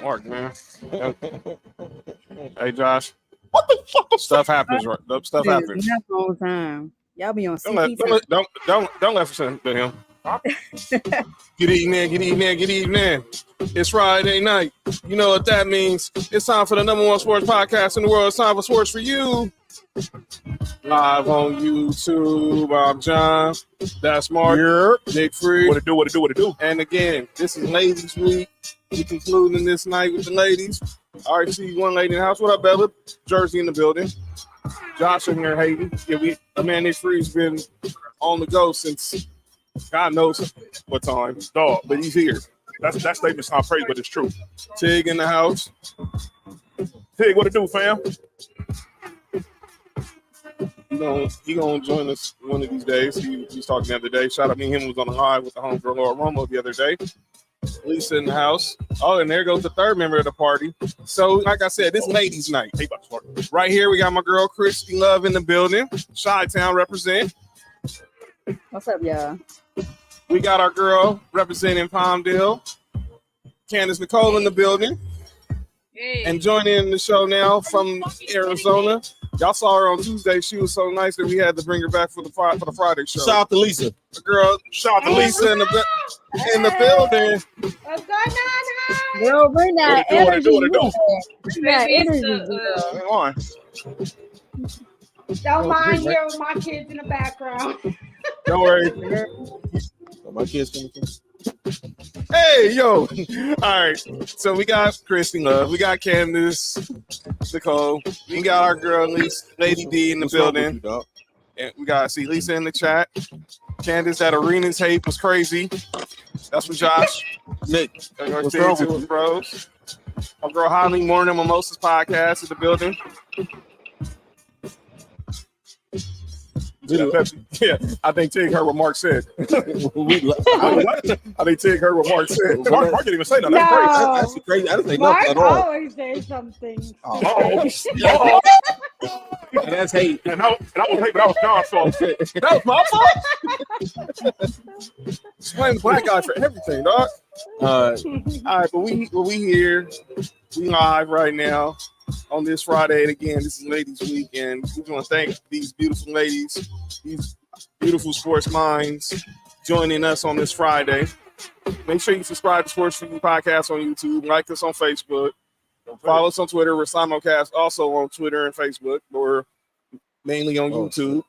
Mark, man. Hey, Josh. What the fuck? Stuff happens, right? Stuff happens. Not all the time. Y'all be on Don't CP let listen to him. Good evening. It's Friday night. You know what that means. It's time for the number one sports podcast in the world. It's time for Sports for You. Live on YouTube. I'm John. That's Mark. Nick Free. What it do? And again, this is Ladies Week. We're concluding this night with the ladies. I already see one lady in the house. What up, Bella? Jersey in the building. Josh in here hating. Yeah, Nick Free's been on the go since God knows what time. Dog. But he's here. That statement's not praise, but it's true. Tig in the house. Tig, what it do, fam? He gonna join us one of these days. He was talking the other day. Shout out, me and him was on the live with the homegirl Laura Romo the other day. Lisa in the house. Oh, and there goes the third member of the party. So, like I said, this ladies' night. Right here, we got my girl Kristy Love in the building. Chi-Town represent. What's up, y'all? We got our girl representing Palmdale, Candace Nicole in the building. Hey. And joining the show now from Arizona. Y'all saw her on Tuesday. She was so nice that we had to bring her back for the Friday show. Shout out to Lisa. The girl, shout out to Lisa in the building. What's going on? Girl, bring that energy. What it do? Bring that energy. Hang on. Don't mind here with my kids in the background. Don't worry. My kids coming through. Hey, yo. All right. So we got Kristy Love. We got Candace Nicole. We got our girl, Lady D in the building. And we got see Lisa in the chat. Candace, that arena tape was crazy. That's what Josh. Nick, what's wrong with you, bros? Our girl Holly Morning Mimosas podcast in the building. Yeah, I think Tig heard what Mark said. I think Tig heard what Mark said. Mark didn't even say nothing. No. That's That's crazy. I didn't say Mark nothing at all. always says something. Uh-oh. And that's hate. And I was hate, but that was John's fault. That was my fault. Blame the black guy for everything, dog. All right, but we here. We live right now on this Friday. And again, this is Ladies Week, and we want to thank these beautiful ladies, these beautiful sports minds joining us on this Friday. Make sure you subscribe to Sports for You podcast on YouTube. Like us on Facebook. Follow us on Twitter. We're simulcast also on Twitter and Facebook. We're mainly on YouTube.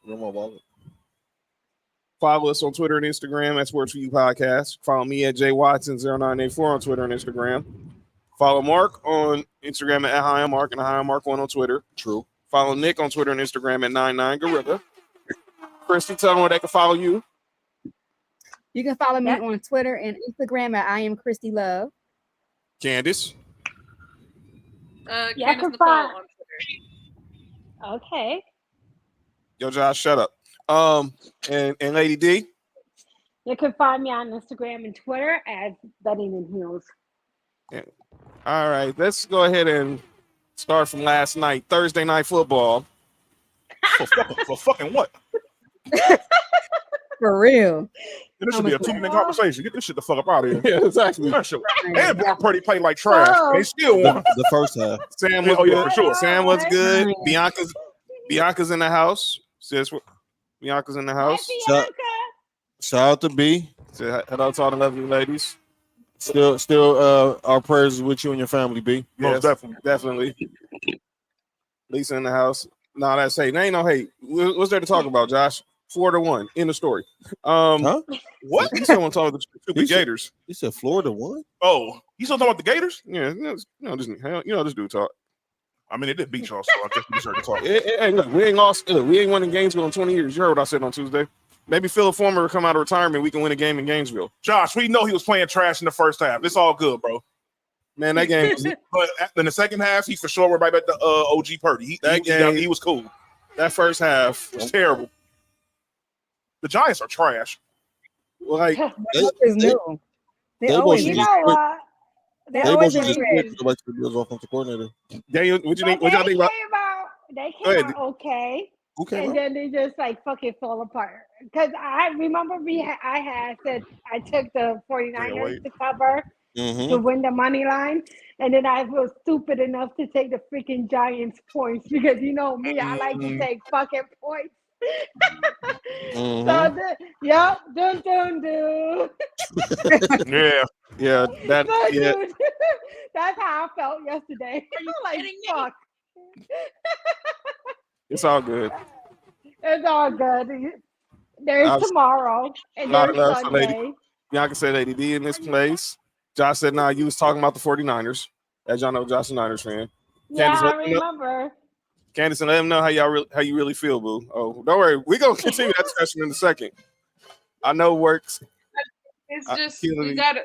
Follow us on Twitter and Instagram at Sports for You podcast. Follow me at JWatson0984 on Twitter and Instagram. Follow Mark on Instagram at HighMark and HighMark1 on Twitter. True. Follow Nick on Twitter and Instagram at 99Gorilla. Kristy, tell them where they can follow you. You can follow me on Twitter and Instagram at I am Kristy Love. Candace. Yeah, Candace Nicole on Twitter. Okay. Yo, Josh, shut up. And Lady D. You can find me on Instagram and Twitter at BettingInHeels. Yeah. All right, let's go ahead and start from last night, Thursday night football. For fucking what? For real. This should be a 2-minute conversation. Get this shit the fuck up out of here. Yeah, exactly. And Brock Purdy played like trash. They still won. The first half. Sam was yeah, good. for sure. Sam was good. Bianca's in the house. Says Bianca's in the house. Shout out to B. Say hello to all the lovely ladies. Still, our prayers is with you and your family, B. Most Definitely. Lisa in the house. No, that's hate. There ain't no hate. What's there to talk about, Josh? 4-1 in the story. Huh? What? You someone talking about the stupid Gators? You said Florida won? Oh, you still talking about the Gators? Yeah, this dude talk. I mean, it did beat y'all, so I guess we deserve to talk. Hey, look, we ain't lost. Look, we ain't winning Gainesville in 20 years. You heard what I said on Tuesday. Maybe Philip Former will come out of retirement. We can win a game in Gainesville. Josh, we know he was playing trash in the first half. It's all good, bro. Man, that game was But in the second half, he for sure went right back to OG Purdy. He was cool. that first half. It was terrible. The Giants are trash. Well, like They always They always just ready. like the Bills offensive coordinator. Daniel, what y'all think about? They Go came ahead. out okay. Okay. And then they just like fucking fall apart. Because I remember I had said I took the 49ers to cover. to win the money line. And then I was stupid enough to take the freaking Giants points because you know me, I like to take fucking points. So, yep, dun. Yeah, that But yeah. dude, that's how I felt yesterday. Like, fuck. It's all good. It's all good. There's tomorrow and Lot of there's love for Lady. Sunday. Bianca said Lady D in this place. Josh said, "Nah, you was talking about the 49ers." As y'all know, Josh is a Niners fan. Yeah, Candace, I remember. Candace, and let them know how you really feel, boo. Oh, don't worry, we gonna continue that discussion in a second. I know it works. It's just we gotta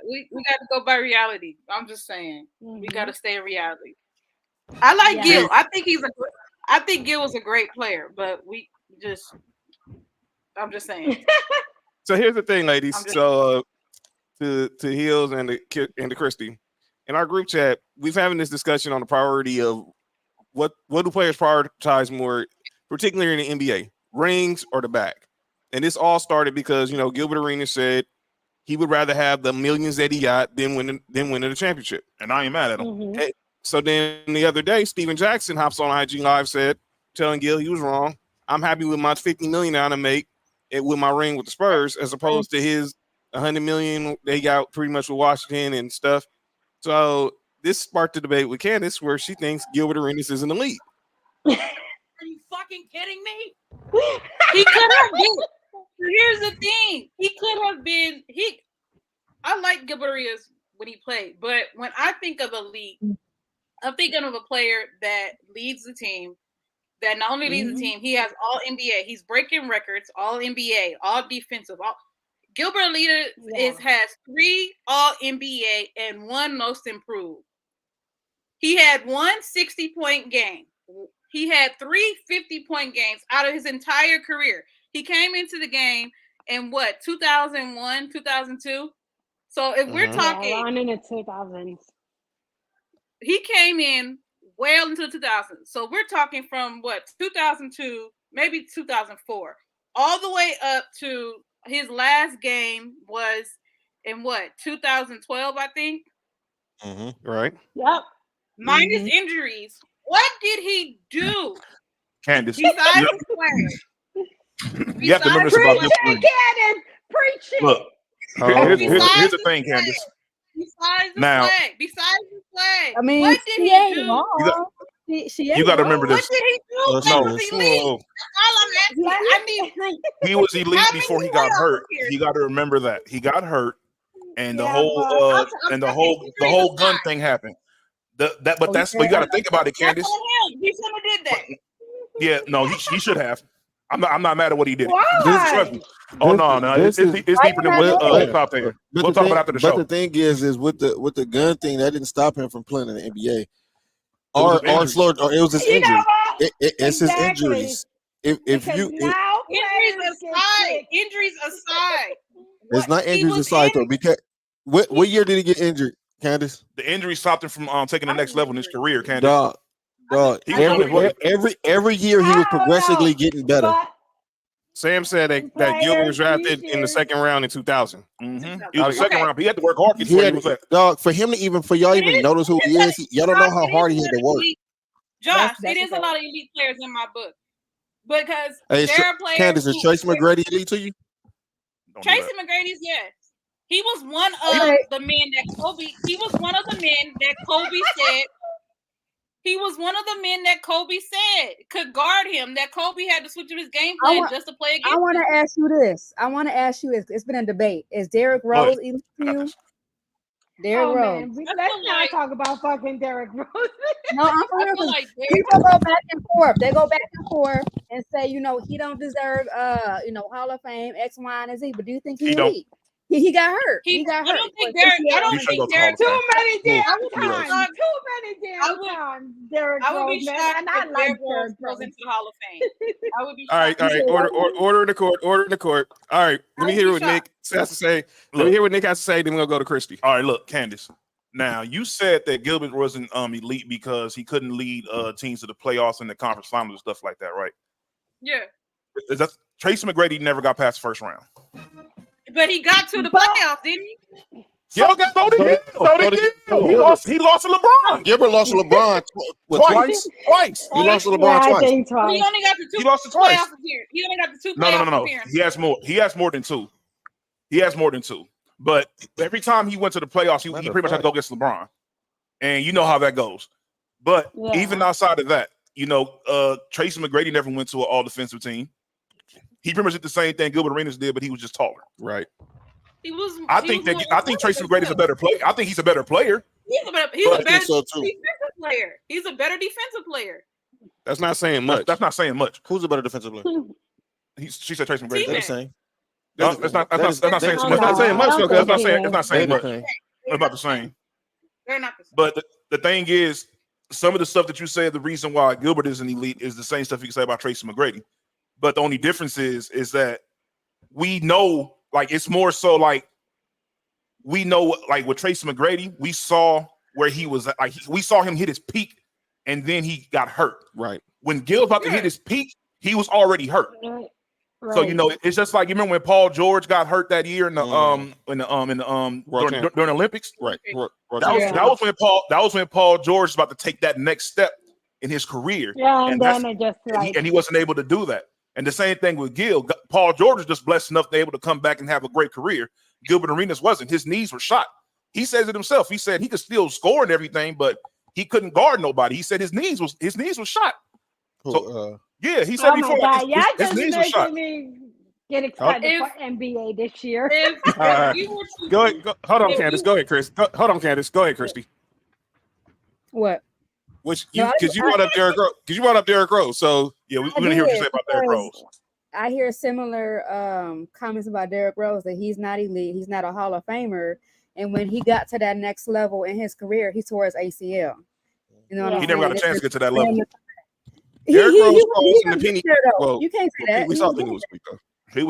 go by reality. I'm just saying we gotta stay in reality. I like Gil. I think Gil was a great player, but I'm just saying. So here's the thing, ladies. So to Heels and to Kristy, in our group chat, we've having this discussion on the priority of what do players prioritize more, particularly in the NBA, rings or the bag. And this all started because Gilbert Arenas said he would rather have the millions that he got than winning the championship. And I ain't mad at him. Hey, so then the other day, Steven Jackson hops on IG Live telling Gil he was wrong. I'm happy with my $50 million I make it with my ring with the Spurs, as opposed to his $100 million they got pretty much with Washington and stuff. So this sparked a debate with Candace where she thinks Gilbert Arenas is an elite. Are you fucking kidding me? He could have been. Here's the thing. He could have been. I like Gilbert Arenas when he played, but when I think of elite, I'm thinking of a player that leads the team. That not only leads the team, he has all NBA. He's breaking records, all NBA, all defensive. Gilbert Arenas has 3 all NBA and 1 most improved. He had 1 60-point game. He had 3 50-point games out of his entire career. He came into the game in 2001, 2002. So if we're talking, around in the 2000s, he came in well into the 2000s. So we're talking from 2002, maybe 2004, all the way up to his last game was in 2012, I think. Right. Yep. Minus injuries. What did he do? Candace. Besides the play. You have to remember this about this thing. Candace, preach it. Look, here's the thing, Candace. Besides the play. I mean, what did he do? You got to remember this. What did he do? That was elite. That's all I'm asking. I need proof. He was elite before he got hurt. You got to remember that he got hurt, and the whole gun thing happened. But you got to think about it, Candace. He shouldn't have did that. Yeah, no, he should have. I'm not mad at what he did. Why? It's deeper than what stop there. We'll talk about after the show. But the thing is with the gun thing, that didn't stop him from playing in the NBA. It was his injury. It's his injuries. Injuries aside. It's not injuries aside though, because what year did he get injured, Candace? The injury stopped him from taking the next level in his career, Candace. Every year he was progressively getting better. Sam said that Gilbert was drafted in the second round in 2000. He was the second round. He had to work hard. For y'all even notice who he is. Y'all don't know how hard he had to work. Josh, it is a lot of elite players in my book because there are players. Candace, is Tracy McGrady elite to you? Tracy McGrady's yes. He was one of the men that Kobe. He was one of the men that Kobe said. He was one of the men that Kobe said could guard him, that Kobe had to switch up his game plan just to play against him. I want to ask you this. It's been a debate. Is Derrick Rose elite to you? Derrick Rose. Man, let's not talk about fucking Derrick Rose. No, I'm for real. People go back and forth. They go back and forth and say, he don't deserve, Hall of Fame, X, Y, and Z. But do you think he's elite? He got hurt. He got hurt. I don't think Derrick. Too many damn times. Derrick I would be Rose, shocked and I if like Derrick Rose Derrick goes Rose. into the Hall of Fame. I would be All right. Order in the court. Order in the court. All right. Let me hear what Nick has to say. Let me hear what Nick has to say. Then we'll go to Kristy. All right. Look, Candace. Now you said that Gilbert wasn't elite because he couldn't lead teams to the playoffs and the conference finals and stuff like that, right? Yeah. Tracy McGrady never got past the first round. But he got to the playoffs, didn't he? Gil got voted in. So did Gil. He lost to LeBron. Gilbert lost to LeBron Twice. He lost to LeBron I twice. think twice. He only got the two. He lost it twice. He only got the two. No. He has more. He has more than two. But every time he went to the playoffs, he pretty much had to go against LeBron, and you know how that goes. But even outside of that, Tracy McGrady never went to an all-defensive team. He pretty much did the same thing Gilbert Arenas did, but he was just taller. Right. I think Tracy McGrady is a better player. I think he's a better player. He's a better defensive player. He's a better defensive player. That's not saying much. That's not saying much. Who's a better defensive player? She said Tracy McGrady. They're the same. No, that's not saying much. That's not saying much. It's not saying much. It's about the same. They're not the same. But the thing is, some of the stuff that you said, the reason why Gilbert is an elite is the same stuff you can say about Tracy McGrady. But the only difference is that we know, like, it's more so like we know, like, with Tracy McGrady, we saw where he was, like, we saw him hit his peak and then he got hurt. Right. When Gil's about to hit his peak, he was already hurt. Right. So it's just like, you remember when Paul George got hurt that year in the during the Olympics, right? That was when Paul George was about to take that next step in his career. Yeah, and then it just and he wasn't able to do that. And the same thing with Gil. Paul George was just blessed enough to be able to come back and have a great career. Gilbert Arenas wasn't. His knees were shot. He says it himself. He said he could still score and everything, but he couldn't guard nobody. He said his knees was shot. So yeah, he said before his knees were shot. Get excited for NBA this year. Go ahead. Hold on, Candace. Go ahead, Chris. Hold on, Candace. Go ahead, Kristy. What? Because you brought up Derrick Rose. Because you brought up Derrick Rose. So yeah, we're gonna hear what you say about Derrick Rose. I hear similar comments about Derrick Rose that he's not elite, he's not a Hall of Famer, and when he got to that next level in his career, he tore his ACL. You know, he never got a chance to get to that level. Derrick Rose falls in the penny. Well, you can't say that. We saw that he was weak though. He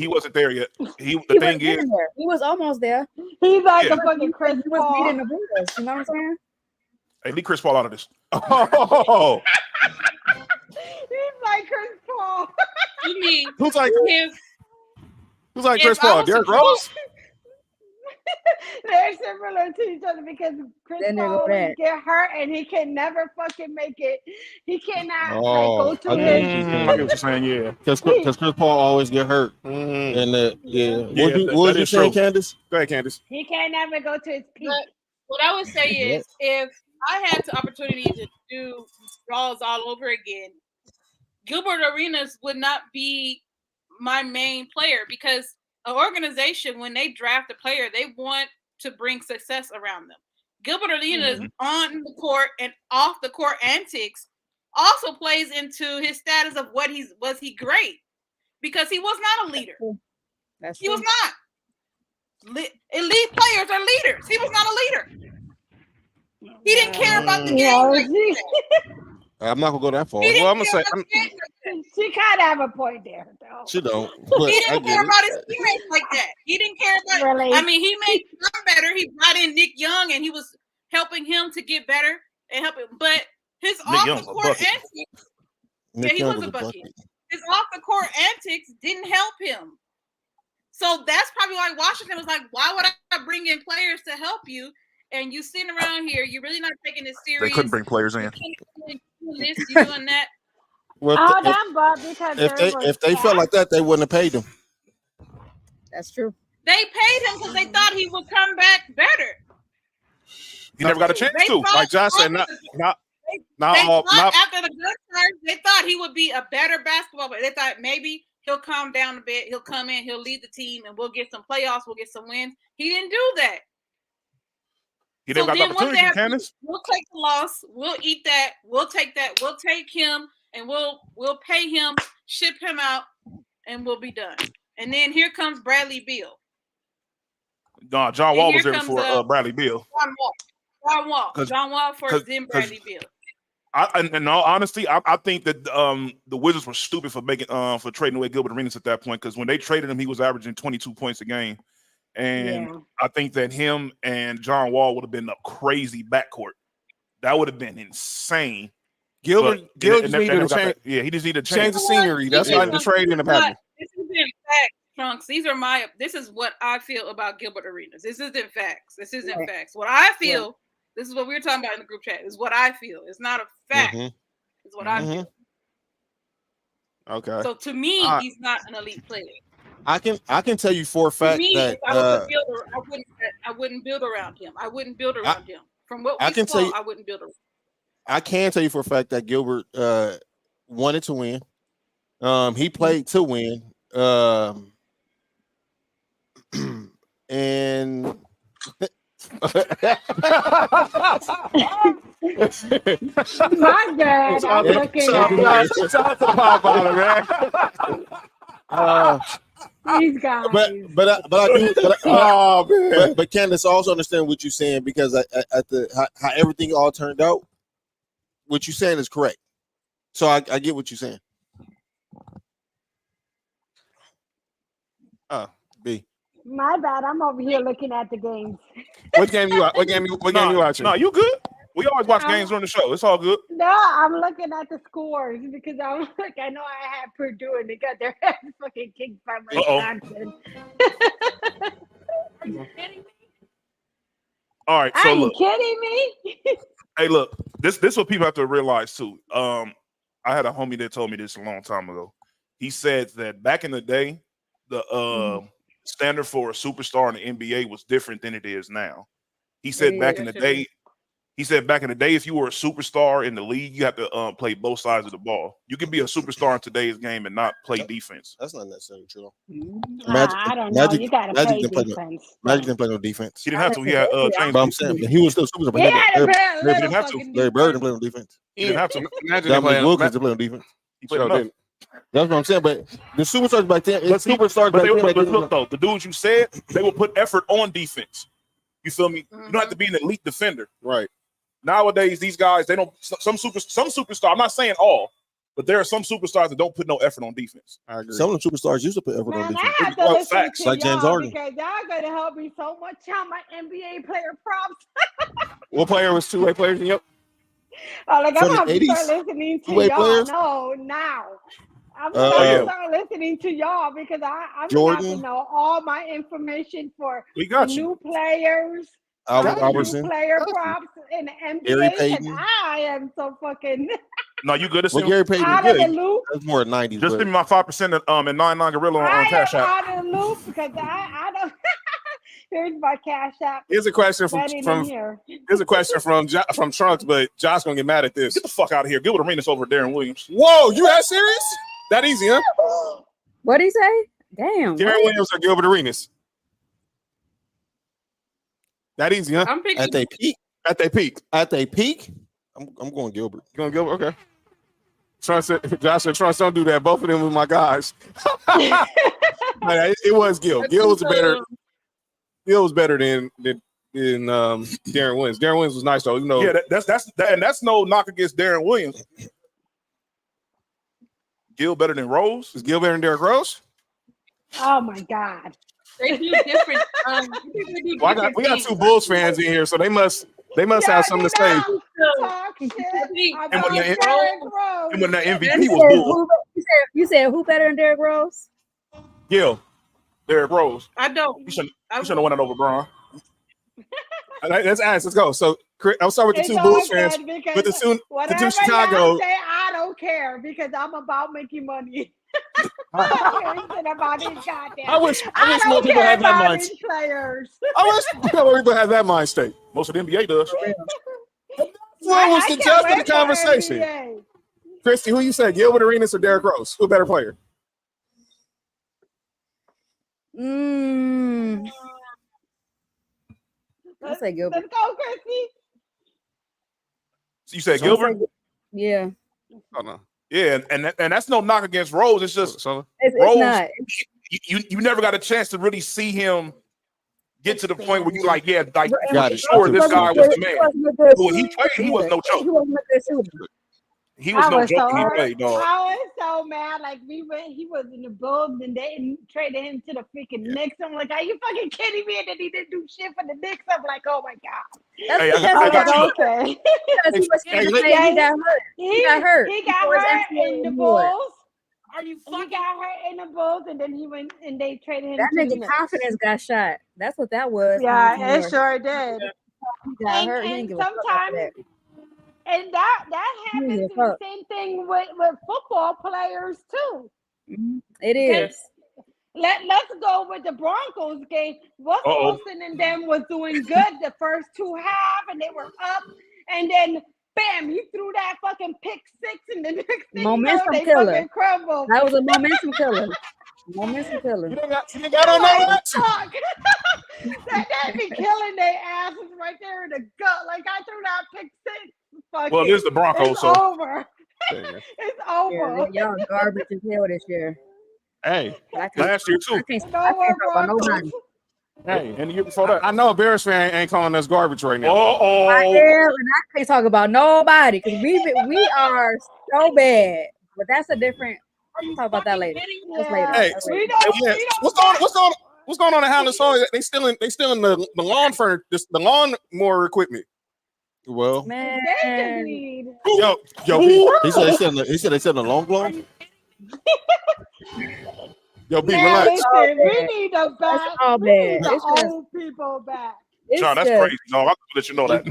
wasn't there yet. He was almost there. He's like a fucking Chris Paul. He was beating the Bulls. You know what I'm saying? Hey, leave Chris Paul out of this. Oh. He's like Chris Paul. You mean who's like Chris Paul? Derrick Rose? They're similar to each other because Chris Paul will get hurt and he can never fucking make it. He cannot go to his. I get what you're saying, yeah. Because Chris Paul always get hurt. And what did you say, Candace? Go ahead, Candace. He can't never go to his peak. But what I would say is, if I had the opportunity to do draws all over again, Gilbert Arenas would not be my main player because an organization, when they draft a player, they want to bring success around them. Gilbert Arenas on the court and off the court antics also plays into his status of was he great? Because he was not a leader. He was not. Elite players are leaders. He was not a leader. He didn't care about the game. I'm not gonna go that far. Well, I'm gonna say she kind of have a point there, though. She don't. He didn't care about his teammates like that. He didn't care about. Really? I mean, he made them better. He brought in Nick Young, and he was helping him to get better and helping. But his off the court antics, he was a bucket. His off the court antics didn't help him. So that's probably why Washington was like, "Why would I bring in players to help you?" And you sitting around here, you're really not taking this serious. They couldn't bring players in. This, you doing that. Well, if they felt like that, they wouldn't have paid him. That's true. They paid him because they thought he would come back better. He never got a chance to. Like Josh said, not after the good times, they thought he would be a better basketball player. They thought maybe he'll calm down a bit. He'll come in, he'll lead the team, and we'll get some playoffs. We'll get some wins. He didn't do that. He never got the opportunity, Candace. We'll take the loss. We'll eat that. We'll take that. We'll take him, and we'll pay him, ship him out, and we'll be done. And then here comes Bradley Beal. No, John Wall was there before Bradley Beal. John Wall first, then Bradley Beal. In all honesty, I think that the Wizards were stupid for for trading away Gilbert Arenas at that point because when they traded him, he was averaging 22 points a game. And I think that him and John Wall would have been a crazy backcourt. That would have been insane. Gil just needed to change. He just needed to change the scenery. That's why the trade in the package. This is in fact. Trunks, this is what I feel about Gilbert Arenas. This isn't facts. Facts. What I feel, this is what we were talking about in the group chat, is what I feel. It's not a fact. It's what I feel. Okay. So to me, he's not an elite player. I can tell you for a fact that I wouldn't build around him. I wouldn't build around him. From what we saw, I wouldn't build around him. I can tell you for a fact that Gilbert wanted to win. He played to win. And my bad. I'm looking at these guys. But Candace, I also understand what you're saying because how everything all turned out, what you're saying is correct. So I get what you're saying. B. My bad. I'm over here looking at the games. What game you watching? No, you good. We always watch games on the show. It's all good. No, I'm looking at the scores because I'm like, I know I had Purdue and they got their ass fucking kicked by Wisconsin. Are you kidding me? All right. So Are you kidding me? Hey, look, this is what people have to realize too. I had a homie that told me this a long time ago. He said that back in the day, the standard for a superstar in the NBA was different than it is now. He said back in the day, if you were a superstar in the league, you have to play both sides of the ball. You can be a superstar in today's game and not play defense. That's not necessarily true. I don't know. You got to play defense. Magic didn't play no defense. He didn't have to. He had James. But I'm saying he was still superstar. But he didn't have to. Larry Bird didn't play no defense. He didn't have to. Dominique Wilkins didn't play no defense. He played enough. That's what I'm saying. But the superstars back then, look though, the dudes you said, they will put effort on defense. You feel me? You don't have to be an elite defender, right? Nowadays, these guys, they don't. Some superstar. I'm not saying all, but there are some superstars that don't put no effort on defense. I agree. Some of the superstars used to put effort on defense. I have to listen facts. to Like James Harden. because y'all going to help me so much on my NBA player props. What player was two-way players in your? I'm going to have to 80s? start listening to Two-way y'all. players? No, now. I'm going to start listening to y'all because I'm going to have to know all my information for new players. Albertson. Player props in the NBA. Gary Payton. I am so fucking. No, you good? Well, Gary Payton out of the loop. That's more 90s. Just give me my 5% and 99 Gorilla on Cash App. Out of the loop because I don't. Here's my Cash App. Here's a question from Trunks, but Josh gonna get mad at this. Get the fuck out of here. Gilbert Arenas over Darren Williams. Whoa, you that serious? That easy, huh? What'd he say? Damn. Darren Williams or Gilbert Arenas? That easy, huh? I'm picking At their peak. At their peak. I'm going Gilbert. You going Gilbert? Okay. Josh said, Trunks, don't do that. Both of them were my guys. It was Gil. Gil was better than Darren Williams. Darren Williams was nice though. You know. Yeah, that's no knock against Darren Williams. Gil better than Rose? Is Gil better than Derrick Rose? Oh my God. They do different. We got two Bulls fans in here, so they must have something to say. Talk shit And when the MVP You was said Bulls. you said who better than Derrick Rose? Gil. Derrick Rose. I don't. You should have won it over Braun. Let's ask. Let's go. So I'll start with the two Bulls fans. But the two Chicago. Say, I don't care because I'm about making money. I wish more people had that mind. I wish more people had that mind state. Most of the NBA does. What was the gist of the conversation? Kristy, who you said, Gilbert Arenas or Derrick Rose? Who a better player? I say Gilbert. Let's go, Kristy. So you said Gilbert? Yeah. Oh no. Yeah, and that's no knock against Rose. It's just So It's Rose. not. You never got a chance to really see him get to the point where you like, yeah, like Got it. sure this guy was the man. When he played, he was no joke. He wasn't a good shooter. He was no joke when he played, dog. I was so mad. Like he was in the Bulls and they traded him to the freaking Knicks. I'm like, are you fucking kidding me? And then he didn't do shit for the Knicks. I'm like, oh my God. Hey, I got you. Okay. Because he got hurt. He got hurt. He got hurt in the Bulls. Are you fucking? He got hurt in the Bulls, and then he went and they traded him. That to the nigga Knicks. confidence got shot. That's what that was. Yeah, it sure did. He got hurt. He didn't give a fuck after that. And that happens the same thing with football players too. It is. Let's go with the Broncos game. Russell Wilson and them was doing good the first two halves, and they were up, and then bam, he threw that fucking pick six, and the next thing momentum they killer. fucking crumbled. That was a momentum killer. Momentum killer. You got on that? They be killing their asses right there in the gut. Like I threw that pick six. Well, this is the Broncos, it's so over. It's over. Yeah, y'all garbage as hell this year. Hey, last year too. I can't talk about nobody. Hey, and the year before that. I know a Bears fan ain't calling us garbage right now. I am, and I can't talk about nobody because we are so bad. But that's a different. We'll talk about that later. Just later. Hey, what's going on at Highland Soil? They still in the lawn furniture, the lawnmower equipment. Well, Man. Yo, he said they said the long blown. Yo, B, Man, relax. listen, we need the back. We need the old people back. John, that's crazy. No, I'm gonna let you know that.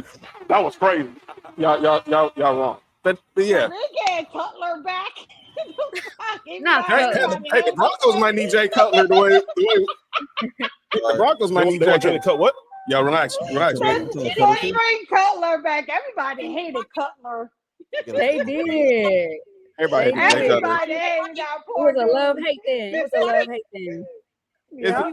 That was crazy. Y'all wrong. But yeah. They get Cutler back. Hey, the Broncos might need Jay Cutler the way the Broncos might need Jay Cutler. Cut what? Yo, relax, man. They bring Cutler back. Everybody hated Cutler. They did. Everybody hated Jay Cutler. Everybody hated that It was a love-hate thing. It was a love-hate thing. Yeah.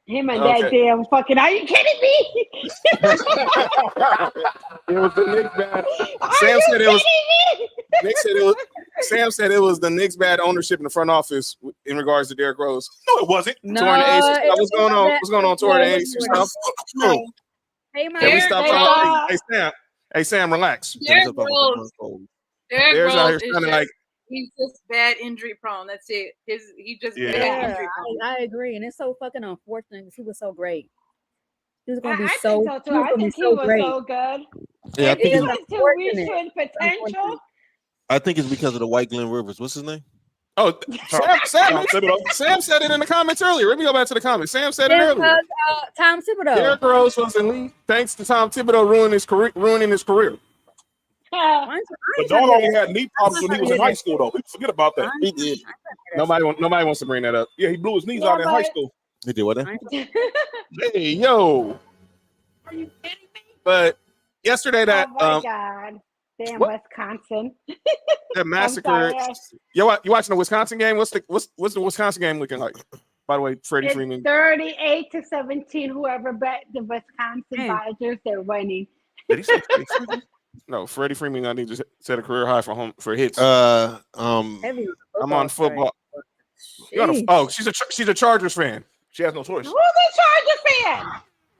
Him and that damn fucking. Are you kidding me? It was the Knicks bad. Sam said it was the Knicks bad ownership in the front office in regards to Derrick Rose. No, it wasn't. Touring the AC. What's going on? What's going on? Touring the AC stuff. Hey, man. Can we stop talking? Hey, Sam, relax. Derrick Rose out here sounding like he's just bad injury prone. That's it. He just bad injury prone. I agree, and it's so fucking unfortunate because he was so great. He was going to be I so. think so too. I think he was so good. Yeah, I think he was to reach his potential. I think it's because of the white Glenn Rivers. What's his name? Oh, Sam said it in the comments earlier. Let me go back to the comments. Sam said it earlier. Tom Thibodeau. Derrick Rose was elite thanks to Tom Thibodeau ruining his career. But John only had knee problems when he was in high school, though. People forget about that. He did. Nobody wants to bring that up. Yeah, he blew his knees out in high school. He did what? Hey, yo. Are you kidding me? But yesterday that oh my God. Damn, Wisconsin. That massacre. You watching the Wisconsin game? What's the Wisconsin game looking like? By the way, Freddie Freeman. 38-17. Whoever bet the Wisconsin Badgers, they're winning. Did he say No, Freddie Freeman. I need to set a career high for hits. I'm on football. She's a Chargers fan. She has no choice. Who's a Chargers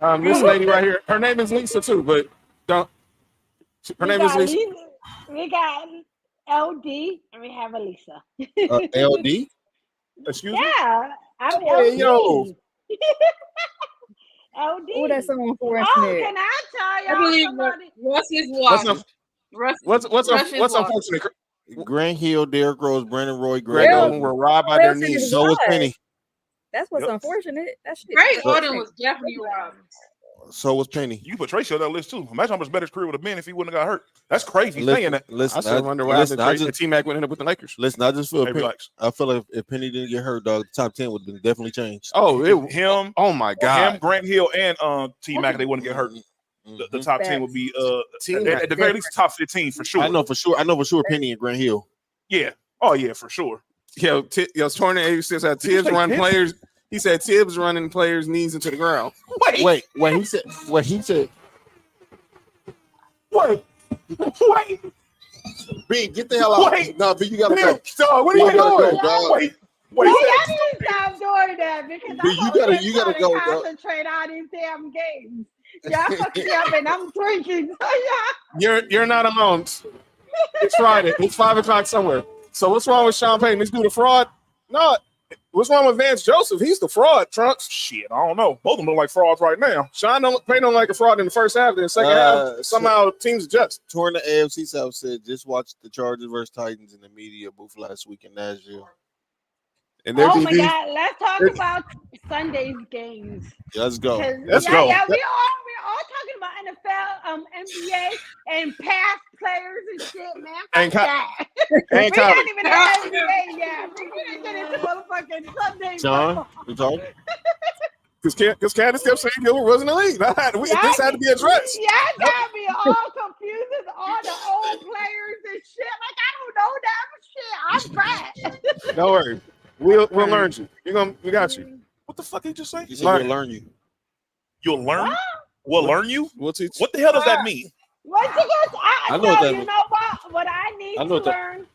fan? This lady right here. Her name is Lisa too, but don't. Her name is Lisa. We got LD and we have Elisa. LD? Excuse me? Yeah. I'm Hey, LD. yo. LD. Oh, that's so unfortunate. Oh, can I tell y'all I believe somebody? Russ is walking. What's unfortunate? Grant Hill, Derrick Rose, Brandon Roy, Greg Oden were robbed by their knees. So was Penny. That's what's unfortunate. That shit. Greg Oden was definitely robbed. So was Penny. You put Tracy on that list too. Imagine how much better his career would have been if he wouldn't have got hurt. That's crazy saying that. I still wonder why T-Mac would end up with the Lakers. Listen, I just feel relax. I feel like if Penny didn't get hurt, dog, the top 10 would have been definitely changed. Oh, him. Oh my God. Him, Grant Hill, and T-Mac, they wouldn't get hurt. The top 10 would be at the very least top 15 for sure. I know for sure Penny and Grant Hill. Yeah. Oh yeah, for sure. Yo, Torn 86 had Tibbs run players. He said Tibbs running players' knees into the ground. Wait. He said. Wait. B, get the hell out. Wait. No, B, you gotta go. Dog, what are you doing? Wait. Y'all need to stop doing that because you gotta go, dog. concentrate on these damn games. Y'all fucking up and I'm drinking. You're not alone. It's Friday. It's 5:00 somewhere. So what's wrong with Sean Payton? This dude a fraud? No. What's wrong with Vance Joseph? He's the fraud, Trunks. Shit, I don't know. Both of them look like frauds right now. Sean Payton don't like a fraud in the first half. Then the second half, somehow teams adjust. Touring the AFC South said just watch the Chargers versus Titans in the media booth last week in Nashville. And oh my God, let's talk about Sunday's games. Let's go. Let's go. Yeah, we're all talking about NFL, NBA, and past players and shit, man. And that. And we're not even in NBA yet. We're gonna get into motherfucking Sunday. John, you talking? Because Candace kept saying Gilbert wasn't elite. This had to be addressed. Yeah, got me all confused with all the old players and shit. Like, I don't know that shit. I'm trash. Don't worry. We'll learn you. We got you. What the fuck did you just say? You said we'll learn you. You'll learn? What? We'll learn you? We'll teach. What the hell does that mean? What you guys? I know what that you means. know what I need to learn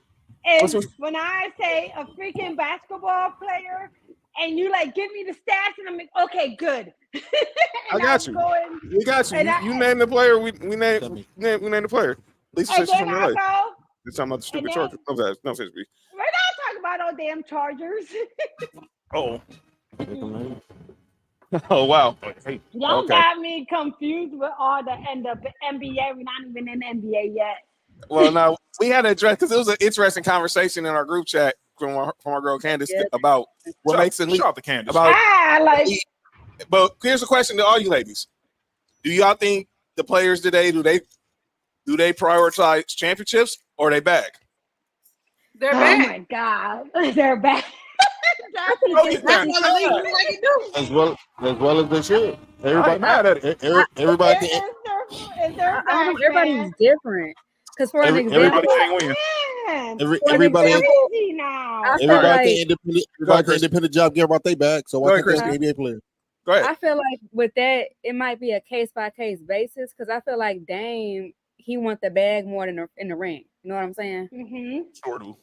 is when I say a freaking basketball player and you like give me the stats and I'm like, okay, good. I got you. We got you. You name the player. We name the player. Lisa says she's from LA. You're talking about the stupid Chargers. No, Frisbee. We're not talking about no damn Chargers. Oh. Oh, wow. Y'all got me confused with all the NBA. We're not even in the NBA yet. Well, no, we had to address because it was an interesting conversation in our group chat from our girl Candace about what makes it lead. Shout out to Candace. But here's the question to all you ladies: do y'all think the players today do they prioritize championships or they bag? They're back. Oh my God, they're back. As well as they should. Everybody mad at it. Everybody everybody's different. Because for an example, Everybody can't win. everybody like, can independent job get about their back. So why can't they be NBA player? Go ahead. I feel like with that, it might be a case by case basis because I feel like Dame, he want the bag more than in the ring. You know what I'm saying? Mm-hmm. Sure do.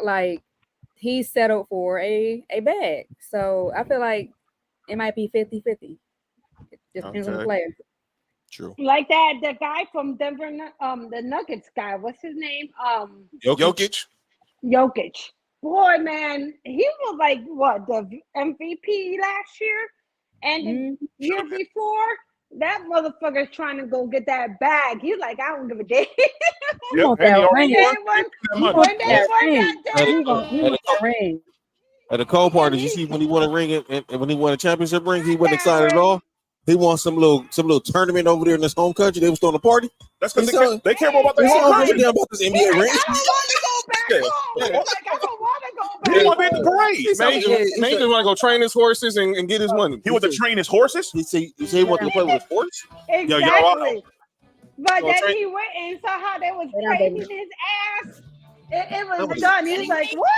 Like he settled for a bag. So I feel like it might be 50-50. It just depends on the player. True. Like that, the guy from Denver, the Nuggets guy. What's his name? Jokic. Boy, man, he was like what, the MVP last year, and the year before. That motherfucker's trying to go get that bag. He's like, I don't give a damn. He want that ring. At the Cole party, you see when he won a ring and when he won a championship ring, he wasn't excited at all. He won some little tournament over there in his home country. They was throwing a party. That's because they care more about their home country. About this NBA ring. I don't want to go back. He want to be at the parade. Man, he just want to go train his horses and get his money. He want to train his horses? He said he wanted to play with his horse? Exactly. But then he went and saw how they was praising his ass. It was done. He was like, what?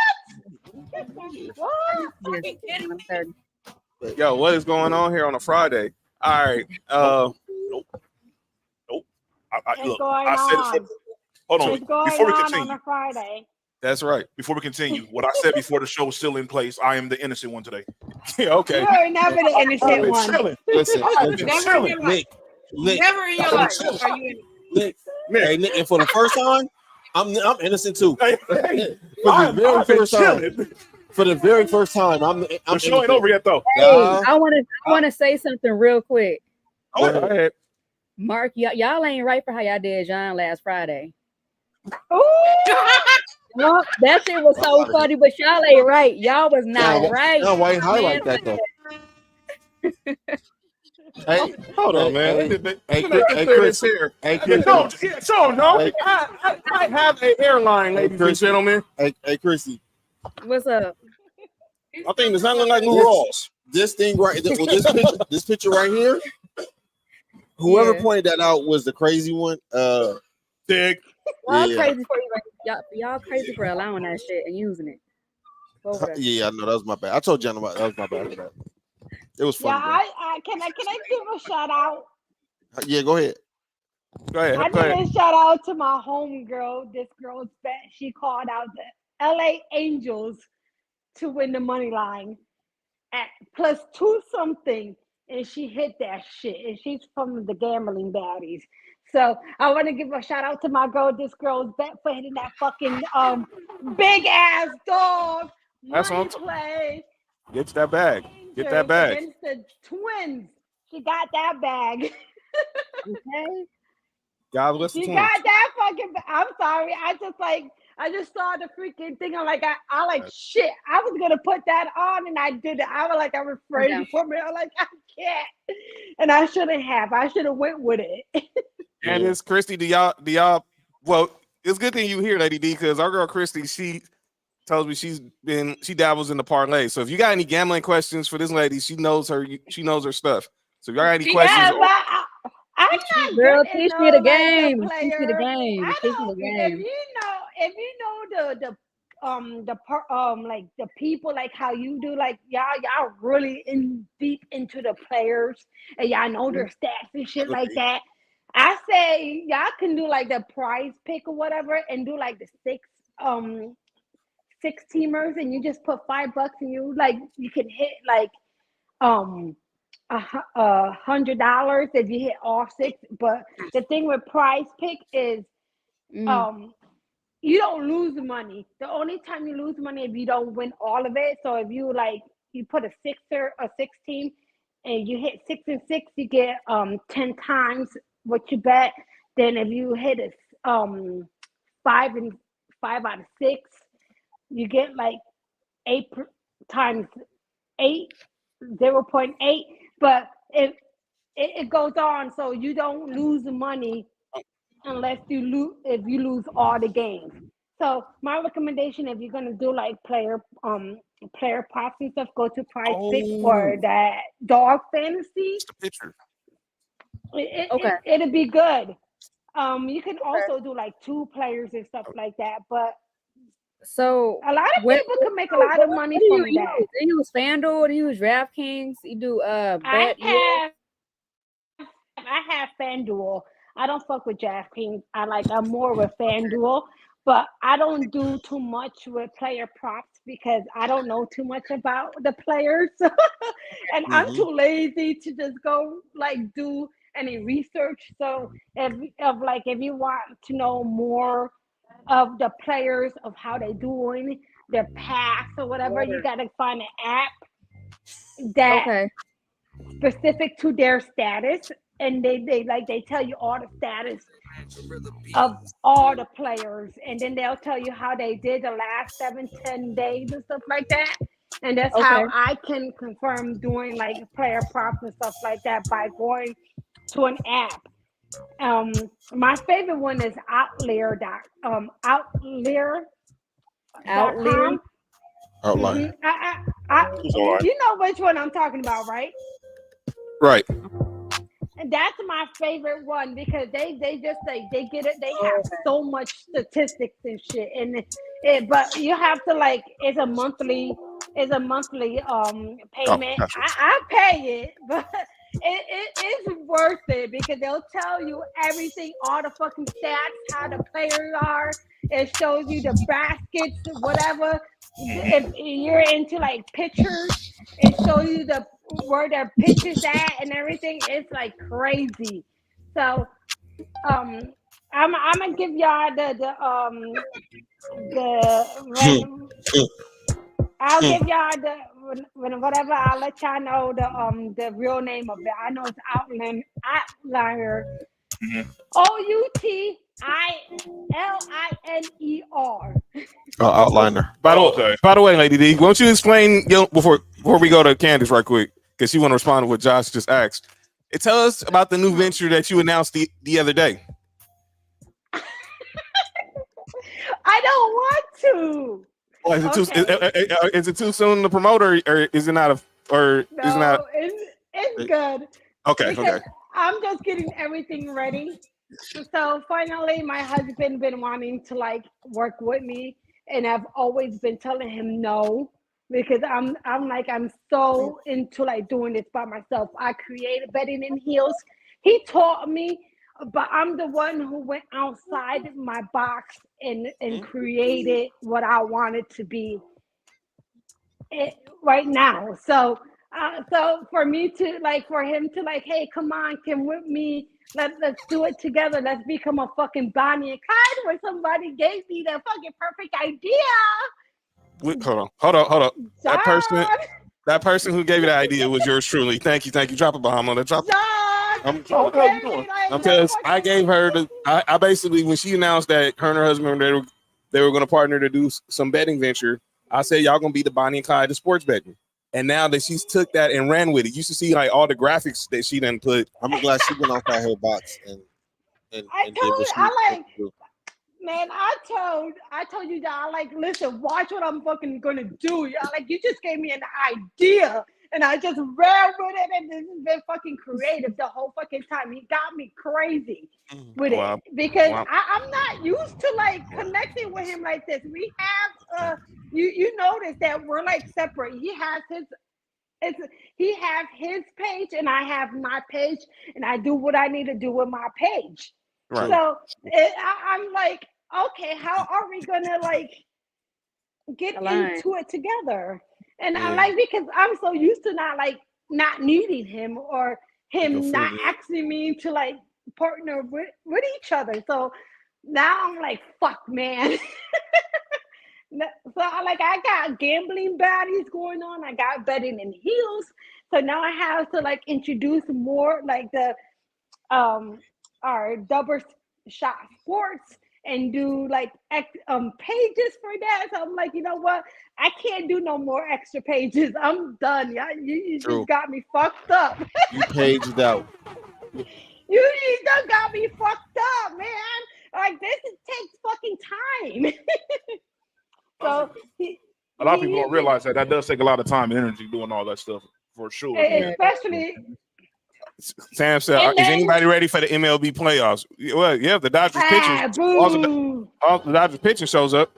Yo, what is going on here on a Friday? All right. Nope. I said it. Hold on. Before we continue. On a Friday. That's right. Before we continue, what I said before the show is still in place. I am the innocent one today. Yeah, okay. You're never the innocent one. Chilling. Listen. Never in your life. Never in your life are you innocent. Nick, and for the first time, I'm innocent too. Hey, For the very first time, I'm the show ain't over yet though. Hey, I want to say something real quick. Go ahead. Mark, y'all ain't right for how y'all did John last Friday. Ooh. Well, that shit was so funny, but y'all ain't right. Y'all was not right. No, why highlight that though? Hey, hold on, man. Hey, Chris. Hey, Chris. I have a hairline, ladies and gentlemen. Hey, Kristy. What's up? I think it's not looking like Lou Rawls. This thing right, this picture right here. Whoever pointed that out was the crazy one. Dig. Y'all crazy for y'all crazy for allowing that shit and using it. Yeah, I know that was my bad. I told Jen about that was my bad. It was funny. Yeah, can I give a shout out? Yeah, go ahead. I did a shout out to my homegirl. This girl's bet. She called out the LA Angels to win the money line at +2 something, and she hit that shit. And she's from the gambling baddies. So I want to give a shout out to my girl. This girl's bet for hitting that fucking big ass dog That's money what play. Get that bag. Get that bag. Against the Twins. She got that bag. Okay. God bless the She Twins. got that fucking. I just saw the freaking thing. I'm like, I like shit. I was gonna put that on and I did it. I was like, I refrained from it. I'm like, I can't. And I shouldn't have. I should have went with it. And it's Kristy. Do y'all? Well, it's a good thing you here, Lady D, because our girl Kristy, she tells me she dabbles in the parlay. So if you got any gambling questions for this lady, she knows her stuff. So if y'all got any questions, yeah, but I'm not girl, good in teach me the like, game. the Teach me the game. I Teach me don't. the game. If you know like the people like how you do, like y'all really in deep into the players and y'all know their stats and shit like that. I say y'all can do like the prize pick or whatever and do like the six teamers and you just put $5 and you can hit like $100 if you hit all 6. But the thing with prize pick is you don't lose money. The only time you lose money if you don't win all of it. So if you put a 6 team and you hit 6 and 6, you get 10 times what you bet. Then if you hit a 5 out of 6, you get like 8 times 8, 0.8. But it goes on, so you don't lose money unless if you lose all the games. So my recommendation, if you're gonna do like player props and stuff, go to Prize Pick or that dog fantasy. the picture. It'll be good. You can also do like 2 players and stuff like that, but so a lot of people can make a lot of money from that. Do you use FanDuel? Do you use DraftKings? You do bet? I have FanDuel. I don't fuck with DraftKings. I'm more with FanDuel, but I don't do too much with player props because I don't know too much about the players, and I'm too lazy to just go do any research. So if you want to know more of the players, of how they doing, their past or whatever, you gotta find an app that specific to their status, and they tell you all the status of all the players, and then they'll tell you how they did the last 7-10 days and stuff like that. And that's how I can confirm doing like player props and stuff like that by going to an app. My favorite one is Outlier. Outlier. Outlier. You know which one I'm talking about, right? Right. And that's my favorite one because they just they get it. They have so much statistics and shit, but you have to it's a monthly payment. I pay it, but it is worth it because they'll tell you everything, all the fucking stats, how the players are. It shows you the baskets, whatever. If you're into pitchers, it shows you where their pitches at and everything. It's crazy. So I'm gonna give y'all I'll give y'all whatever. I'll let y'all know the real name of it. I know it's Outlier. Outlier. Outliner. By the way, Lady D, won't you explain before we go to Candace right quick, because she want to respond to what Josh just asked. Tell us about the new venture that you announced the other day. I don't want to. Well, is it too soon to promote, or is it not It's good. Okay. I'm just getting everything ready. So finally, my husband been wanting to work with me, and I've always been telling him no because I'm so into doing this by myself. I created BettingInHeels. He taught me, but I'm the one who went outside my box and created what I wanted to be right now. So for me to for him to hey, come on, come with me. Let's do it together. Let's become a fucking Bonnie and Clyde, where somebody gave me the fucking perfect idea. Hold on. That person who gave you the idea was yours truly. Thank you. Drop a bomb on it. Drop. Because I gave her I basically, when she announced that her and her husband they were going to partner to do some betting venture, I said y'all gonna be the Bonnie and Clyde of sports betting. And now that she's took that and ran with it, you should see like all the graphics that she done put. I'm glad she went off that her box and I told you that listen, watch what I'm fucking gonna do. Y'all you just gave me an idea and I just ran with it, and this has been fucking creative the whole fucking time. He got me crazy with it because I'm not used to connecting with him like this. We have you notice that we're separate. He has his page and I have my page, and I do what I need to do with my page. Right. So I'm like, okay, how are we gonna get into it together? And I because I'm so used to not needing him or him not asking me to partner with each other. So now I'm like, fuck, man. So I got gambling baddies going on. I got betting in heels. So now I have to introduce more the our double shot sports and do pages for that. So I'm like, you know what? I can't do no more extra pages. I'm done. Yeah, you just got me fucked up. You paged out. You done got me fucked up, man. This takes fucking time. So a lot of people don't realize that does take a lot of time and energy doing all that stuff for sure. Especially. Sam said, "Is anybody ready for the MLB playoffs?" Well, yeah, the Dodgers pitching. All the Dodgers pitching shows up.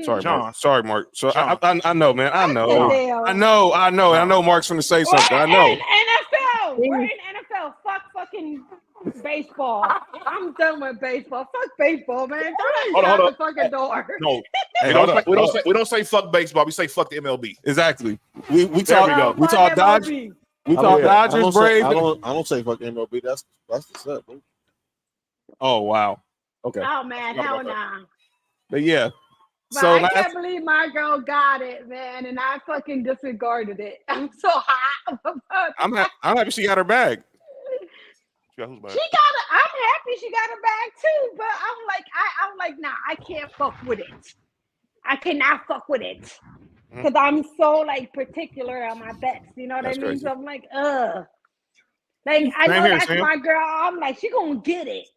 Sorry, John. Mark. Sorry, Mark. So I know, man. I know. Mark's going to say something. I know. NFL. We're in NFL. Fuck fucking baseball. I'm done with baseball. Fuck baseball, man. Hold on. The fucking door. No. We don't say fuck baseball. We say fuck the MLB. Exactly. We talk. We talk Dodgers. We talk Dodgers, Braves. I don't say fuck MLB. That's the set, bro. Oh wow. Okay. Oh man, hell nah. But yeah. But I can't believe my girl got it, man, and I fucking disregarded it. I'm so hot. I'm happy she got her bag. I'm happy she got her bag too, but I'm like, nah, I can't fuck with it. I cannot fuck with it. Because I'm so particular on my bets, you know what I mean? Crazy. So I'm like, ugh. I know that's my girl. I'm like, she gonna get it.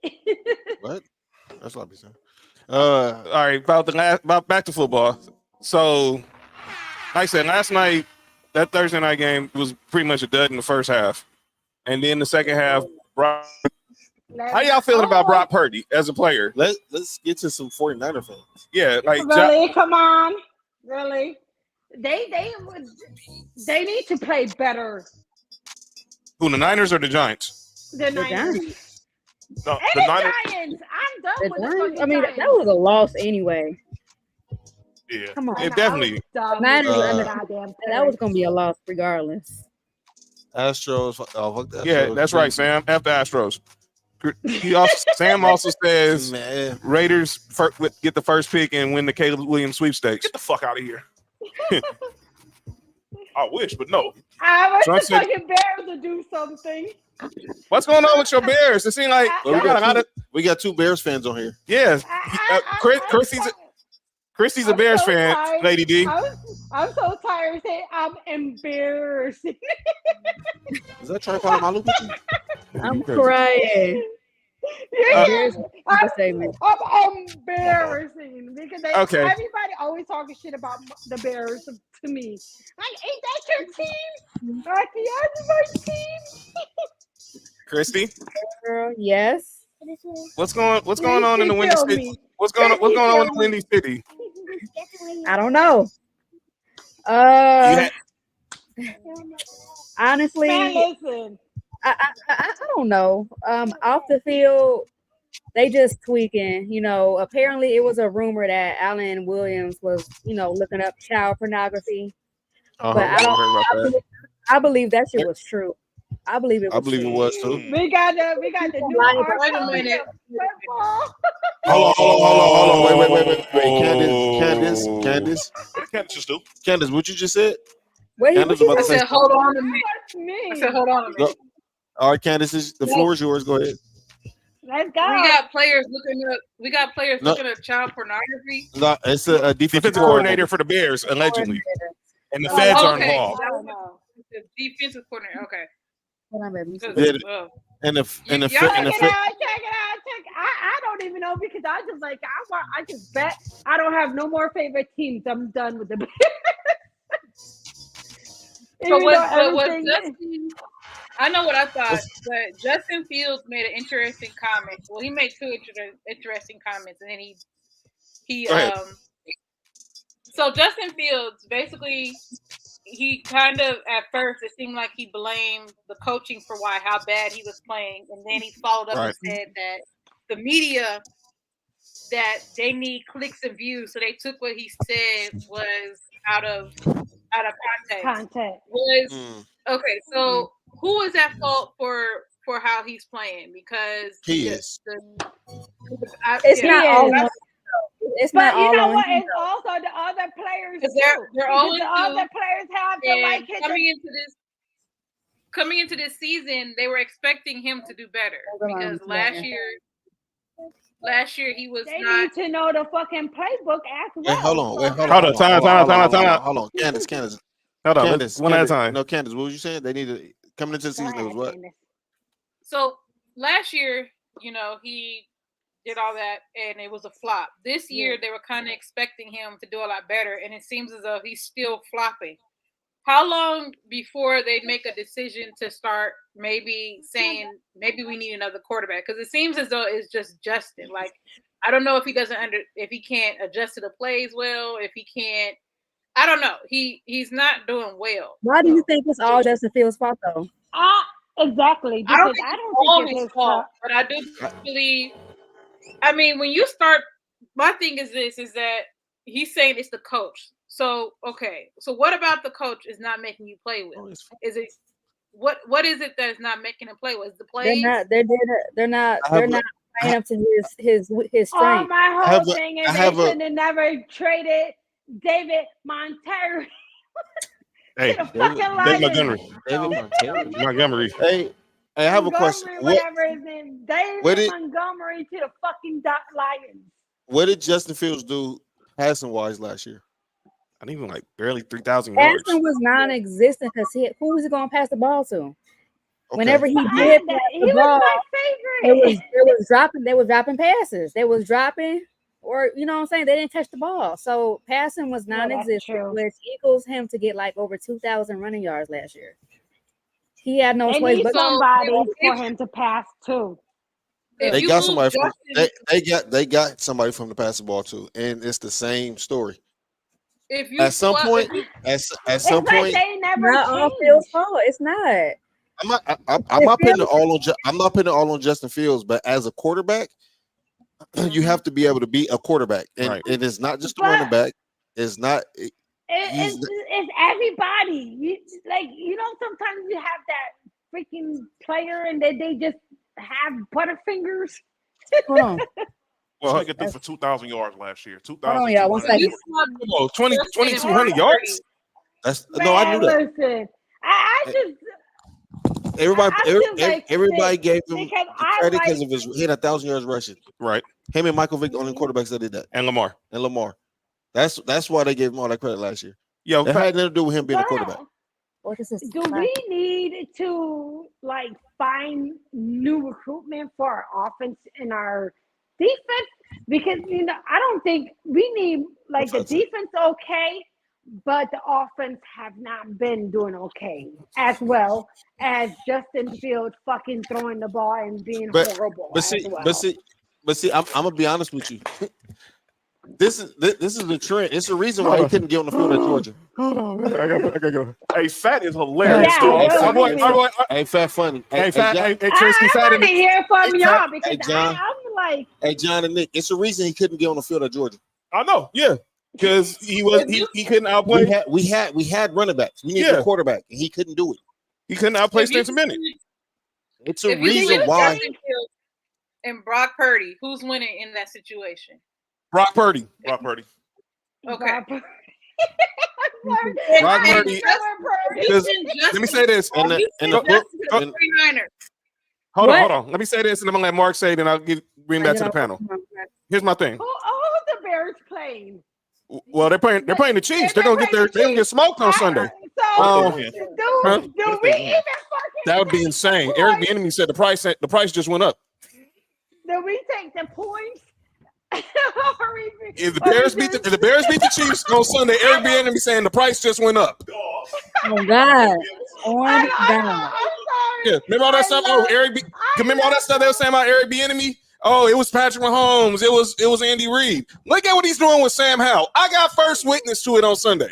What? That's what I'm saying. All right, about back to football. So, like I said, last night that Thursday night game was pretty much a dud in the first half, and then the second half. How y'all feeling about Brock Purdy as a player? Let's get to some 49er fans. Yeah, really, come on, really. They need to play better. Who, the Niners or the Giants? The Niners. No, the Giants. I'm done with the fucking Giants. That was a loss anyway. Yeah. Come on. It definitely. Niners that was going to be a loss regardless. Astros. Fuck the Astros. Yeah, that's right, Sam. F the Astros. Sam also says Raiders get the first pick and win the Caleb Williams sweepstakes. Get the fuck out of here. I wish, but no. I wish the fucking Bears to do something. What's going on with your Bears? It seems like we got two Bears fans on here. Yeah, Kristy's a Bears fan, Lady D. I'm so tired of saying I'm embarrassed. Is that trying to call my Luke? I'm crying. Yeah, I'm embarrassing because everybody always talking shit about the Bears to me. Ain't that your team? The other team. Kristy? Girl, yes. What's going on in the Windy City? What's going on in the Windy City? I don't know. Honestly, man, listen. I don't know. Off the field, they just tweaking. Apparently it was a rumor that Alan Williams was, looking up child pornography. But I believe that shit was true. I believe it was. I believe it was too. We got the new football. Hold on. Wait. Candace. Candace, what you just said? Candace about to say. Hold on a minute. I said, hold on a minute. All right, Candace, the floor is yours. Go ahead. Let's go. We got players looking at child pornography. No, it's a defensive coordinator for the Bears, allegedly. And the feds are involved. The defensive coordinator. Okay. And the check it out. I don't even know because I just bet I don't have no more favorite teams. I'm done with the Bears. I know what I thought, but Justin Fields made an interesting comment. Well, he made two interesting comments, and then he so Justin Fields basically he kind of at first it seemed like he blamed the coaching for how bad he was playing, and then he followed up and said that the media that they need clicks and views, so they took what he said was out of context. Okay, so who is at fault for how he's playing? Because he is. It's not all on him. It's also the other players. They're all the other players have to coming into this season, they were expecting him to do better because last year he was they not. Need to know the fucking playbook as well. Wait, hold on. Time. Hold on, Candace. Hold on, Candace, one at a time. No, Candace, what was you saying? They need to coming into the season. It was what? So last year, he did all that, and it was a flop. This year, they were kind of expecting him to do a lot better, and it seems as though he's still flopping. How long before they make a decision to start maybe saying maybe we need another quarterback? Because it seems as though it's just Justin. Like, I don't know if he can't adjust to the plays well, if he can't. I don't know. He's not doing well. Why do you think it's all Justin Fields' fault though? Exactly. I don't think it's his fault, but I do believe. I mean, when you start, my thing is that he's saying it's the coach. So, okay. So what about the coach is not making you play with? Is it what is it that is not making him play with? Is the plays? They're not playing up to his strength. Oh, my whole thing is they should have never traded David Montgomery. Hey, Montgomery. Hey, I have a question. Whatever his name, David Montgomery to the fucking Lions. What did Justin Fields do passing wise last year? I think even barely 3,000 yards. Passing was non-existent because who was he going to pass the ball to? Okay. Whenever he did pass the ball, my favorite. They were dropping passes. They was dropping, or you know what I'm saying? They didn't touch the ball. So passing was non-existent, which equals him to get over 2,000 running yards last year. He had no choice but somebody for him to pass to. They got somebody from they got somebody from the passing ball too, and it's the same story. At some point, they never not all Fields' fault. It's not. I'm not putting it all on Justin Fields, but as a quarterback, you have to be able to be a quarterback, and it is not just a running back. It's not. It's everybody. Sometimes you have that freaking player, and they just have butterfingers. Hold on. Well, I get through for 2,000 yards last year. 2,000. Oh yeah, 2,200 yards. I knew that. Listen, I just everybody gave him credit because of he had 1,000 yards rushing. Right. Him and Michael Vick, the only quarterbacks that did that, and Lamar. That's why they gave him all that credit last year. Yeah, it had nothing to do with him being a quarterback. Do we need to find new recruitment for our offense and our defense? Because I don't think we need the defense okay, but the offense have not been doing okay as well as Justin Fields fucking throwing the ball and being horrible. But see, I'm gonna be honest with you. This is the trend. It's the reason why he couldn't get on the field at Georgia. Hold on, I gotta go. Hey, Fat is hilarious. Hey, Fat funny. Hey, Fat. Hey, Kristy, Fat. I want to hear from y'all because I'm like. Hey, John and Nick. It's the reason he couldn't get on the field at Georgia. I know. Yeah, because he couldn't outplay. We had running backs. We needed a quarterback, and he couldn't do it. He couldn't outplay Stanton Bennett. It's a reason why. and Brock Purdy. Who's winning in that situation? Brock Purdy. Brock Purdy. Okay. Brock Purdy. Let me say this. And the 49ers. Hold on. Let me say this, and I'm gonna let Mark say it, and I'll bring back to the panel. Here's my thing. Who's the Bears playing? Well, they're playing the Chiefs. They're gonna get smoked on Sunday. So do we even fucking? That would be insane. Eric Bieniemy said the price just went up. Do we take the points? If the Bears beat the Chiefs on Sunday, Eric Bieniemy saying the price just went up. Oh God! I'm sorry. Yeah, remember all that stuff? Remember all that stuff they were saying about Eric Bieniemy? Oh, it was Patrick Mahomes. It was Andy Reid. Look at what he's doing with Sam Howell. I got first witness to it on Sunday.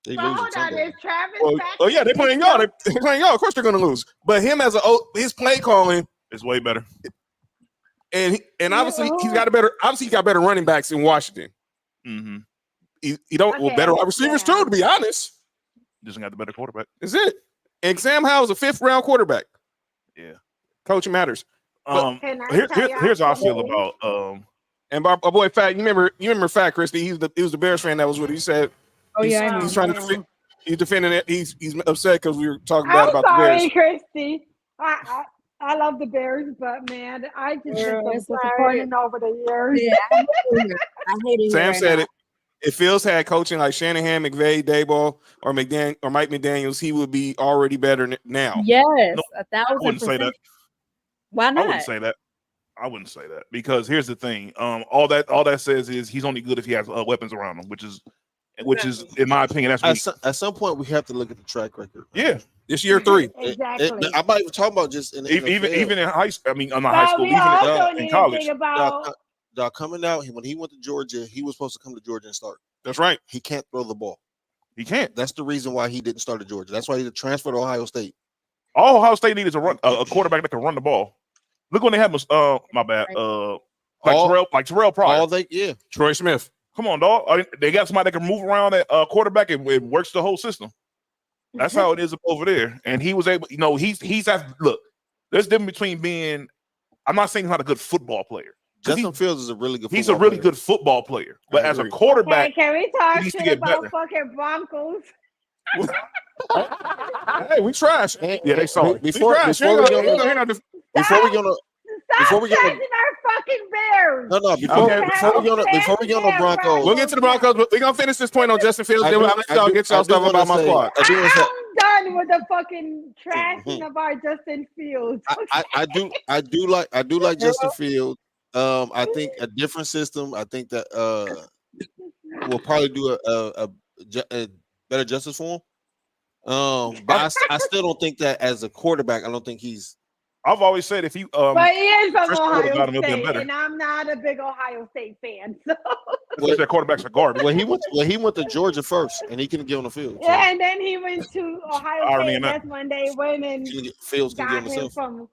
Hold on, is Travis back? Oh yeah, they're playing y'all. They're playing y'all. Of course they're gonna lose. But him as his play calling is way better. And obviously he got better running backs in Washington. Mm-hmm. Better wide receivers too, to be honest. Doesn't got the better quarterback. Is it? And Sam Howell's a 5th round quarterback. Yeah. Coaching matters. Here's how I feel about and my boy Fat, you remember Fat Kristy? He was the Bears fan that was with. He said, "Oh yeah, he's trying to he's defending it. He's upset because we were talking about the Bears." I'm sorry, Kristy. I love the Bears, but man, I just think I'm disappointed over the years. Yeah, I hate it. Sam said it. If Fields had coaching like Shanahan, McVay, Daboll, or Mike McDaniels, he would be already better now. Yes, no, 1,000%. I wouldn't say that. Why not? I wouldn't say that because here's the thing. All that says is he's only good if he has weapons around him, which is in my opinion that's at some point we have to look at the track record. Yeah, this year 3. Exactly. I'm not even talking about just in the even in high school. I mean, I'm not high school. Even in college. Coming out when he went to Georgia, he was supposed to come to Georgia and start. That's right. He can't throw the ball. He can't. That's the reason why he didn't start at Georgia. That's why he transferred to Ohio State. All Ohio State needs is a quarterback that can run the ball. Look when they had my bad. Terrell Pryor. Troy Smith. Come on, dog. They got somebody that can move around that quarterback and it works the whole system. That's how it is over there. And he was able, he's at look. There's a difference between being. I'm not saying he's not a good football player. Justin Fields is a really good. He's a really good football player, but as a quarterback, can we talk shit about fucking Broncos? Hey, we trash. Yeah, they saw it. Before we go to Stop judging our fucking Bears. No. Before we go to Broncos, we'll get to the Broncos. But we're gonna finish this point on Justin Fields. Then I'll let y'all get y'all stuff about my squad. I'm done with the fucking trashing of our Justin Fields. I do like Justin Fields. I think a different system. I think that we'll probably do a better justice for him. But I still don't think that as a quarterback, I don't think he's. I've always said if you but he is from Ohio State, and I'm not a big Ohio State fan. So their quarterbacks are garbage. He went to Georgia first, and he couldn't get on the field. So. Yeah, and then he went to Ohio State. That's when they went and Fields can get himself. Well,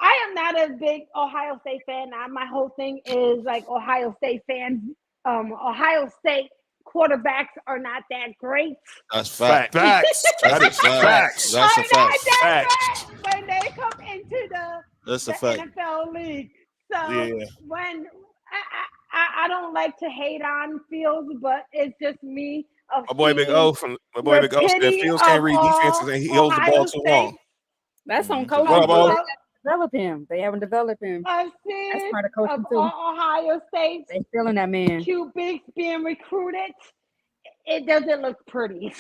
I am not a big Ohio State fan. My whole thing is like Ohio State fans. Ohio State quarterbacks are not that great. That's fact. Facts. That is facts. That's a fact. When they come into the NFL league. So when I don't like to hate on Fields, but it's just me. My boy Big O said Fields can't read defenses and he holds the ball too long. That's on coach. Develop him. They haven't developed him. I've seen that's part of coaching too. Ohio State. They feeling that man. QBs being recruited. It doesn't look pretty.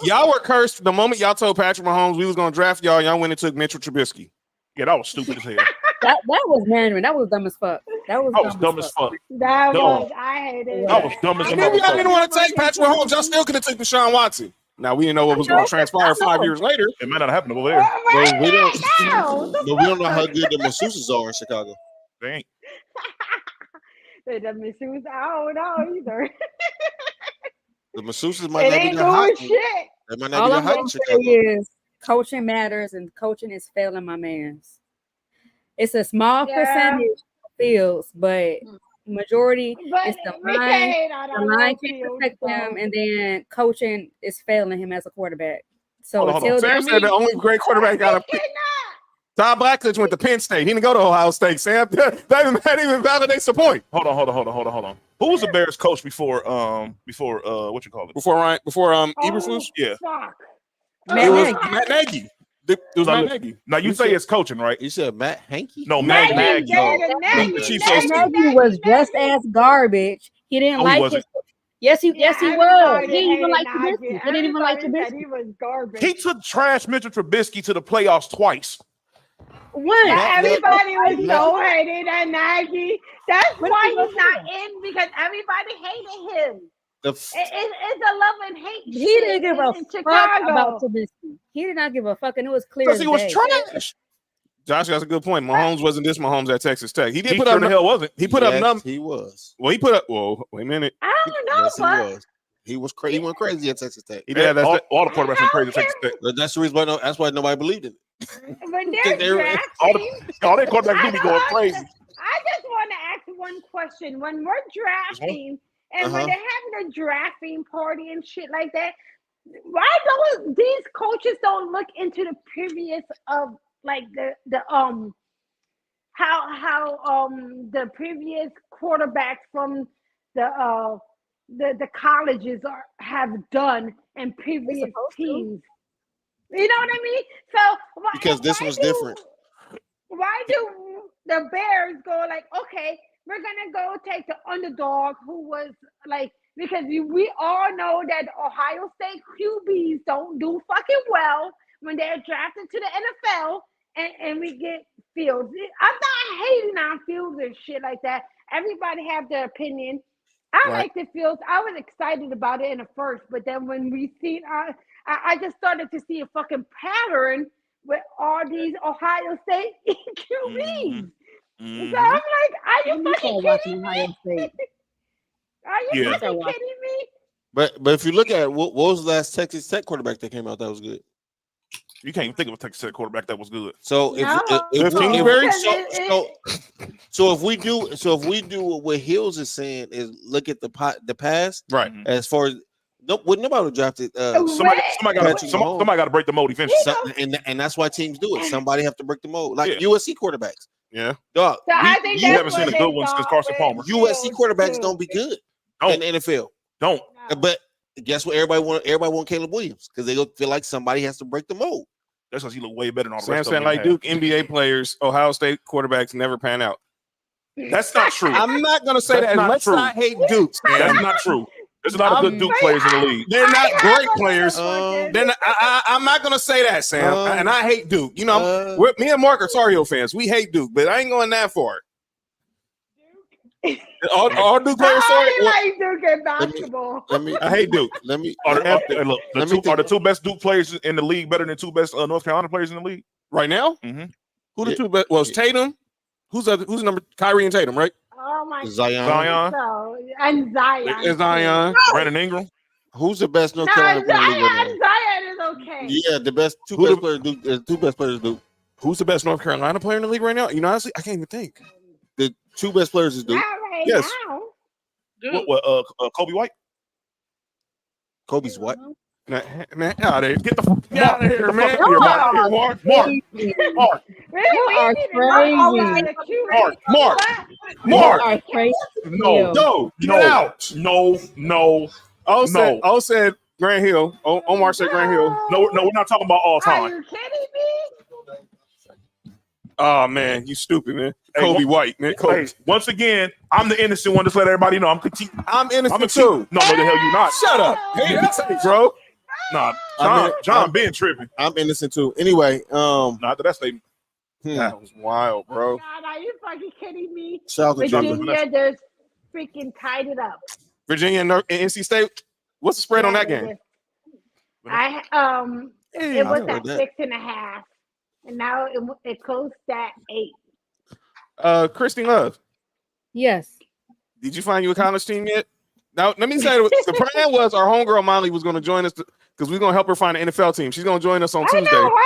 Y'all were cursed the moment y'all told Patrick Mahomes we was gonna draft y'all. Y'all went and took Mitchell Trubisky. Yeah, that was stupid as hell. that was Mandarin. That was dumb as fuck. That was dumb as fuck. I hated it. That was dumb as fuck. Y'all didn't want to take Patrick Mahomes. Y'all still could have took Deshaun Watson. Now we didn't know what was going to transpire 5 years later. It might not happen over there. But we don't know how good the masseuses are in Chicago. They ain't. The masseuses, I don't know either. The masseuses might not be that hot. Shit. They might not be that hot in Chicago. Is coaching matters, and coaching is failing my mans. It's a small percentage of Fields, but majority is the line. The line can't protect him, and then coaching is failing him as a quarterback. So Sam said the only great quarterback got a Todd Blackledge went to Penn State. He didn't go to Ohio State, Sam. That even validates the point. Hold on. Who was the Bears coach before what you call it? Before Eberflus? Yeah. Fuck. It was Matt Nagy. It was Matt Nagy. Now you say it's coaching, right? You said Matt Hankey? No, Matt Nagy. Nagy was just as garbage. He didn't like his. Yes, he was. He didn't even like Trubisky. He didn't even like Trubisky. He was garbage. He took trash Mitchell Trubisky to the playoffs twice. When? Everybody was so hated at Nagy. That's why he's not in, because everybody hated him. It's a love and hate. He didn't give a fuck about Trubisky. He did not give a fuck, and it was clear. Because he was trash. Josh has a good point. Mahomes wasn't this Mahomes at Texas Tech. He did put up. The hell wasn't. He put up numbers. He was. Well, he put up. Whoa, wait a minute. I don't know, Yes, but he was crazy. He went crazy at Texas Tech. He did. All the quarterbacks went crazy at Texas Tech. That's the reason why. That's why nobody believed it. when they're all their quarterbacks do be going crazy. I just want to ask one question. When we're drafting and when they're having a drafting party and shit like that, why don't these coaches don't look into the previous of like the how the previous quarterbacks from the colleges have done in previous teams? You know what I mean? So because this was different. Why do the Bears go like, okay, we're gonna go take the underdog who was like, because we all know that Ohio State QBs don't do fucking well when they're drafted to the NFL, and we get Fields. I'm not hating on Fields and shit like that. Everybody have their opinion. I like the Fields. I was excited about it in the first, but then when we see, I just started to see a fucking pattern with all these Ohio State QBs. So I'm like, are you fucking kidding me? Are you fucking kidding me? But if you look at it, what was the last Texas Tech quarterback that came out that was good? You can't even think of a Texas Tech quarterback that was good. So if we do what Hills is saying is look at the past, right? As far as nobody would draft it. Somebody got to break the mold eventually, and that's why teams do it. Somebody have to break the mold, like USC quarterbacks. Yeah, dog. So I think you haven't seen a good one since Carson Palmer. USC quarterbacks don't be good in the NFL. Don't. But guess what? Everybody want Caleb Williams because they feel like somebody has to break the mold. That's because he look way better than all the rest of them. Like Duke NBA players, Ohio State quarterbacks never pan out. That's not true. I'm not gonna say that. Let's not hate Duke. That's not true. There's a lot of good Duke players in the league. They're not great players. I'm not gonna say that, Sam. And I hate Duke. You know, me and Mark are Tar Heel fans. We hate Duke, but I ain't going that far. All Duke players. I like Duke in basketball. I hate Duke. Are the two best Duke players in the league better than two best North Carolina players in the league right now? Mm-hmm. Who the two best? Well, it's Tatum. Who's number? Kyrie and Tatum, right? Oh my Zion. And Zion. It's Zion. Brandon Ingram. Who's the best North Carolina player in the league? Zion is okay. Yeah, the best two best players Duke. Who's the best North Carolina player in the league right now? You know, honestly, I can't even think. The two best players is Duke. Yes. Kobe White. Kobe's what? Man, out of here. Get out of here, man. Mark. Mark. No. Get out. No. O said Grant Hill. Omar said Grant Hill. No, we're not talking about all time. Are you kidding me? Oh man, you stupid, man. Kobe White, man. Kobe. Hey, once again, I'm the innocent one. Just let everybody know I'm innocent too. No, the hell you not. Shut up. Hey, that's it, bro. Nah, John being tripping. I'm innocent too. Anyway, not that statement. That was wild, bro. God, are you fucking kidding me? Virginia, they're freaking tied it up. Virginia and NC State. What's the spread on that game? It was at 6.5. And now it closed at 8. Kristy Love. Yes. Did you find you a college team yet? Now, let me say the plan was our homegirl Molly was going to join us because we're going to help her find an NFL team. She's going to join us on Tuesday. I know what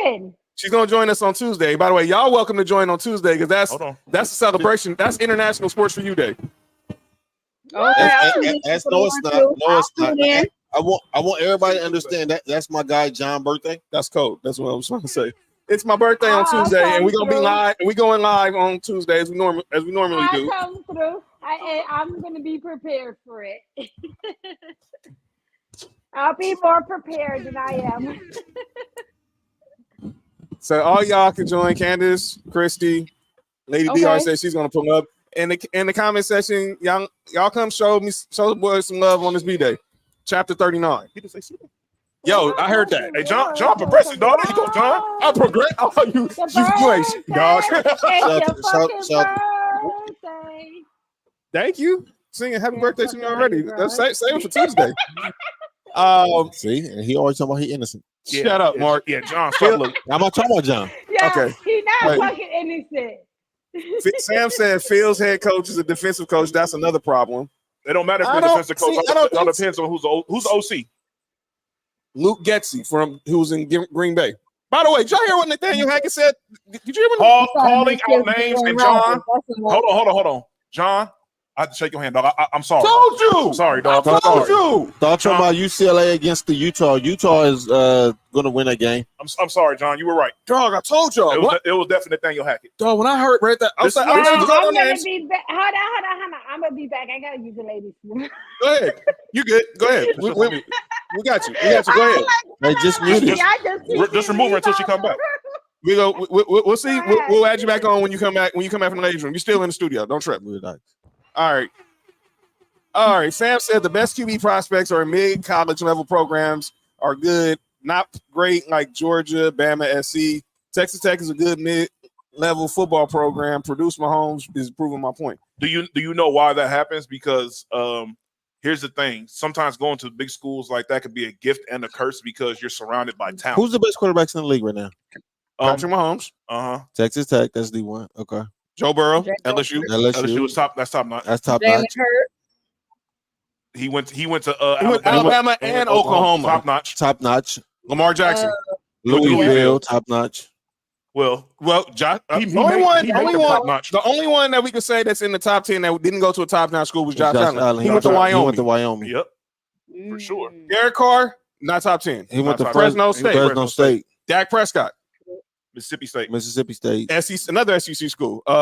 happened. She's going to join us on Tuesday. By the way, y'all welcome to join on Tuesday because that's a celebration. That's International Sports for You Day. No, it's not. No, it's not. I want everybody to understand that that's my guy John's birthday. That's cold. That's what I was trying to say. It's my birthday on Tuesday, and we're gonna be live. And we going live on Tuesday as we normally do. I'll come through. I'm gonna be prepared for it. I'll be more prepared than I am. So all y'all can join Candace, Kristy, Lady DR says she's gonna pull up in the comment section. Y'all come show the boys some love on this B-Day. Chapter 39. He didn't say yo, I heard that. Hey, John progressive, dog. There you go, John. I progress. Oh, you ain't dog. Thank you. Singing happy birthday to me already. Let's save it for Tuesday. See, and he always talking about he innocent. Shut up, Mark. Yeah, John. Stop looking. I'm not talking about John. Yeah, okay. He's not fucking innocent. Sam said Phil's head coach is a defensive coach. That's another problem. It don't matter if you're a defensive coach. It all depends on who's OC. Luke Getsy who's in Green Bay. By the way, did y'all hear what Nathaniel Hackett said? Did you hear calling out names? And John, hold on. John, I have to shake your hand, dog. I'm sorry. Told you. I'm sorry, dog. I told you. Talking about UCLA against the Utah. Utah is going to win a game. I'm sorry, John. You were right. Dog, I told y'all. It was definitely Nathaniel Hackett. Dog, when I heard that, I'm gonna be back. Hold on. I'm gonna be back. I gotta use the ladies. Go ahead. You good? Go ahead. We got you. Go ahead. Hey, just mute it. Just remove her until she come back. We'll see. We'll add you back on when you come back. When you come back from the ladies' room, you're still in the studio. Don't trip. All right. Sam said the best QB prospects are mid-college level programs are good, not great like Georgia, Bama, SC. Texas Tech is a good mid-level football program. Produce Mahomes is proving my point. Do you know why that happens? Because here's the thing: sometimes going to big schools like that could be a gift and a curse because you're surrounded by talent. Who's the best quarterbacks in the league right now? Patrick Mahomes. Texas Tech. That's D1. Okay. Joe Burrow. LSU. LSU was top. That's top notch. That's top notch. He went to Alabama and Oklahoma. Top notch. Lamar Jackson. Louisville. Top notch. Well, Josh. The only one that we could say that's in the top 10 that didn't go to a top 9 school was Josh Allen. He went to Wyoming. Yep, for sure. Derek Carr, not top 10. He went to Fresno State. Dak Prescott. Mississippi State. Another SEC school. We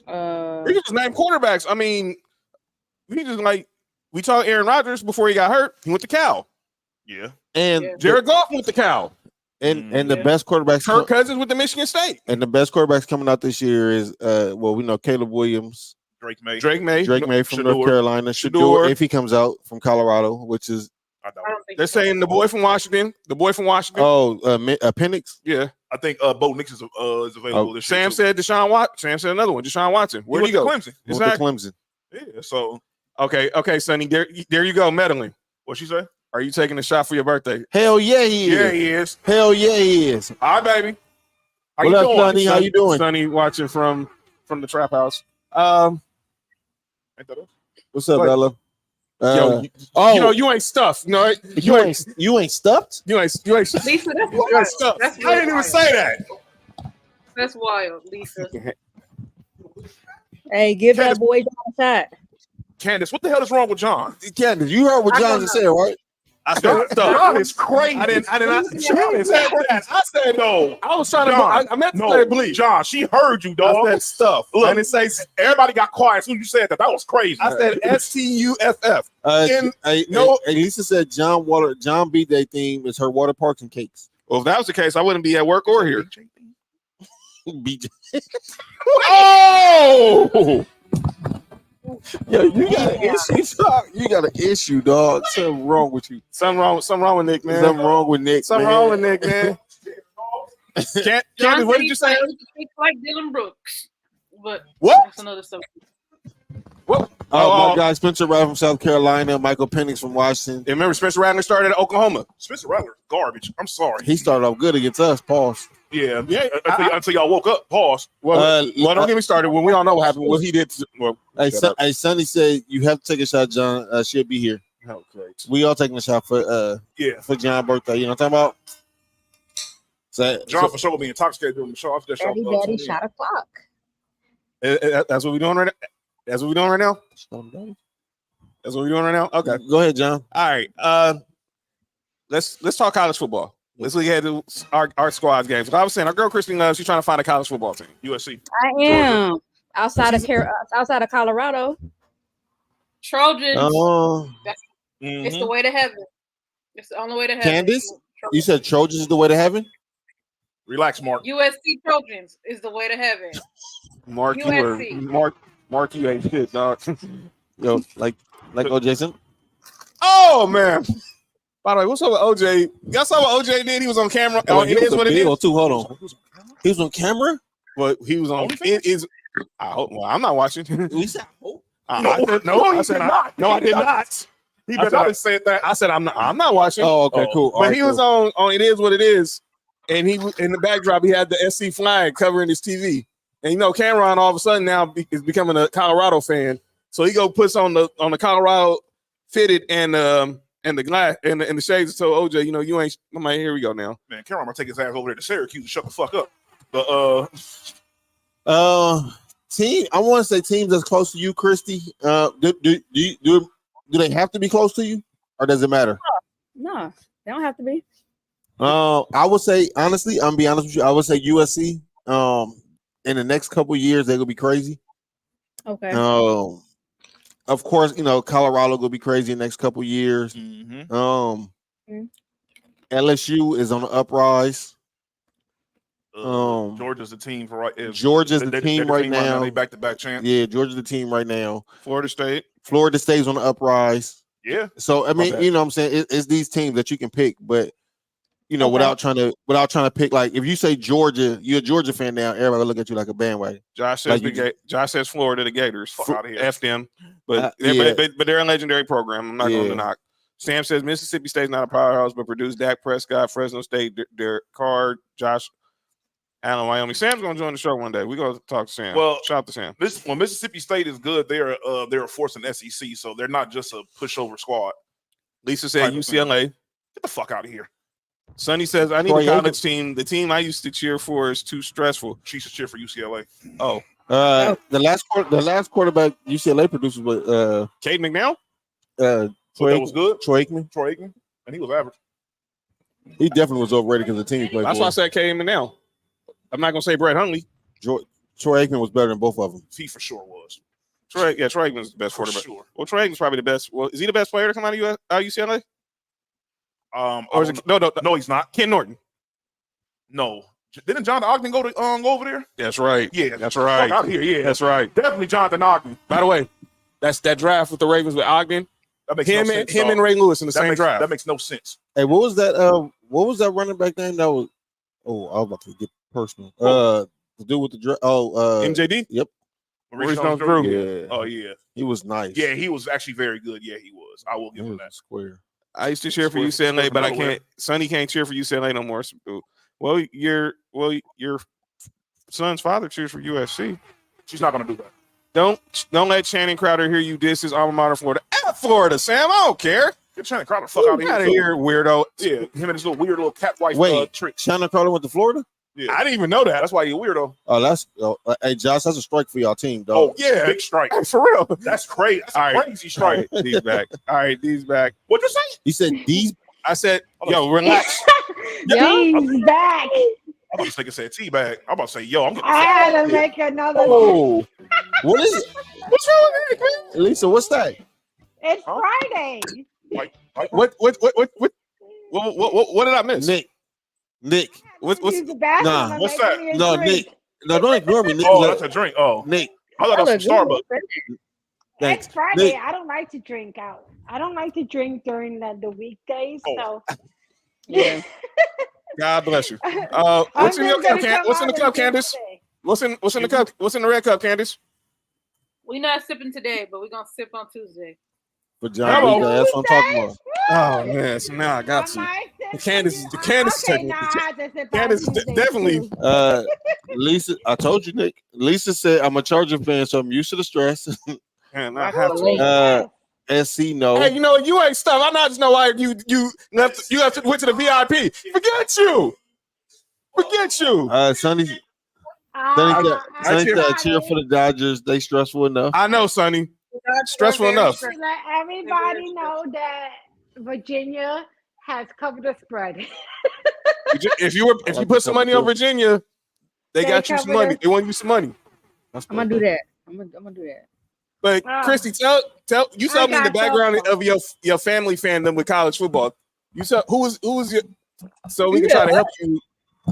can just name quarterbacks. I mean, we talked Aaron Rodgers before he got hurt. He went to Cal. Yeah. And Jared Goff went to Cal. And the best quarterbacks. Kirk Cousins with the Michigan State. And the best quarterbacks coming out this year is we know Caleb Williams. Drake May from North Carolina. Shador, if he comes out from Colorado, which is they're saying the boy from Washington. Oh, Penix. Yeah, I think Bo Nix is available this year. Sam said Deshaun Watson. Sam said another one. Deshaun Watson. Where did he go? Clemson. Exactly. Clemson. Yeah. So okay, Sonny. There you go. Meddling. What she say? Are you taking a shot for your birthday? Hell yeah, he is. Yeah, he is. Hell yeah, he is. All right, baby. What up, Sonny? How you doing? Sonny watching from the trap house. What's up, Bella? You ain't stuffed. No, you ain't stuffed. You ain't stuffed. Lisa, You ain't stuffed. I didn't even say that. That's wild, Lisa. Hey, give that boy a shot. Candace, what the hell is wrong with John? Candace, you heard what John said, right? I said John is crazy. I did not. John said that. I said no. I was trying John, I meant to say bleach. John, she heard you, dog. I said stuff. Look, I didn't say. Everybody got quiet as soon as you said that. That was crazy. I said STUFF. Lisa said John B-Day theme is her water parks and cakes. Well, if that was the case, I wouldn't be at work or here. BJ. Oh! Yo, you got an issue. You got an issue, dog. Something wrong with you. Something wrong with Nick, man. Something wrong with Nick, man. Candace, what did you say? Like Dylan Brooks, but what? That's another subject. What? My guy Spencer Rattler from South Carolina, Michael Penix from Washington. And remember, Spencer Rattler started at Oklahoma. Spencer Rattler, garbage. I'm sorry. He started off good against us. Pause. Yeah. Until y'all woke up. Pause. Well, don't get me started. When we all know what happened, what he did. Hey, Sonny said you have to take a shot, John. She'll be here. Oh, great. We all taking a shot for John's birthday. You know what I'm talking about? John for sure will be intoxicated during the show. Daddy shot a clock. That's what we're doing right now. That's what we're doing right now. That's what we're doing right now. Okay, go ahead, John. All right. Let's talk college football. Let's look ahead to our squad games. Like I was saying, our girl Kristy Love, she's trying to find a college football team. USC. I am outside of Colorado. Trojans. It's the way to heaven. It's the only way to heaven. Candace, you said Trojans is the way to heaven? Relax, Mark. USC Trojans is the way to heaven. Mark, USC. Mark, you ain't shit, dog. Yo, like OJ. Oh man. By the way, what's up with OJ? Y'all saw what OJ did? He was on camera. It is what it is. Too. Hold on. He was on camera? But he was on. It is. I hope. Well, I'm not watching. We said hope. I said not. No, I did not. He better not have said that. I said I'm not watching. Oh, okay, cool. But he was on. It is what it is. And he in the backdrop, he had the SC flag covering his TV. And Cameron all of a sudden now is becoming a Colorado fan. So he puts on the Colorado fitted and the glass and the shades. So OJ, you ain't. I'm like, here we go now. Man, Cameron, I'm gonna take his ass over there to Syracuse and shut the fuck up. But team. I want to say teams that's close to you, Kristy. Do they have to be close to you, or does it matter? No, they don't have to be. I would say honestly, I'm gonna be honest with you. I would say USC. In the next couple of years, they're gonna be crazy. Okay. Of course, Colorado gonna be crazy in the next couple of years. LSU is on the uprise. Georgia's the team for right. Georgia's the team right now. They back-to-back champs. Yeah, Georgia's the team right now. Florida State's on the uprise. Yeah. So I mean, you know what I'm saying? It's these teams that you can pick, but without trying to pick, like if you say Georgia, you're a Georgia fan now, everybody will look at you like a bandwagon. Josh says Florida, the Gators. Fuck out of here. F them. But they're a legendary program. I'm not going to knock. Sam says Mississippi State's not a powerhouse, but produced Dak Prescott, Fresno State, Derek Carr, Josh Allen, Wyoming. Sam's going to join the show one day. We're going to talk to Sam. Well, shout out to Sam. When Mississippi State is good, they're a force in SEC, so they're not just a pushover squad. Lisa said UCLA. Get the fuck out of here. Sonny says, I need a college team. The team I used to cheer for is too stressful. She should cheer for UCLA. Oh. The last quarterback UCLA produced was Cade McNeil? So that was good? Troy Aikman. And he was average. He definitely was overrated because the team he played That's for. why I said Cade McNeil. I'm not going to say Brett Hundley. Troy Aikman was better than both of them. He for sure was. Troy Aikman's the best quarterback. Sure. Well, Troy Aikman's probably the best. Well, is he the best player to come out of UCLA? Or is it no, he's not. Ken Norton. No. Didn't Jonathan Ogden go over there? That's right. Yeah, that's right. Out here, yeah, that's right. Definitely Jonathan Ogden. By the way, that's that draft with the Ravens with Ogden. That makes no sense. Him and Ray Lewis in the same draft. That makes no sense. Hey, what was that? What was that running back name? That was. Oh, I was about to get personal. The dude with the draft. MJD. Yep. Maurice Jones-Drew. Yeah. Oh yeah. He was nice. Yeah, he was actually very good. Yeah, he was. I will give him that. Square. I used to cheer for UCLA, but I can't. Sonny can't cheer for UCLA no more. Well, your son's father cheers for USC. She's not going to do that. Don't let Shannon Crowder hear you diss his alma mater, Florida. At Florida, Sam. I don't care. Get Shannon Crowder fuck out of here, weirdo. Yeah, him and his little weird little cat wife trick. Shannon Crowder went to Florida? Yeah. I didn't even know that. That's why you're a weirdo. Oh, hey, Josh, that's a strike for y'all team, dog. Oh, yeah. Big strike. For real. That's crazy. That's a crazy strike. All right, D's back. All right, D's back. What'd you say? He said D's. I said, yo, relax. D's back. I'm about to take a say T bag. I'm about to say, yo, I'm getting I had to make another. Oh, what is it? What's wrong with that, Lisa, what's that? It's Friday. What did I miss? Nick. What's nah? What's that? No, Nick. No, don't ignore me, Nick. Oh, that's a drink. Oh, Nick. I thought that was from Starbucks. It's Friday. Nick. I don't like to drink out. I don't like to drink during the weekdays. So, yeah. God bless you. What's in your cup, What's in the cup, Candace? What's in the cup? What's in the red cup, Candace? We're not sipping today, but we're gonna sip on Tuesday. For John, that's what I'm talking about. Oh man, so now I got you. Candace taking Candace definitely. Lisa, I told you, Nick. Lisa said I'm a Charger fan, so I'm used to the stress. And I have to. SC no. Hey, you ain't stuff. I not just know why you went to the VIP. Forget you. Sonny said I cheer for the Dodgers. They stressful enough. I know, Sonny. Stressful enough. To let everybody know that Virginia has covered the spread. If you put some money on Virginia, they got you some money. They want you some money. I'm gonna do that. I'm gonna do that. But Kristy, tell me the background of your family fandom with college football. You tell who was your so we can try to help you.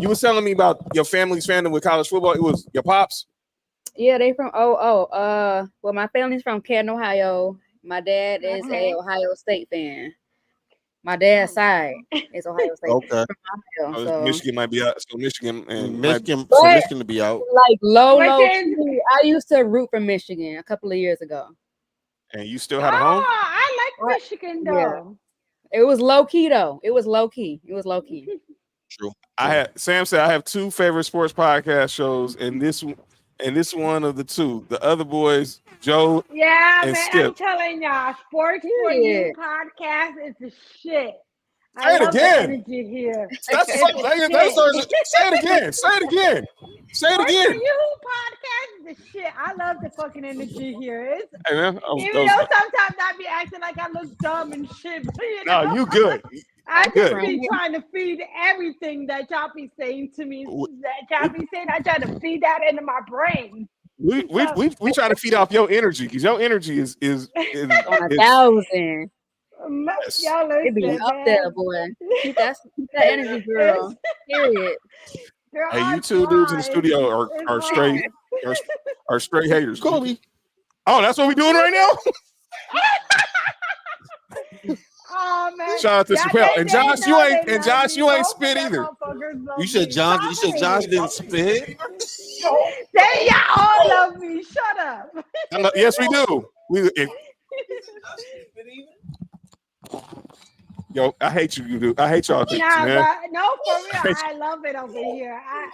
You was telling me about your family's fandom with college football. It was your pops. Yeah, they from well, my family's from Canton, Ohio. My dad is a Ohio State fan. My dad's side is Ohio State. Okay. Ohio, so. Michigan might be out. So Michigan to be out. Like low. I used to root for Michigan a couple of years ago. And you still had a home? I like Michigan though. Yeah. It was low key though. It was low key. True. Sam said I have two favorite sports podcast shows, and this one of the two. The other boys, Joe. Yeah, and man, Skip. I'm telling y'all, Sports for You podcast is the shit. Say it again. Energy here. Say it again. Say it again. Sports for You podcast is the shit. I love the fucking energy here. Hey man, even though sometimes I be acting like I look dumb and shit, but no, you good. I just be trying to feed everything that y'all be saying to me. That y'all be saying, I try to feed that into my brain. We try to feed off your energy because your energy is on 1,000. Yes. Y'all listen, it be up there, boy. Keep that energy, girl. Period. Girl, hey, you two dudes in the studio are straight haters. Kobe. Oh, that's what we're doing right now. Oh man! Shout out to Chappelle and Josh. You ain't spit either. You said Josh didn't spit. They all love me. Shut up. Yes, we do. Yo, I hate you, dude. I hate y'all. Man. No, for real. I love it over here. I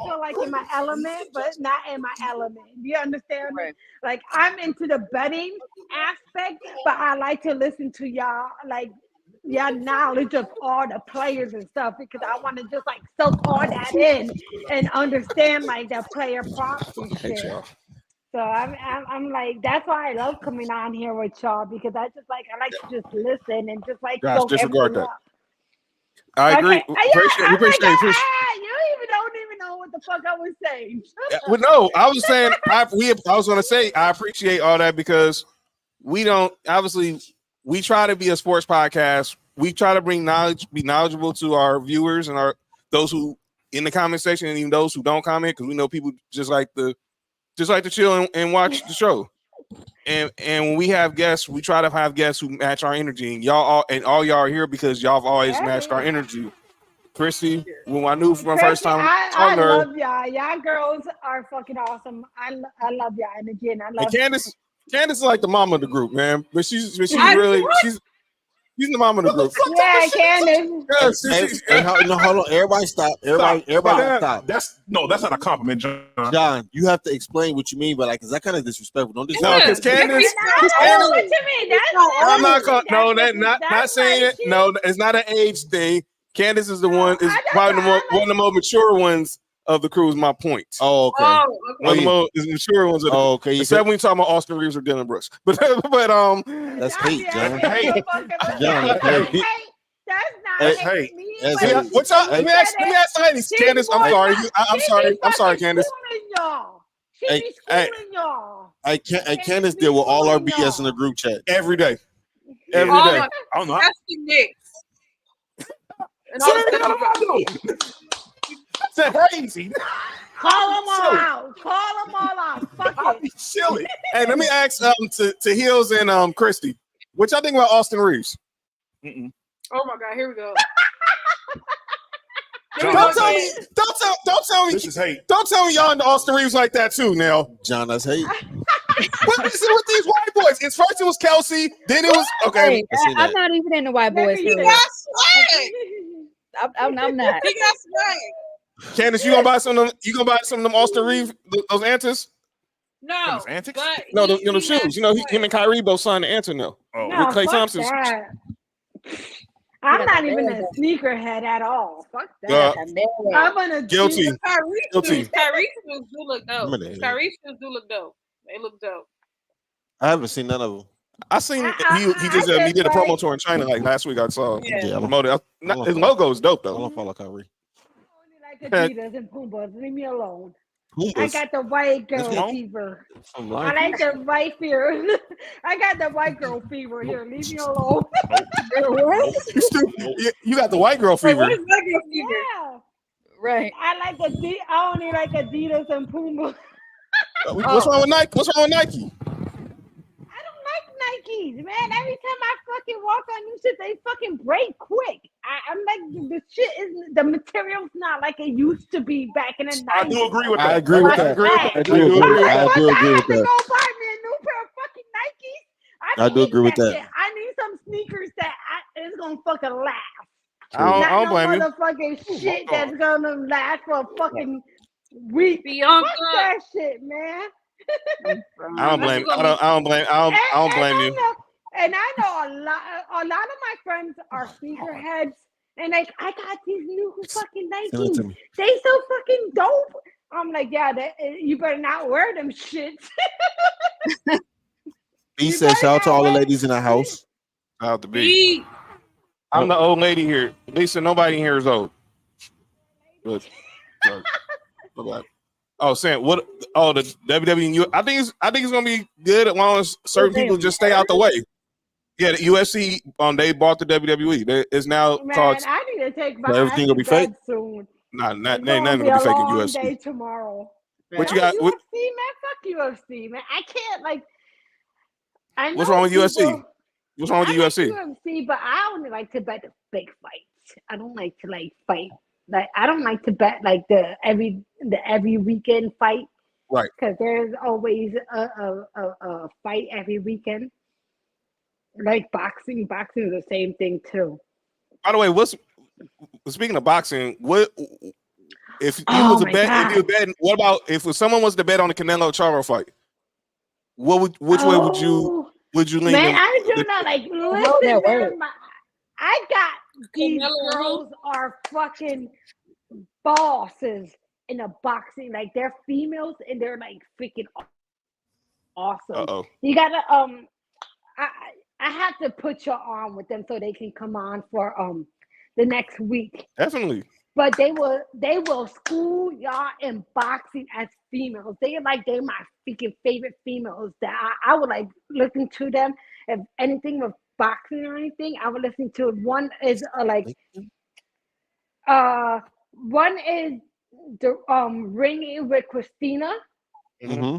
feel like in my element, but not in my element. Do you understand? Right. Like I'm into the betting aspect, but I like to listen to y'all, like your knowledge of all the players and stuff, because I want to just like soak all that in and understand like the player props and shit. So I'm like, that's why I love coming on here with y'all, because I like to just listen and just like disregard that. I agree. Appreciate it. You don't even know what the fuck I was saying. Well, no, I was saying I was going to say I appreciate all that because we don't obviously we try to be a sports podcast. We try to bring knowledge, be knowledgeable to our viewers and those who in the comment section and even those who don't comment, because we know people just like to chill and watch the show. And when we have guests, we try to have guests who match our energy. And all y'all are here because y'all have always matched our energy. Kristy, when I knew from first time I love y'all. Y'all girls are fucking awesome. I love y'all energy, and I love Candace is like the mom of the group, man. But she's the mom of the group. Yeah, Candace. No, hold on. Everybody stop. Everybody stop. That's not a compliment, John. John, you have to explain what you mean by that, because that kind of disrespectful. Don't No, because Candace. What you mean? I'm not not saying it. No, it's not an age thing. Candace is the one is probably one of the more mature ones of the crew. Is my point. Oh, okay. One of the more mature ones. Okay. Except when you talking about Austin Reeves or Dylan Brooks, but that's hate, John. John, hate. That's not hate. What's up? Let me ask Candace. I'm sorry, Candace. She be schooling y'all. Candace deal with all our BS in the group chat every day. I don't know. That's the Knicks. That's crazy. Call them all out. Fuck it. Silly. Hey, let me ask to Heels and Kristy, what y'all think about Austin Reeves? Oh my God, here we go. Don't tell me. This is hate. Don't tell me y'all into Austin Reeves like that too. Now, John, that's hate. What is it with these white boys? It's first it was Kelsey, then it was okay. Hey, I'm not even in the white boys. He got swag. I'm not. He got swag. Candace, you gonna buy some of them Austin Reeves, those antics? No, those antics? No, them shoes. You know, him and Kyrie both signed the answer now. Oh, no, with Klay Thompson. I'm not even a sneakerhead at all. Fuck that. I'm gonna guilty. Kyrie shoes do look dope. They look dope. I haven't seen none of them. I seen he did a promo tour in China like last week. I saw promoted. His logo is dope though. I don't follow Kyrie. Adidas and Pumas. Leave me alone. Pumas. I got the white girl fever. I like the white fever. I got the white girl fever here. Leave me alone. You got the white girl fever. What is white girl fever? Yeah. Right. I only like Adidas and Pumas. What's wrong with Nike? What's wrong with Nike? I don't like Nikes, man. Every time I fucking walk on new shit, they fucking break quick. I'm like, the shit is, the material's not like it used to be back in the 90s. I do agree with that. I agree with that. I do agree with that. I have to go buy me a new pair of fucking Nikes. I do agree with that. Shit. I need some sneakers that is gonna fucking last. I don't blame you. Motherfucking shit that's gonna last for a fucking week. Bianca. Fuck that shit, man. I don't blame you. And I know a lot of my friends are sneakerheads, and like, I got these new fucking Nikes. They so fucking dope. I'm like, yeah, you better not wear them shits. B said, shout out to all the ladies in the house. Out the B. I'm the old lady here. Lisa, nobody here is old. But, oh, Sam, what? Oh, the WWE. I think it's gonna be good as long as certain people just stay out the way. Yeah, the UFC. They bought the WWE. It's now called. I need to take my everything will be fake soon. Nah, nothing gonna be fake in UFC. Day tomorrow. What you got? UFC, man. Fuck UFC, man. I can't like. I know what's wrong with UFC? What's wrong with the UFC? UFC, but I only like to bet the big fights. I don't like to fight. Like, I don't like to bet like the every weekend fight. Right. Because there's always a fight every weekend. Like boxing. Boxing is the same thing too. By the way, speaking of boxing, what if you was a bet? If you were betting, what about if someone was to bet on the Canelo Charlo fight? Which way would you lean? Man, I do not like listen. I got these girls are fucking bosses in a boxing. Like, they're females and they're like freaking awesome. Uh-oh. You gotta I have to put you on with them so they can come on for the next week. Definitely. But they will school y'all in boxing as females. They're my freaking favorite females that I would like listen to them. If anything with boxing or anything, I would listen to it. One is one is the ringing with Christina. Mm-hmm.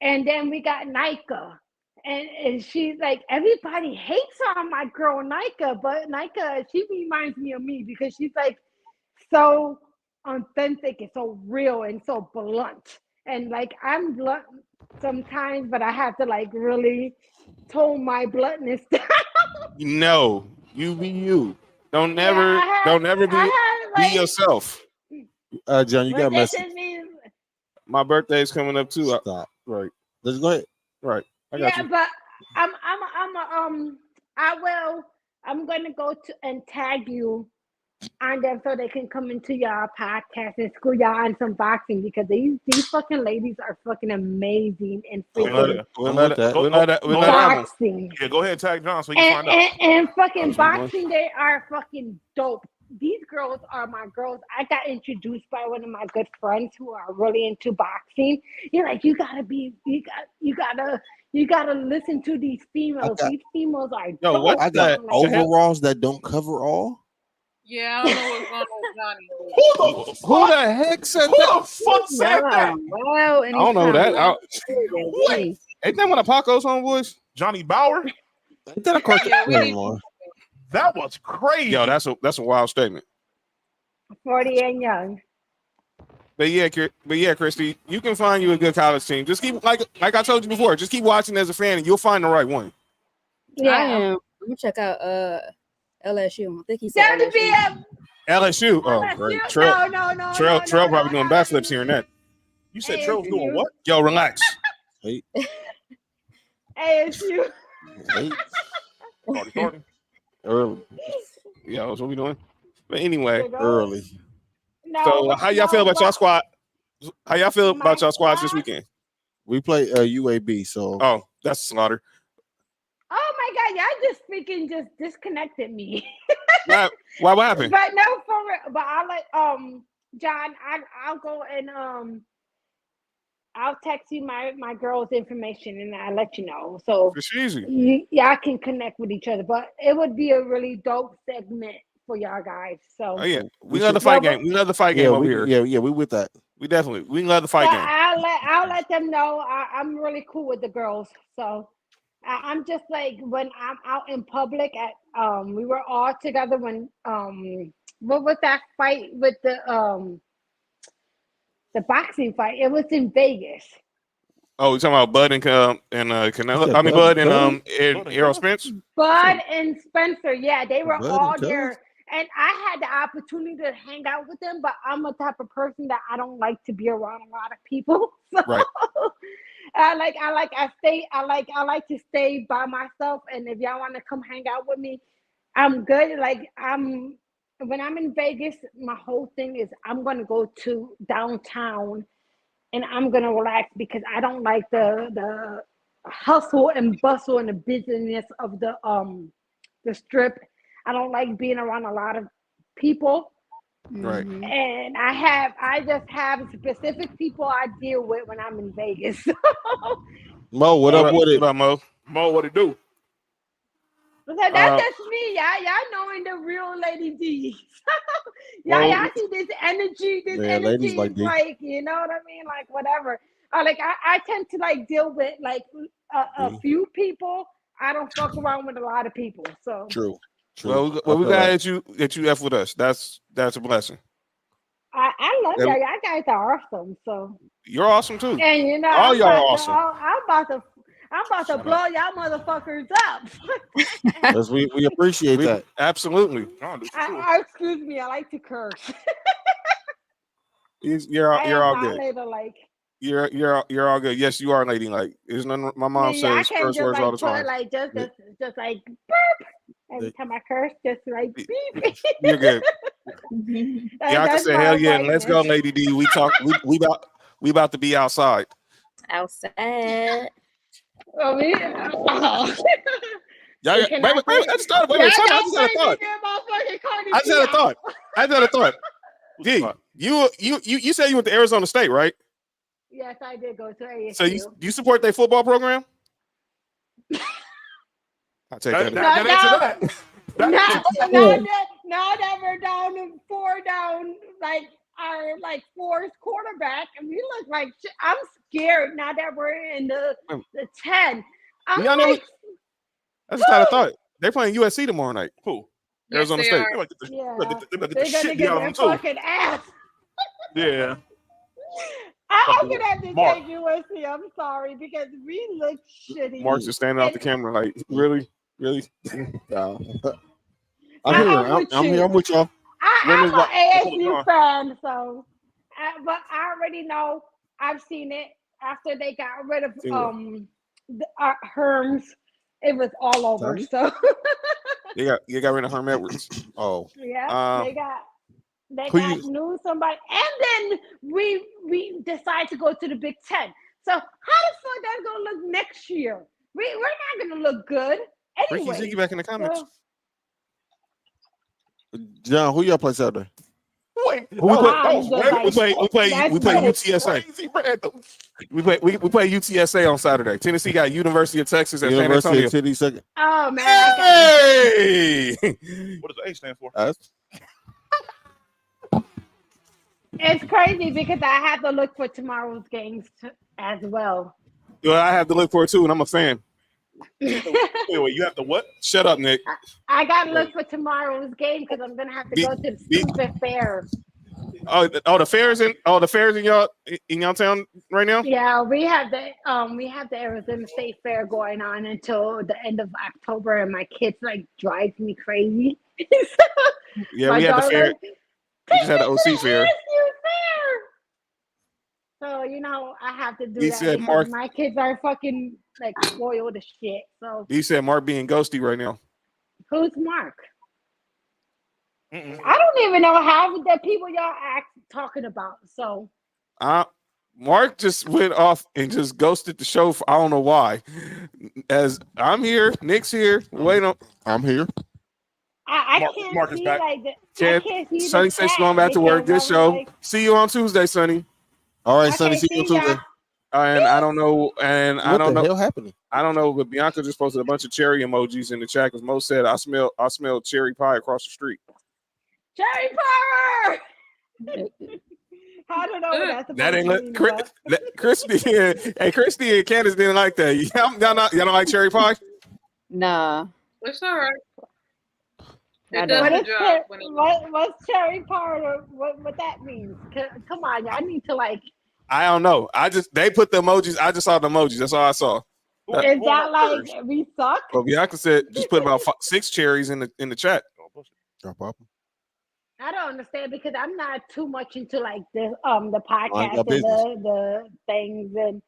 And then we got Nika. And she's like, everybody hates on my girl Nika, but Nika, she reminds me of me because she's like so authentic and so real and so blunt. And like, I'm blunt sometimes, but I have to like really tone my bluntness down. No, you be you. Don't ever be yourself. John, you got a message. My birthday's coming up too. Stop. Right. Let's go ahead. Right. I got you. But I'm gonna go to and tag you on them so they can come into your podcast and school y'all on some boxing because these fucking ladies are fucking amazing and freaking boxing. Yeah, go ahead and tag John so you can find out. And fucking boxing, they are fucking dope. These girls are my girls. I got introduced by one of my good friends who are really into boxing. You're like, you gotta listen to these females. These females are dope. I got overalls that don't cover all. Yeah, I don't know what's going on with Johnny. Who the heck said that? Who the fuck said that? Wow, I don't know that. Wait, ain't that one of Paco's homeboys? Johnny Bauer? Ain't that a cartoon anymore? That was crazy. Yo, that's a wild statement. 40 and young. But yeah, Kristy, you can find you a good college team. Just keep like I told you before. Just keep watching as a fan, and you'll find the right one. Yeah, I am. I'm gonna check out LSU. I think he said LSU. Oh, great. Trail probably doing backflips here and that. You said Trail was doing what? Yo, relax. Hey. ASU. Hey. Party. Early. Yo, that's what we doing. But anyway, early. So how y'all feel about y'all squad? How y'all feel about y'all squads this weekend? We play UAB, so that's a slaughter. Oh my god, y'all just freaking disconnected me. Why? What happened? But no, for real. But I like John, I'll go and I'll text you my girl's information and I'll let you know. So It's easy. y'all can connect with each other. But it would be a really dope segment for y'all guys. So Oh yeah, we love the fight game. We love the fight game over here. Yeah, we with that. We love the fight game. I'll let them know I'm really cool with the girls. So I'm just like when I'm out in public at we were all together when what was that fight with the boxing fight? It was in Vegas. Oh, we talking about Bud and Canelo? I mean Bud and Errol Spence. Bud and Spencer, yeah, they were Bud all and there. And I had the opportunity to hang out with them, but I'm a type of person that I don't like to be around a lot of people. So Right. I like to stay by myself. And if y'all want to come hang out with me, I'm good. Like when I'm in Vegas, my whole thing is I'm gonna go to downtown and I'm gonna relax because I don't like the hustle and bustle and the busyness of the strip. I don't like being around a lot of people. Right. And I just have specific people I deal with when I'm in Vegas. Mo, what up with it? What up, Mo? Mo, what it do? So that's just me, y'all knowing the real Lady D. y'all see this energy. This energy ladies is like D. like, you know what I mean? Like whatever. Like I tend to like deal with like a few people. I don't fuck around with a lot of people. So True. Well, we got that you F with us. That's a blessing. I love y'all. Y'all guys are awesome. So you're awesome too. And you know, all y'all are awesome. I'm about to blow y'all motherfuckers up. Yes, we appreciate that. Absolutely. Excuse me, I like to curse. You're all good. Like, you're all good. Yes, you are ladylike. There's nothing. My mom says curse words all the time. Like just like burp. Every time I curse, just like beep. You're good. Y'all can say hell yeah, and let's go, Lady D. We about to be outside. Outside. Oh, yeah. I just had a thought. D, you said you went to Arizona State, right? Yes, I did go to ASU. So you support their football program? I'll take that. Now that we're down 4 down, like our fourth quarterback, and we look like shit. I'm scared now that we're in the 10. That's just how I thought. They're playing USC tomorrow night. Who? Yes, Arizona State. Are. They're gonna get their fucking ass. Yeah. I'm gonna have to take USC. I'm sorry because we look shitty. Mark's just standing off the camera like, really? No. I'm here. I'm with y'all. I'm an ASU fan, so but I already know. I've seen it after they got rid of Herms. It was all over. So you got rid of Herm Edwards. Oh yeah, they got knew somebody, and then we decide to go to the Big Ten. So how the fuck that's gonna look next year? We're not gonna look good anyway. Ricky Ziggy back in the comments. John, who y'all play Saturday? We play UTSA. We play UTSA on Saturday. Tennessee got University of Texas at San Antonio. Tennessee. Oh man! Hey! What does the A stand for? It's crazy because I have to look for tomorrow's games as well. Well, I have to look for it too, and I'm a fan. Wait, you have to what? Shut up, Nick. I got to look for tomorrow's game because I'm gonna have to go to the stupid fair. The fairs in y'all town right now? Yeah, we have the Arizona State Fair going on until the end of October, and my kids drives me crazy. Yeah, we had the fair. We just had the OC fair. So I have to do He that. said Mark, my kids are fucking spoiled as shit. So he said Mark being ghosty right now. Who's Mark? I don't even know how the people y'all talking about. So Mark just went off and just ghosted the show. I don't know why. As I'm here, Nick's here. Wait on. I'm here. I can't Marcus see back. like that. I can't see Sonny says she's going back to work. Good show. Like, see you on Tuesday, Sonny. All right, Sonny. See you on Tuesday. And I don't know. And what I don't the know. hell happening? I don't know. But Bianca just posted a bunch of cherry emojis in the chat because Mo said I smell cherry pie across the street. cherry power. I don't know what that's That ain't mean, Kristy. Hey, Kristy and Candace didn't like that. Y'all don't like cherry pie? Nah. It's all right. What's cherry powder? What that means? Come on, I need to like. I don't know. They put the emojis. I just saw the emojis. That's all I saw. Is that like we suck? Well, Bianca said just put about 6 cherries in the chat. Drop off. I don't understand because I'm not too much into like the podcast and the things and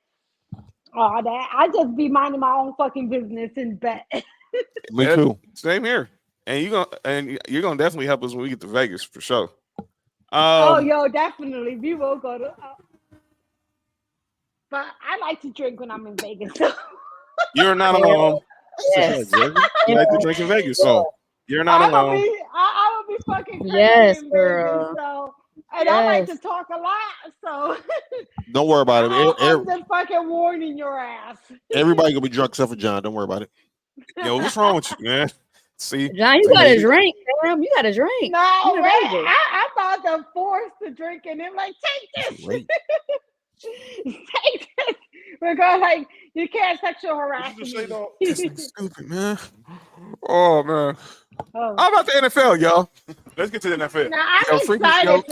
all that. I just be minding my own fucking business in bed. Me too. Same here. And you're gonna definitely help us when we get to Vegas for sure. Yo, definitely we will go to. But I like to drink when I'm in Vegas. So. You're not alone. Yes. You like to drink in Vegas, so you're not alone. I will be fucking crazy Yes, in girl. Vegas, so. And I like to talk a lot, so. Don't worry about it. I'm just fucking warning your ass. Everybody gonna be drunk except for John. Don't worry about it. Yo, what's wrong with you, man? See, John, you gotta drink, fam. You gotta drink. No, wait, I'm about to force the drink and I'm like, take this. Take this. Because like you can't sexual harass me. This is stupid, man. Oh man. How about the NFL, y'all? Let's get to the NFL. Now, I'm excited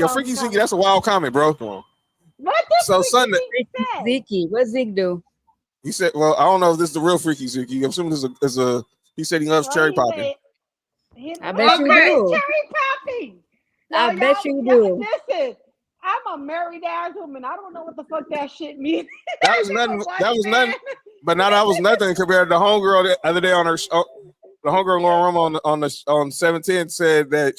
Freaky Ziggy, that's a wild comment, bro. Come on. What the so Sunday, Zeke, what Zeke do? He said, well, I don't know if this is the real Freaky Ziggy. I'm assuming this is a he said he loves cherry popping. I bet you do. Cherry popping. I bet you do. Listen, I'm a married ass woman. I don't know what the fuck that shit means. That was nothing. But now that was nothing compared to the homegirl the other day on her. The homegirl Lauren Roma on 710 said that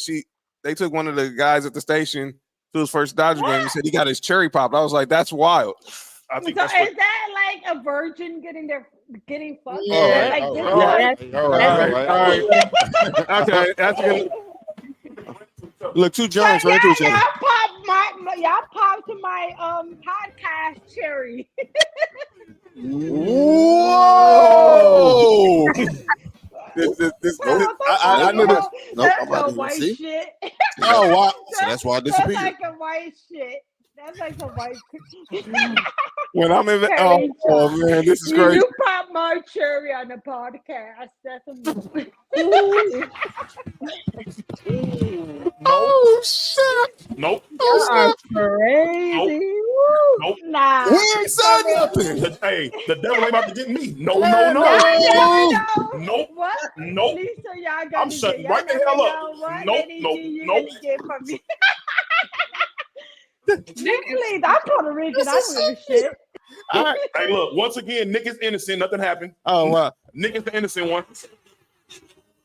they took one of the guys at the station to his first Dodger game. He said he got his cherry popped. I was like, that's wild. I think so that's is that like a virgin getting fucked? Yeah. All right. Okay, that's good. Look, 2 Johns right into each other. Y'all popped my podcast cherry. Whoa! I knew this. Nope, That's some white shit. Oh wow! So that's why I disappeared. That's like a white shit. That's like a white. When I'm in, oh man, this is crazy. You pop my cherry on the podcast. That's a. Oh shit! Nope. Oh, crazy. Nope. Nah. We ain't said nothing. Hey, the devil ain't about to get me. No. Nope. What? Nope. Lisa, y'all got I'm shutting right the hell up. Nope. Please, I'm Puerto Rican. I don't give a shit. All right. Hey, look. Once again, Nick is innocent. Nothing happened. Oh wow. Nick is the innocent one.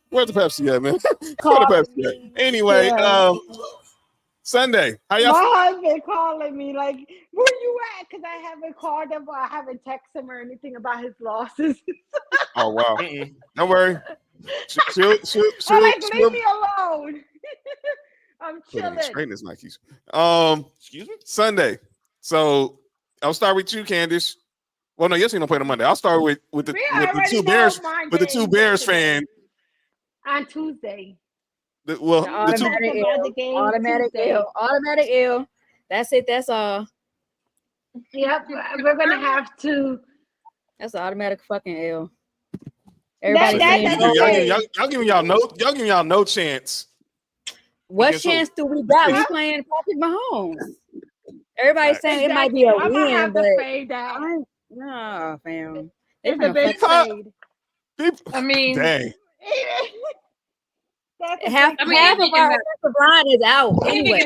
Where's the Pepsi at, man? Where's the Pepsi at? Anyway, Sunday. How y'all? My husband calling me like, where you at? Because I haven't called him or I haven't texted him or anything about his losses. Oh wow. Don't worry. I'm like, leave me alone. I'm chilling. Straighten his Nikes. Excuse me? Sunday. So I'll start with you, Candace. Well, no, yes, we don't play on Monday. I'll start with the 2 Bears with the 2 Bears fan on Tuesday. The automatic L. That's it. That's all. Yep, we're gonna have to. That's an automatic fucking L. Y'all giving y'all no chance. What chance do we got? We playing Patrick Mahomes. Everybody's saying it might be a win, but nah, fam. It's a big fade. I mean, dang. Half of our offensive line is out anyway.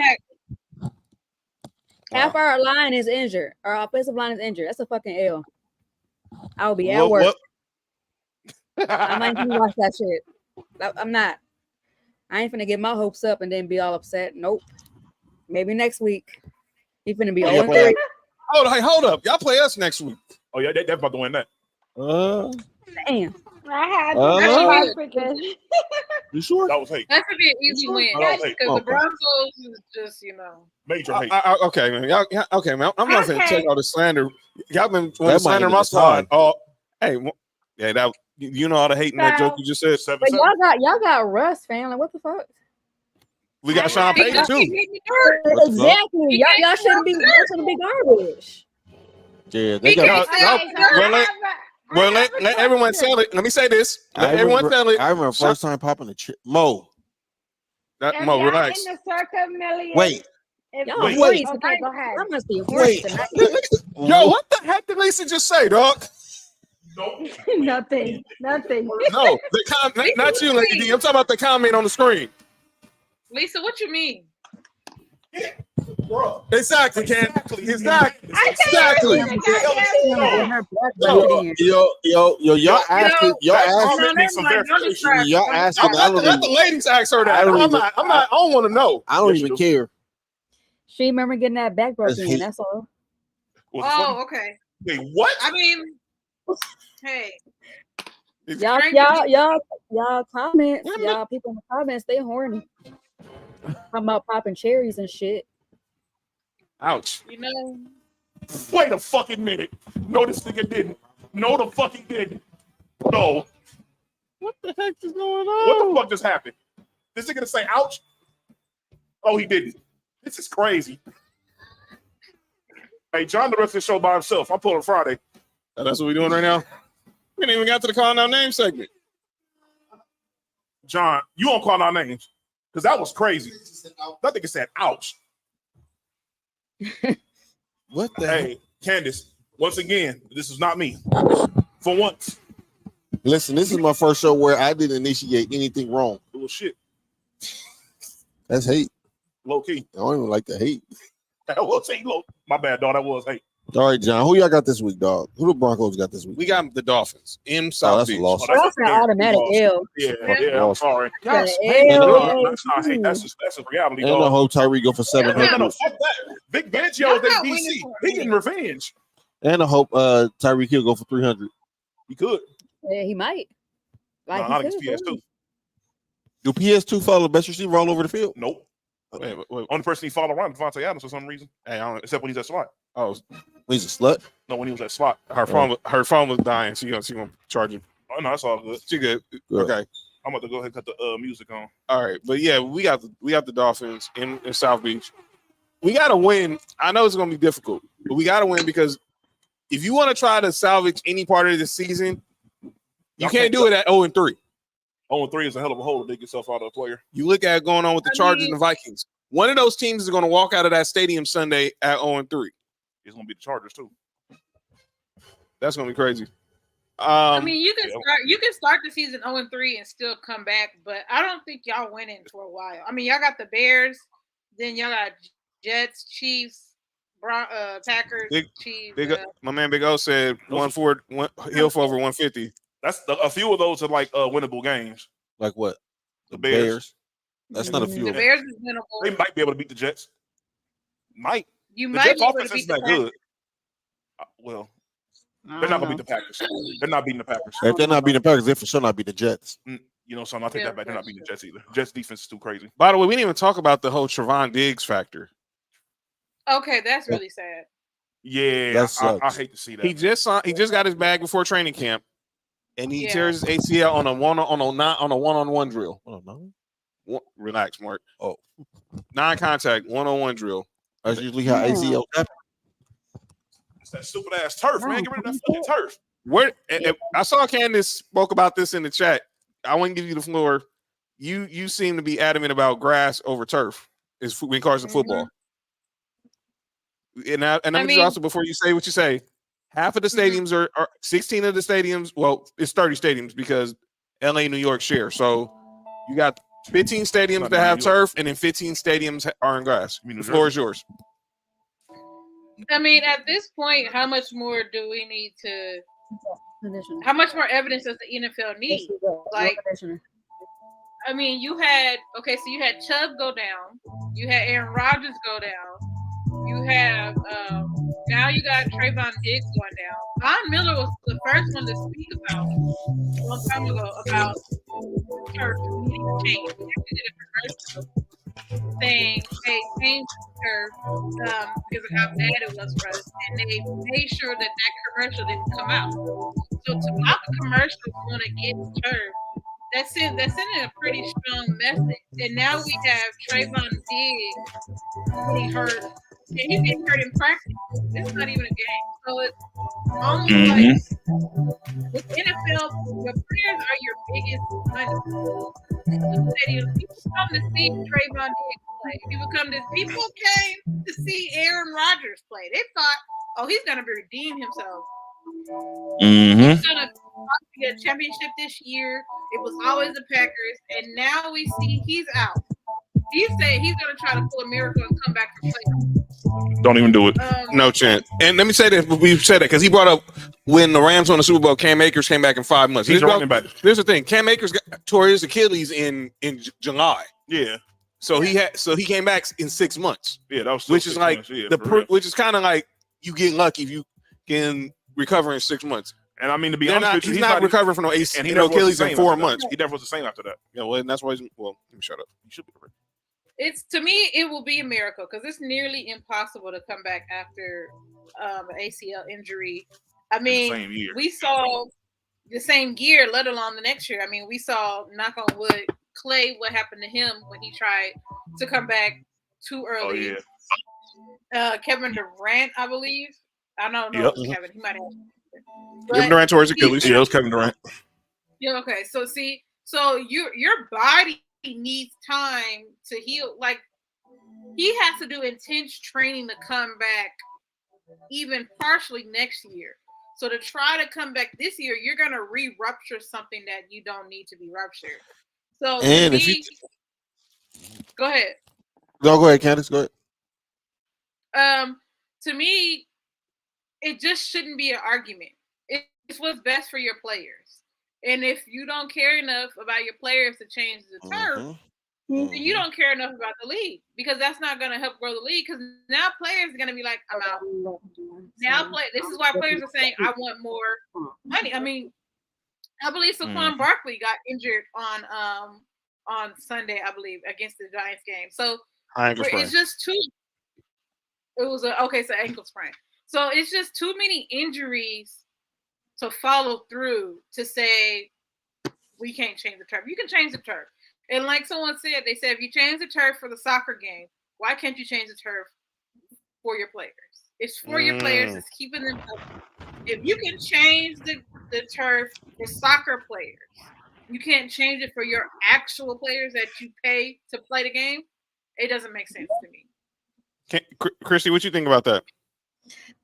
Half our line is injured. Our offensive line is injured. That's a fucking L. I'll be at work. I'm not gonna watch that shit. I'm not. I ain't finna get my hopes up and then be all upset. Nope. Maybe next week. You finna be 0-3. Hold up. Y'all play us next week. Oh yeah, that's about to win that. Damn. I had You sure? That was hate. That could be an easy win because the Broncos is just major hate. Okay, man. Okay, man. I'm not gonna take all the slander. Y'all been slandering my squad. Hey, yeah, that you know all the hating that joke you just said. But y'all got Russ, fam. Like what the fuck? We got Sean Payton too. Exactly. Y'all shouldn't be garbage. Yeah, they got. Well, let everyone tell it. Let me say this. Let everyone tell it. I remember first time popping the chip. Mo, relax. In the circle million. Wait. Wait. Okay, go ahead. That must be Wait. Yo, what the heck did Lisa just say, dog? Nothing. No, the comment, not you, Lady D. I'm talking about the comment on the screen. Lisa, what you mean? Exactly, Ken. Exactly. Yo, y'all asking. Let the ladies ask her that. I don't want to know. I don't even care. She remember getting that back broken in. That's all. Oh, okay. Wait, what? I mean, hey. Y'all comments. Y'all people in the comments, they horny. Talking about popping cherries and shit. Ouch. You know. Wait a fucking minute. No, this nigga didn't. No, the fucking didn't. No. What the heck is going on? What the fuck just happened? This nigga to say ouch? Oh, he didn't. This is crazy. Hey, John, the rest of the show by himself. I'm pulling Friday. That's what we're doing right now. We didn't even got to the calling out names segment. John, you don't call our names because that was crazy. That nigga said ouch. What the Hey, Candace, once again, this is not me. For once. Listen, this is my first show where I didn't initiate anything wrong. Little shit. That's hate. Low key. I don't even like the hate. That was hate. My bad, dog. That was hate. All right, John. Who y'all got this week, dog? Who the Broncos got this week? We got the Dolphins in South Beach. Loss. That's an automatic L. Yeah, I'm sorry. Yes. That's not hate. That's a reality. And I hope Tyreek go for 700. No, fuck that. Vic Fangio is DC. He getting revenge. And I hope Tyreek Hill go for 300. He could. Yeah, he might. Like not against PS2. Do PS2 follow the best receiver all over the field? Nope. Wait. Only person he followed around Devontae Adams for some reason. Hey, except when he's at slot. Oh, he's a slut. No, when he was at slot, her phone was dying. She gonna charge him. Oh no, that's all good. She good. Okay. I'm about to go ahead and cut the music on. All right, but yeah, we got the Dolphins in South Beach. We got to win. I know it's gonna be difficult, but we got to win because if you want to try to salvage any part of the season, you can't do it at 0-3. 0-3 is a hell of a hole to dig yourself out of a player. You look at going on with the Chargers and the Vikings. One of those teams is going to walk out of that stadium Sunday at 0-3. It's going to be the Chargers too. That's going to be crazy. I mean, you can start the season 0-3 and still come back, but I don't think y'all winning for a while. I mean, y'all got the Bears, then y'all got Jets, Chiefs, Packers, Chiefs. My man Big O said Hill for over 150. That's a few of those are like winnable games. Like what? The Bears. That's not a few. The Bears is winnable. They might be able to beat the Jets. Might. You the might Jets be able offense to beat isn't the that good. Well, they're not gonna beat the Packers. They're not beating the Packers. If they're not beating the Packers, they for sure not beat the Jets. You know, so I'll take that back. They're not beating the Jets either. Jets defense is too crazy. By the way, we didn't even talk about the whole Trevon Diggs factor. Okay, that's really sad. Yeah, I hate to see that. He just got his bag before training camp, and he tears his ACL on a one-on-one drill. Oh no. Relax, Mark. Oh, non-contact one-on-one drill. That's usually how ACL happens. It's that stupid ass turf, man. Get rid of that fucking turf. I saw Candace spoke about this in the chat. I want to give you the floor. You seem to be adamant about grass over turf in regards to football. And also before you say what you say, half of the stadiums are 16 of the stadiums. Well, it's 30 stadiums because LA, New York share. So you got 15 stadiums that have turf, and then 15 stadiums are in grass. The floor is yours. I mean, at this point, how much more do we need to? How much more evidence does the NFL need? Like, I mean, you had Chubb go down, you had Aaron Rodgers go down, you have now you got Trayvon Diggs going down. Von Miller was the first one to speak about a long time ago about turf needing to change. He actually did a commercial saying, "Hey, change the turf because of how bad it was for us," and they made sure that commercial didn't come out. So to block a commercial going against turf, that's sending a pretty strong message. And now we have Trayvon Diggs getting hurt, and he's getting hurt in practice. It's not even a game, so it's almost like with NFL, your players are your biggest money. People come to see Trayvon Diggs play. People came to see Aaron Rodgers play. They thought, oh, he's gonna redeem himself. He's gonna get a championship this year. It was always the Packers, and now we see he's out. He said he's gonna try to pull a miracle and come back for playoffs. Don't even do it. No chance. And let me say this: we've said that because he brought up when the Rams won the Super Bowl. Cam Akers came back in 5 months. He's running back. Here's the thing: Cam Akers tore his Achilles in July. Yeah. So he came back in 6 months. Yeah, that was which is like which is kind of like you get lucky if you can recover in 6 months. And I mean, to be honest, he's not recovering from no AC and Achilles in 4 months. He never was the same after that. Yeah, well, and that's why let me shut up. He should be correct. To me, it will be a miracle because it's nearly impossible to come back after an ACL injury. I mean, we saw the same year, let alone the next year. I mean, we saw, knock on wood, Clay, what happened to him when he tried to come back too early. Oh, yeah. Kevin Durant, I believe. I don't know if Kevin. He might have. Kevin Durant tore his Achilles. Yeah, it was Kevin Durant. Yeah, okay. So your body needs time to heal. Like, he has to do intense training to come back even partially next year. So to try to come back this year, you're going to re-rupture something that you don't need to be ruptured. So go ahead. No, go ahead, Candace. Go ahead. To me, it just shouldn't be an argument. It's what's best for your players. And if you don't care enough about your players to change the turf, then you don't care enough about the league, because that's not going to help grow the league. Because now players are going to be like, I'm out. This is why players are saying, I want more money. I mean, I believe Saquon Barkley got injured on Sunday, I believe, against the Giants game. So it's just too. It was ankle sprain. So it's just too many injuries to follow through to say we can't change the turf. You can change the turf. And like someone said, they said, if you change the turf for the soccer game, why can't you change the turf for your players? It's for your players. It's keeping them healthy. If you can change the turf for soccer players, you can't change it for your actual players that you pay to play the game. It doesn't make sense to me. Kristy, what you think about that?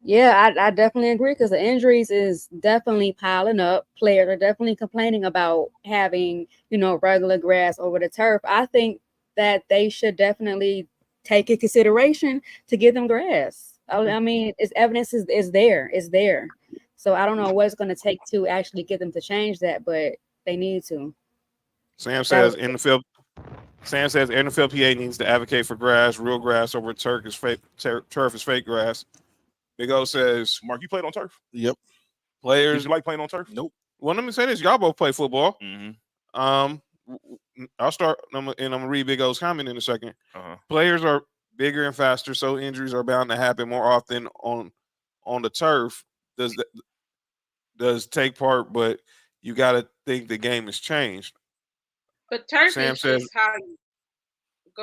Yeah, I definitely agree, because the injuries is definitely piling up. Players are definitely complaining about having, regular grass over the turf. I think that they should definitely take in consideration to give them grass. I mean, it's evidence is there. It's there. So I don't know what it's going to take to actually get them to change that, but they need to. Sam says NFLPA needs to advocate for grass, real grass over turf is fake. Turf is fake grass. Big O says, Mark, you played on turf? Yep. Players, did you like playing on turf? Nope. Well, let me say this: y'all both play football. Mm-hmm. I'll start, and I'm gonna read Big O's comment in a second. Players are bigger and faster, so injuries are bound to happen more often on the turf. Does take part, but you got to think the game has changed. But turf is how you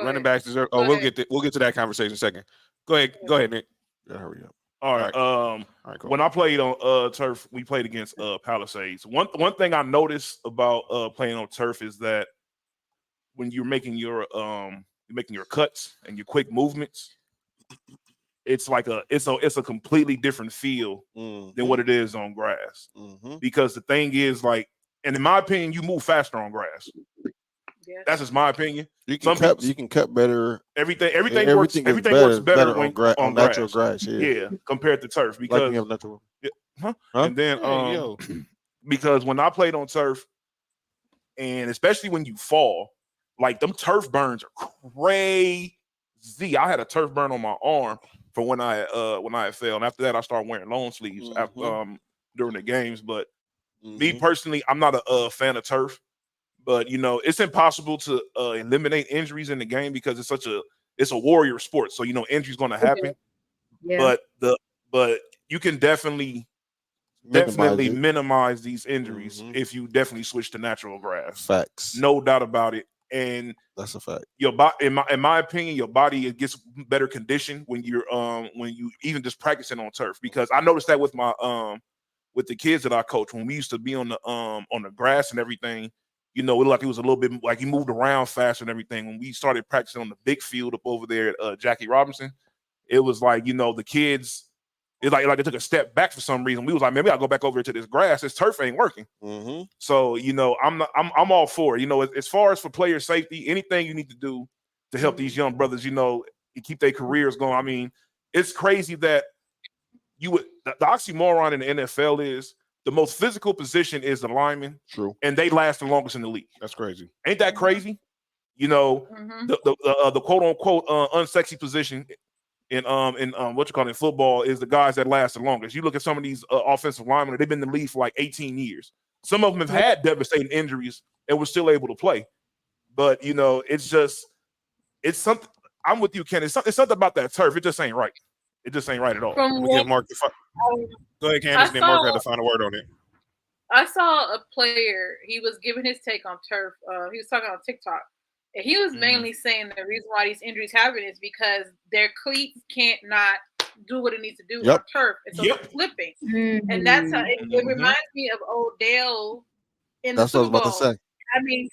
running backs deserve. We'll get to that conversation in a second. Go ahead, Nick. Hurry up. All right. Cool. When I played on turf, we played against Palisades. One thing I noticed about playing on turf is that when you're making your cuts and your quick movements, it's like it's a completely different feel than what it is on grass. Because the thing is, like, and in my opinion, you move faster on grass. Yeah. That's just my opinion. You can cut better. Everything works better on natural grass. Yeah, compared to turf, because like you have natural. Yeah. And then because when I played on turf, and especially when you fall, like, them turf burns are crazy. I had a turf burn on my arm for when I fell, and after that I started wearing long sleeves during the games. But me personally, I'm not a fan of turf. But it's impossible to eliminate injuries in the game because it's a warrior sport. So injuries going to happen. Yeah. But you can definitely minimize these injuries if you definitely switch to natural grass. Facts. No doubt about it. And that's a fact. Your body, in my opinion, your body gets better conditioned when you even just practicing on turf. Because I noticed that with my with the kids that I coach, when we used to be on the grass and everything, it looked like it was a little bit like he moved around faster and everything. When we started practicing on the big field up over there at Jackie Robinson, it was like the kids. It's like they took a step back for some reason. We was like, man, we gotta go back over to this grass. This turf ain't working. So I'm all for it. As far as for player safety, anything you need to do to help these young brothers, keep their careers going. I mean, it's crazy that the oxymoron in the NFL is the most physical position is the lineman. True, and they last the longest in the league. That's crazy. Ain't that crazy? The quote unquote unsexy position in in football is the guys that last the longest. You look at some of these offensive linemen; they've been in the league for like 18 years. Some of them have had devastating injuries and were still able to play. But it's something. I'm with you, Ken. It's something about that turf. It just ain't right. It just ain't right at all. Go ahead, Candace. Then Mark had to find a word on it. I saw a player. He was giving his take on turf. He was talking on TikTok. And he was mainly saying the reason why these injuries happen is because their cleats can't not do what it needs to do on turf. And so they're flipping. And that's how it reminds me of Odell in the Super Bowl. That's what I was about to say. I mean,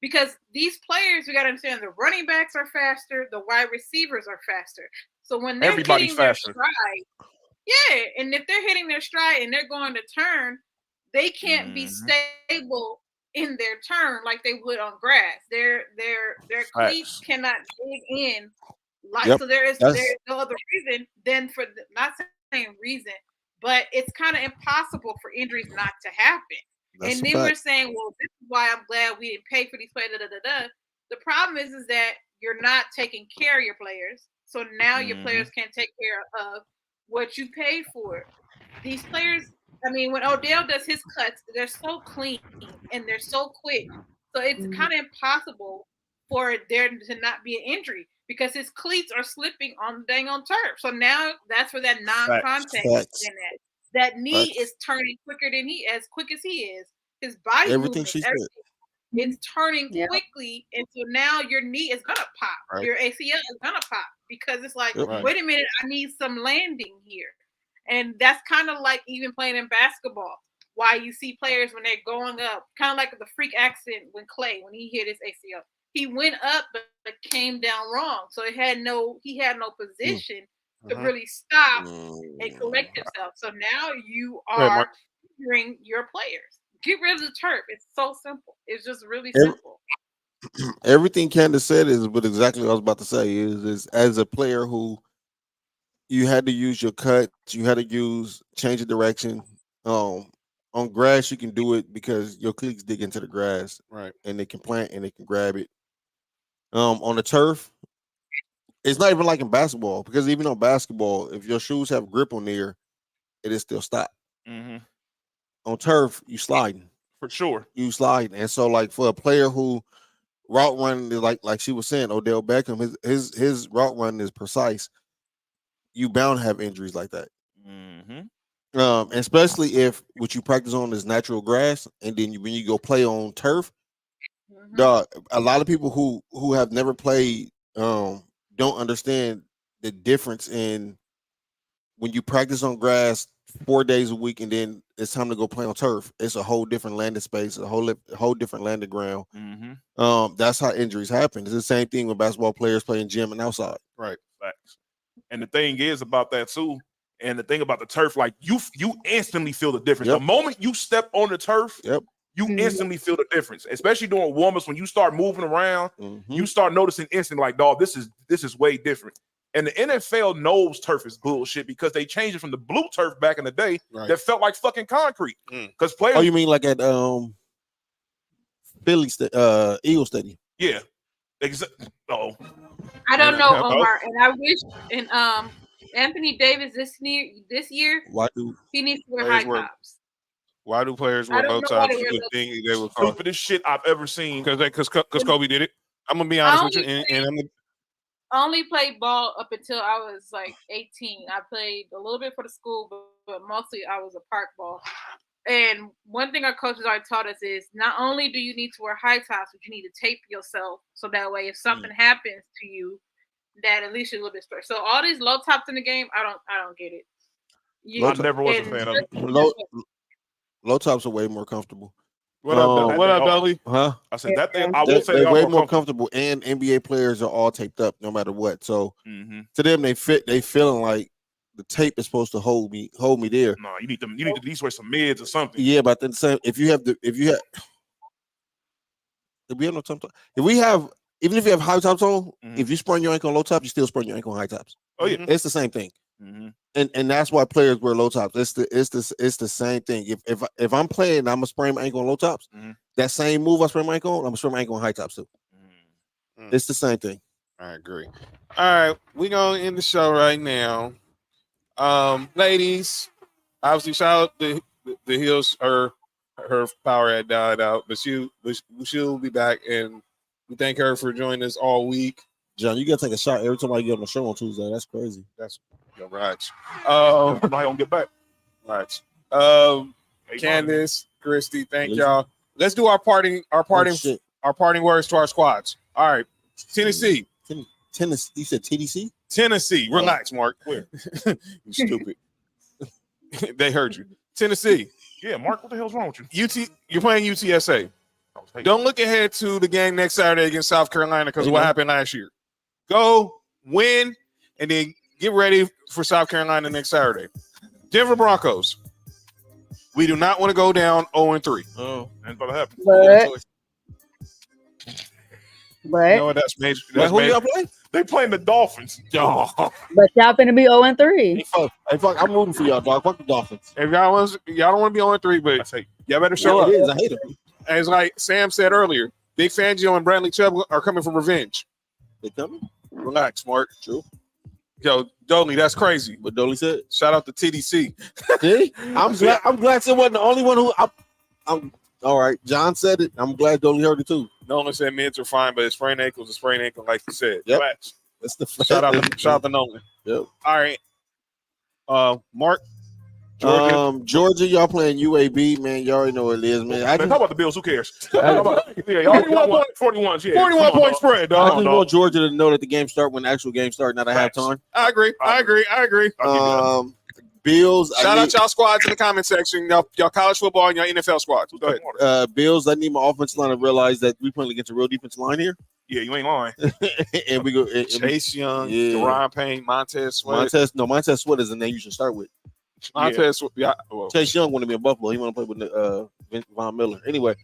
because these players, we got to understand, the running backs are faster, the wide receivers are faster. So when they're hitting their stride, and if they're hitting their stride and they're going to turn, they can't be stable in their turn like they would on grass. Their cleats cannot dig in so there's no other reason than for not saying reason, but it's kind of impossible for injuries not to happen. That's and then we're saying, well, this is why I'm glad we didn't pay for these players. The problem is that you're not taking care of your players. So now your players can't take care of what you paid for. These players, I mean, when Odell does his cuts, they're so clean and they're so quick. So it's kind of impossible for there to not be an injury because his cleats are slipping on turf. So now that's where that non-contact is in that. That knee is turning quicker than as quick as he is. His body movement, it's turning quickly. And so now your knee is going to pop. Right. Your ACL is going to pop because it's like, wait a minute, I need some landing here. And that's kind of like even playing in basketball. Why you see players when they're going up, kind of like the freak accident when he hit his ACL. He went up but came down wrong. So he had no position to really stop and correct himself. So now you are injuring your players. Get rid of the turf. It's so simple. It's just really simple. Everything Candace said is what exactly what I was about to say. Is as a player who you had to use your cuts, you had to change the direction. On grass, you can do it because your cleats dig into the grass, right? And they can plant and they can grab it. On the turf, it's not even like in basketball because even on basketball, if your shoes have grip on there, it is still stop. On turf, you sliding for sure. You sliding, and so like for a player who route running is like she was saying, Odell Beckham, his route running is precise. You bound to have injuries like that. Especially if what you practice on is natural grass, and then when you go play on turf, dog. A lot of people who have never played don't understand the difference in when you practice on grass 4 days a week, and then it's time to go play on turf. It's a whole different landing space, a whole different landing ground. That's how injuries happen. It's the same thing when basketball players play in gym and outside. Right. Facts. And the thing is about that too, and the thing about the turf, like you instantly feel the difference. The moment you step on the turf, you instantly feel the difference, especially during warm-ups. When you start moving around, you start noticing instantly, like, dog, this is way different. And the NFL knows turf is bullshit because they changed it from the blue turf back in the day that felt like fucking concrete. Because players. Oh, you mean like at Philly Eagle Stadium? Yeah. I don't know, Omar, and I wish Anthony Davis this year, Why do he needs to wear high tops. Why do players wear low tops? You would think they would call for this shit I've ever seen because Kobe did it. I'm gonna be honest with you, and I only played ball up until I was like 18. I played a little bit for the school, but mostly I was a park ball. And one thing our coaches already taught us is not only do you need to wear high tops, but you need to tape yourself so that way if something happens to you, that at least you're a little bit straight. So all these low tops in the game, I don't get it. I never was a fan of it. Low tops are way more comfortable. What up, Dolly? Huh? I said that thing. I will say they're way more comfortable, and NBA players are all taped up no matter what. So to them, they feeling like the tape is supposed to hold me there. No, you need to at least wear some mids or something. Yeah, but then the same. If we have no top, even if you have high tops on, if you sprain your ankle on low tops, you still sprain your ankle on high tops. Oh yeah, it's the same thing. And that's why players wear low tops. It's the same thing. If I'm playing, I'm gonna sprain my ankle on low tops. That same move I sprain my ankle on, I'm gonna sprain my ankle on high tops too. It's the same thing. I agree. All right, we're gonna end the show right now. Ladies, obviously shout out the Heels. Her power had died out, but she'll be back, and we thank her for joining us all week. John, you gotta take a shot every time I get on the show on Tuesday. That's crazy. That's right. I don't get back. Right. Candace, Kristy, thank y'all. Let's do our parting words to our squads. All right, Tennessee. Tennessee. You said TDC? Tennessee. Relax, Mark. Where? You stupid. They heard you. Tennessee. Yeah, Mark. What the hell's wrong with you? You're playing UTSA. Don't look ahead to the game next Saturday against South Carolina because of what happened last year. Go win and then get ready for South Carolina next Saturday. Denver Broncos. We do not want to go down 0-3. Oh, that's about to happen. But you know what? That's major. Who y'all play? They playing the Dolphins. But y'all finna be 0-3. Hey, fuck, I'm rooting for y'all, dog. Fuck the Dolphins. If y'all don't want to be 0-3, but y'all better show up. It is. I hate it. As like Sam said earlier, Big Fangio and Bradley Chubb are coming for revenge. They coming? Relax, Mark. True. Yo, Dolly, that's crazy. What Dolly said? Shout out to TDC. See? I'm glad it wasn't the only one who. I'm all right. John said it. I'm glad Dolly heard it too. Nolan said mids are fine, but a sprained ankle is a sprained ankle, like you said. Yep. That's the shout out to Nolan. Yep. All right. Mark. Georgia, y'all playing UAB, man. You already know what it is, man. Talk about the Bills. Who cares? 41 41 point spread, dog. I just want Georgia to know that the game start when the actual game start, not at halftime. I agree. Bills. Shout out y'all squads in the comment section. Y'all college football and y'all NFL squads. Go ahead. Bills, I need my offensive line to realize that we playing against a real defensive line here. Yeah, you ain't lying. And we go Chase Young, Deron Payne, Montez Sweat. Montez Sweat is the name you should start with. Montez Sweat. Yeah. Well. Chase Young want to be in Buffalo. He want to play with Von Miller. Anyway,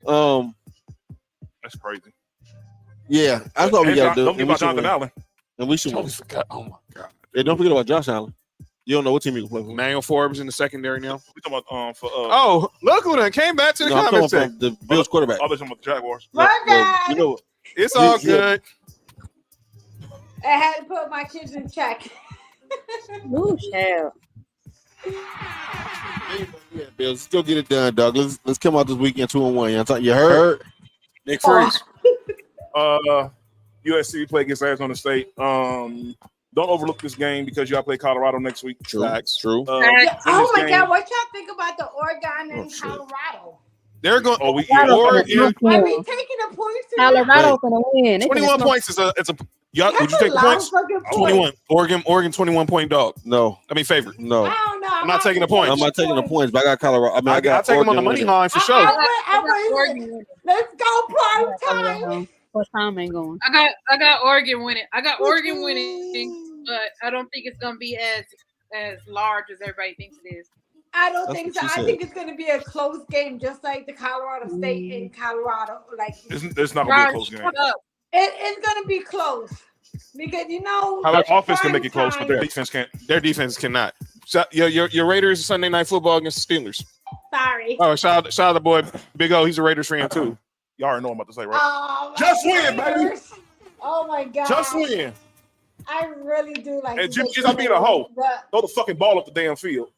that's crazy. Yeah, that's what we got to do. Don't forget about Jonathan Allen. And we should. Totally forgot. Oh my god. Yeah, don't forget about Josh Allen. You don't know what team you can play for. Manuel Forbes in the secondary now. We talking about oh, look who done came back to the comments section. The Bills quarterback. I was talking about the Jaguars. You know, it's all good. I had to put my kids in check. Ooh, child. Yeah, Bills, still get it done, dog. Let's come out this weekend 2-1. You heard? Nick Freeze. USC play against Arizona State. Don't overlook this game because y'all play Colorado next week. True. True. Oh my God, what y'all think about the Oregon and Colorado? They're going. Oh, we Are we taking the points? Colorado's gonna win. 21 points is a. Y'all, would you take the points? 21. Oregon 21 point dog. No. I mean favorite. No. I'm not taking the points. I'm not taking the points, but I got Colorado. I take them on the money line for sure. Let's go prime time. What time ain't going? I got Oregon winning. Oregon winning, but I don't think it's gonna be as large as everybody thinks it is. I don't think so. I think it's going to be a close game, just like the Colorado State and Colorado. Like it's not going to be a close game. It's going to be close because their offense can make it close, but their defense can't. Their defense cannot. Your Raiders Sunday Night Football against the Steelers. Sorry. Oh, shout out the boy Big O. He's a Raiders fan too. Y'all already know what I'm about to say, right? Oh, just win, baby. Oh my God. Just win. I really do like. And Jimmy, I'm being a hoe. Throw the fucking ball up the damn field.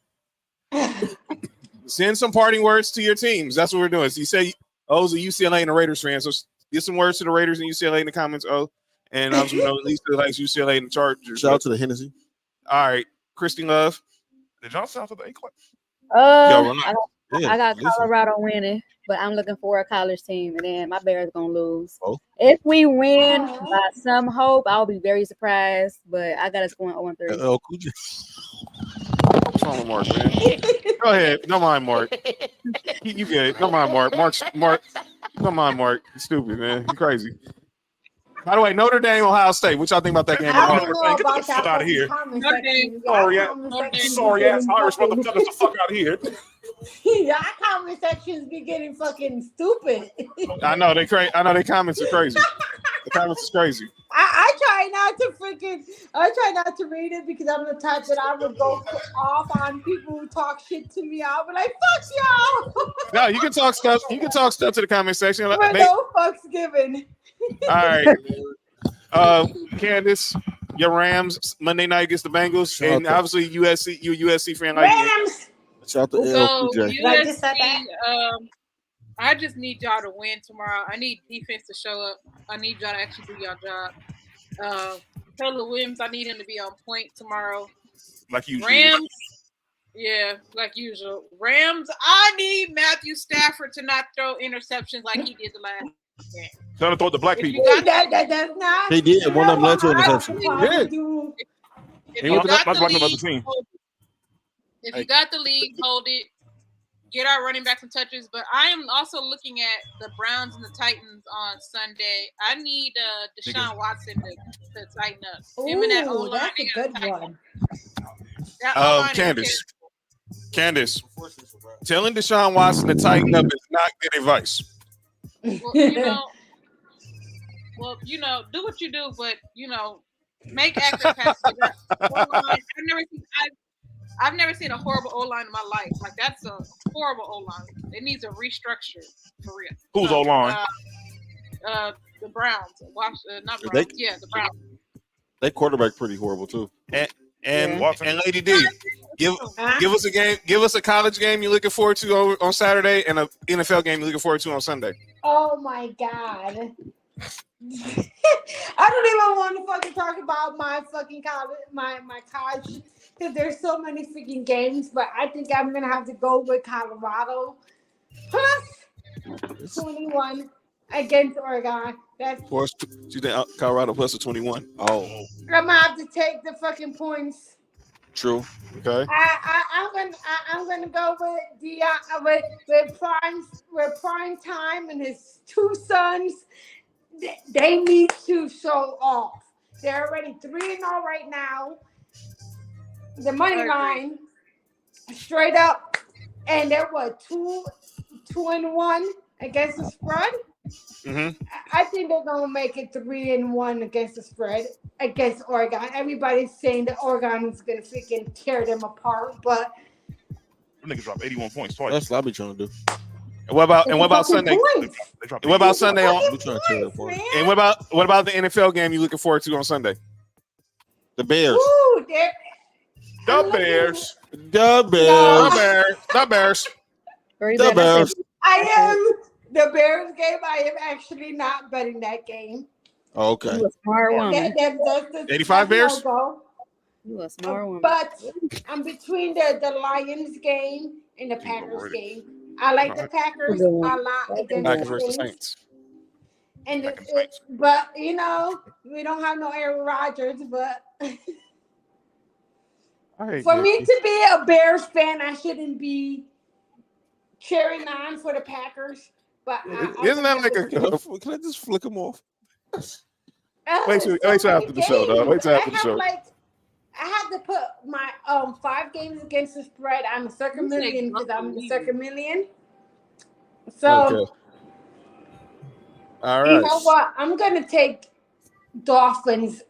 Send some parting words to your teams. That's what we're doing. So you say, O's a UCLA and a Raiders fan. So get some words to the Raiders and UCLA in the comments. Oh, and obviously, Lisa likes UCLA and the Chargers. Shout out to the Hennessy. All right, Kristy Love. Did y'all sound for the A-Class? I got Colorado winning, but I'm looking for a college team, and then my Bears gonna lose. Oh. If we win by some hope, I'll be very surprised. But I got us going 0-3. What's wrong with Mark, man? Go ahead. Don't mind Mark. You get it. Don't mind Mark. Mark. Don't mind Mark. You stupid, man. You crazy. By the way, Notre Dame, Ohio State. What y'all think about that game? I don't know Get about the fuck that out of here. Sorry ass Irish motherfuckers, the fuck out of here. Y'all comment sections be getting fucking stupid. I know they crazy. I know their comments are crazy. The comments is crazy. I try not to read it because I'm the type that I would go off on people who talk shit to me. I'll be like, fuck y'all. No, you can talk stuff. You can talk stuff to the comment section. But no fucks given. All right. Candace, your Rams Monday night against the Bengals, and obviously USC. You a USC fan like Rams. Shout out to LPJ. USC, I just need y'all to win tomorrow. I need defense to show up. I need y'all to actually do your job. Taylor Williams, I need him to be on point tomorrow. Like usual. Rams, yeah, like usual. Rams, I need Matthew Stafford to not throw interceptions like he did the last game. Trying to throw the black people. That's not. He did. One of them led to an interception. He did. If you got the lead, team. If you got the lead, hold it. Get our running back some touches. But I am also looking at the Browns and the Titans on Sunday. I need Deshaun Watson to tighten up. Him and that O-line, that's a good one. Candace, telling Deshaun Watson to tighten up is not good advice. Well, do what you do, but make accurate passes. I've never seen a horrible O-line in my life. Like, that's a horrible O-line. It needs a restructure for real. Who's O-line? The Browns. Not Browns. The Browns. They quarterback pretty horrible too. And Lady D, give us a game. Give us a college game you're looking forward to on Saturday, and an NFL game you're looking forward to on Sunday. Oh my God. I don't even want to fucking talk about my fucking college, my college, because there's so many freaking games. But I think I'm gonna have to go with Colorado plus 21 against Oregon. That's you think Colorado plus a 21? Oh, I'm gonna have to take the fucking points. True. Okay. I'm gonna go with Deion with prime time and his two sons. They need to show off. They're already 3-0 right now. The money line, straight up, and they're 2-1 against the spread. Mm-hmm. I think they're gonna make it 3-1 against the spread against Oregon. Everybody's saying that Oregon is gonna freaking tear them apart, but niggas dropped 81 points twice. That's what I be trying to do. What about Sunday? What about Sunday? And what about the NFL game you looking forward to on Sunday? The Bears. Ooh, The Bears. The Bears. The Bears. The Bears. I am the Bears game. I am actually not betting that game. Oh, okay. You a smart woman. That's 85 Bears. You a smart woman. But I'm between the Lions game and the Packers game. I like the Packers a lot against Packers versus the Saints. And but we don't have no Aaron Rodgers. But for me to be a Bears fan, I shouldn't be cheering on for the Packers. But isn't that like a? Can I just flick them off? Wait till after the show, dog. Wait till after the show. I have to put my 5 games against the spread. I'm a circa million because I'm the circa million. So, okay. All right. You know what? I'm gonna take Dolphins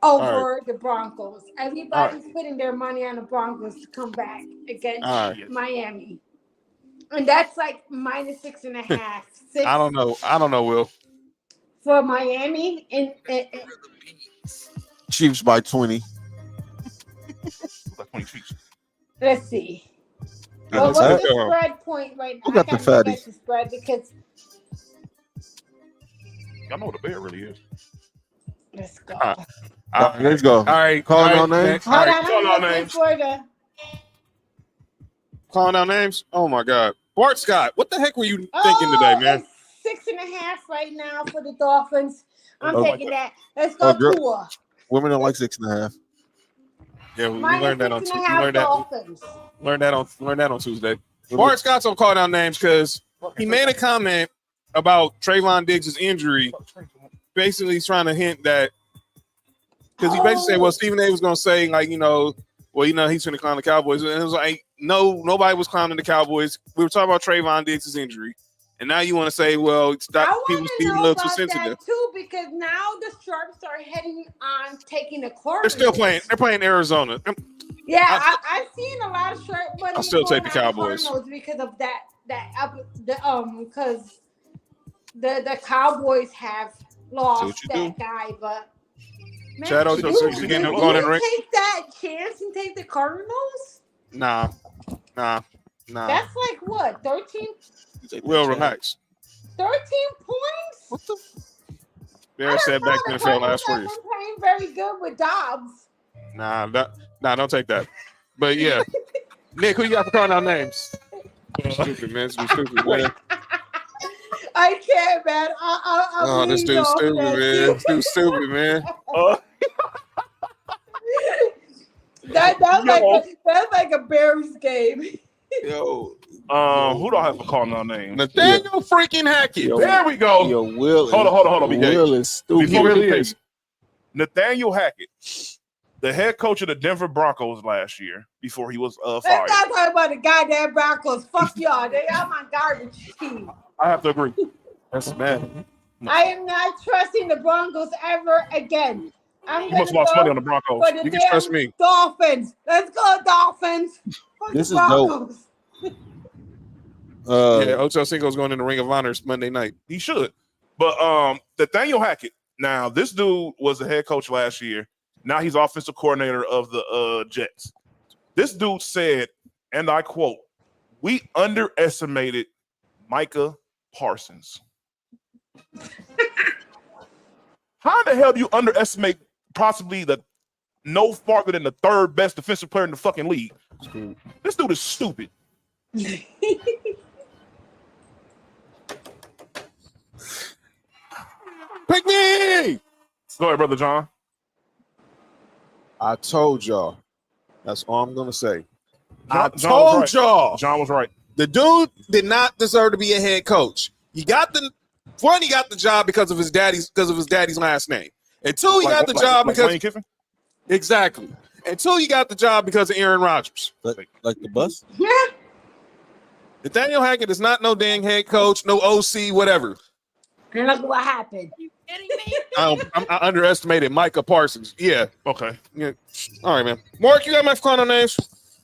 over the Broncos. Everybody's putting their money on the Broncos to come back against Miami, and that's like minus 6.5. 6 I don't know, Will. For Miami and Chiefs by 20. Like 20 Chiefs. Let's see. Got What's the the spread point right now? Who got the fatty? The spread because Y'all know what a bear really is. let's go. Let's go. All right, Calling all on right, names. all right. Hold on, Call out I'm looking names. for the. Calling out names. Oh my God, Bart Scott, what the heck were you thinking today, man? It's 6.5 right now for the Dolphins. I'm Oh, taking that. Let's go, girl. Tua. Women don't like 6.5. Yeah, we Minus learned that on 6.5 Dolphins. learned that on Tuesday. Bart Scott's on call down names because he made a comment about Trayvon Diggs' injury, basically trying to hint that because he basically said, well, Stephen A was going to say, like, he's going to clown the Cowboys. And it was like, no, nobody was clowning the Cowboys. We were talking about Trayvon Diggs' injury. And now you want to say, well, stop people being a little too sensitive. Too, because now the Sharps are heading on taking the Cardinals. They're still playing. They're playing Arizona. Yeah, I've seen a lot of Sharp money. I'll still take the Cowboys because of because the Cowboys have lost that guy, but. Man, Chad, you going in the ring. Take that chance and take the Cardinals? Nah. That's like what, 13? Well, relax. 13 points? What the? Bears said back in the NFL last week. Playing very good with Dobbs. Nah, don't take that. But yeah, Nick, who you got for calling out names? Stupid man, stupid man. I can't, man. Oh, this dude's stupid, man. This dude's stupid, man. That's like a Bears game. Yo. Who do I have for calling out names? Nathaniel freaking Hackett. There we go. Yo, Will. Hold on. Will is stupid. He really is. Nathaniel Hackett, the head coach of the Denver Broncos last year, before he was fired. Let's not talk about the goddamn Broncos. Fuck y'all. They are my garbage team. I have to agree. That's bad. I am not trusting the Broncos ever again. You must have lost money on the Broncos. You can trust me. Dolphins. Let's go, Dolphins. This is dope. Ocho Cinco's going in the Ring of Honor Monday night. He should. But Nathaniel Hackett. Now, this dude was the head coach last year. Now he's offensive coordinator of the Jets. This dude said, and I quote, "We underestimated Micah Parsons." How the hell do you underestimate possibly the no farther than the third best defensive player in the fucking league? This dude is stupid. Pick me! Go ahead, Brother John. I told y'all. That's all I'm going to say. John told y'all. John was right. The dude did not deserve to be a head coach. He got the job because of his daddy's last name. And two, he got the job because Lane Kiffin? Exactly. And two, he got the job because of Aaron Rodgers. Like the bus? Yeah. Nathaniel Hackett is not no dang head coach, no OC, whatever. And look what happened. Are you kidding me? I underestimated Micah Parsons. Yeah. Okay. Yeah. All right, man. Mark, you got my final names?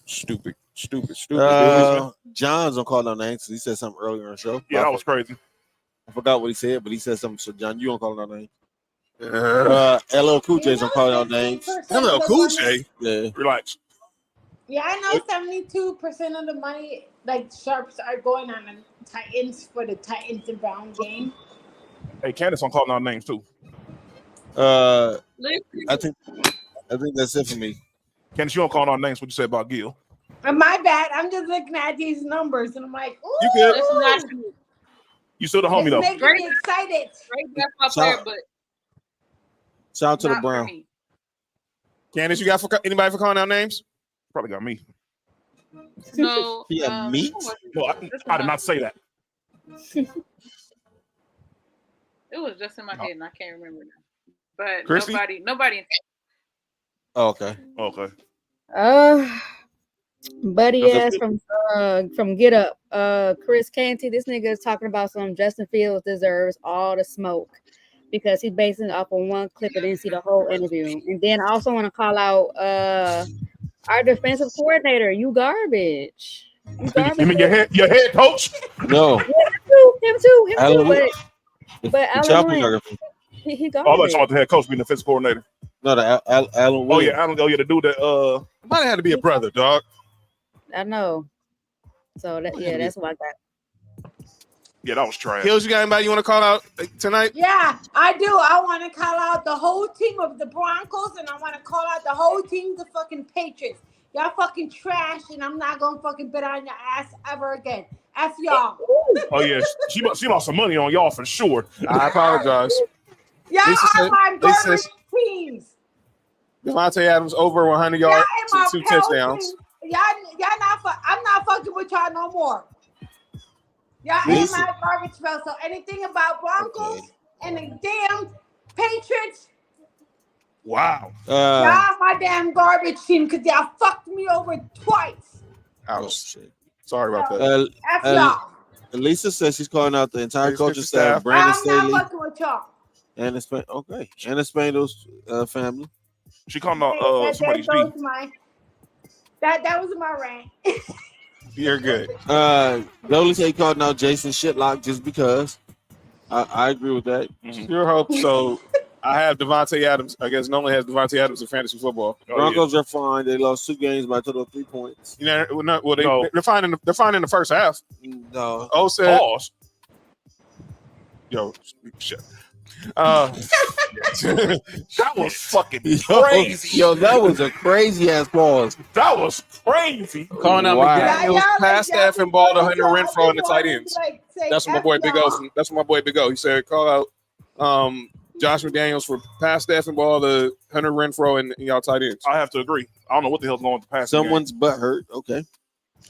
Stupid. John's on call out names. He said something earlier in the show. Yeah, that was crazy. I forgot what he said, but he said something. So, John, you on call out names? LL Cool J's on call out names. LL Cool J? Yeah. Relax. Yeah, I know 72% of the money, like Sharps, are going on the Titans for the Titans and Brown game. Hey, Candace on calling out names too. I think that's it for me. Candace, you don't call out names. What you say about Gil? My bad. I'm just looking at these numbers and I'm like, ooh. You good? That's not true. You still the homie though. It's making me excited. Right, that's my player, but Shout out to the not for Brown. me. Candace, you got anybody for calling out names? Probably got me. No. Yeah, meat? No, I did not say that. It was just in my head and I can't remember now. But Kristy? nobody. Oh, okay. Okay. Buddy ass from Get Up. Chris Canty, this nigga is talking about some Justin Fields deserves all the smoke because he's basing it off of one clip and didn't see the whole interview. And then I also want to call out our defensive coordinator. You garbage. You mean your head coach? No. Him too. But Alan Wentz, he Oh, I thought you garbage. about the head coach being the defensive coordinator. No, the Alan Williams. Oh yeah, Alan. Oh yeah, the dude that Might have had to be a brother, dog. I know. So that's what I got. Yeah, that was trash. Hills, you got anybody you want to call out tonight? Yeah, I do. I want to call out the whole team of the Broncos, and I want to call out the whole team of the fucking Patriots. Y'all fucking trash, and I'm not gonna fucking bet on your ass ever again. F y'all. Oh yeah, she lost some money on y'all for sure. I apologize. Y'all are my garbage teams. Devontae Adams over 100 yards, two touchdowns. Y'all not. I'm not fucking with y'all no more. Y'all ain't my garbage spell. So anything about Broncos and the damn Patriots. Wow. Y'all my damn garbage team because y'all fucked me over twice. Ouch. Sorry about that. F y'all. Lisa says she's calling out the entire coaching staff. Brandon I'm Staley. not fucking with y'all. And the Spangles family. She calling out somebody's beat. That was my rant. You're good. Loli said he called out Jason Shitlock just because. I agree with that. Mm-hmm. Your hope. So I have Devontae Adams. I guess Nolan has Devontae Adams in fantasy football. Broncos are fine. They lost 2 games by a total of 3 points. You know, they're fine in the first half. No. Oh, said. Pause. Yo, shit. That was fucking crazy. Yo, that was a crazy ass pause. That was crazy. Calling out McDaniels, pass staff, and ball to Hunter Renfrow and the tight ends. That's what my boy Big O. That's what my boy Big O. He said call out Josh McDaniels for pass staff and ball to Hunter Renfrow and y'all tight ends. I have to agree. I don't know what the hell's going with the pass. Someone's butt hurt. Okay.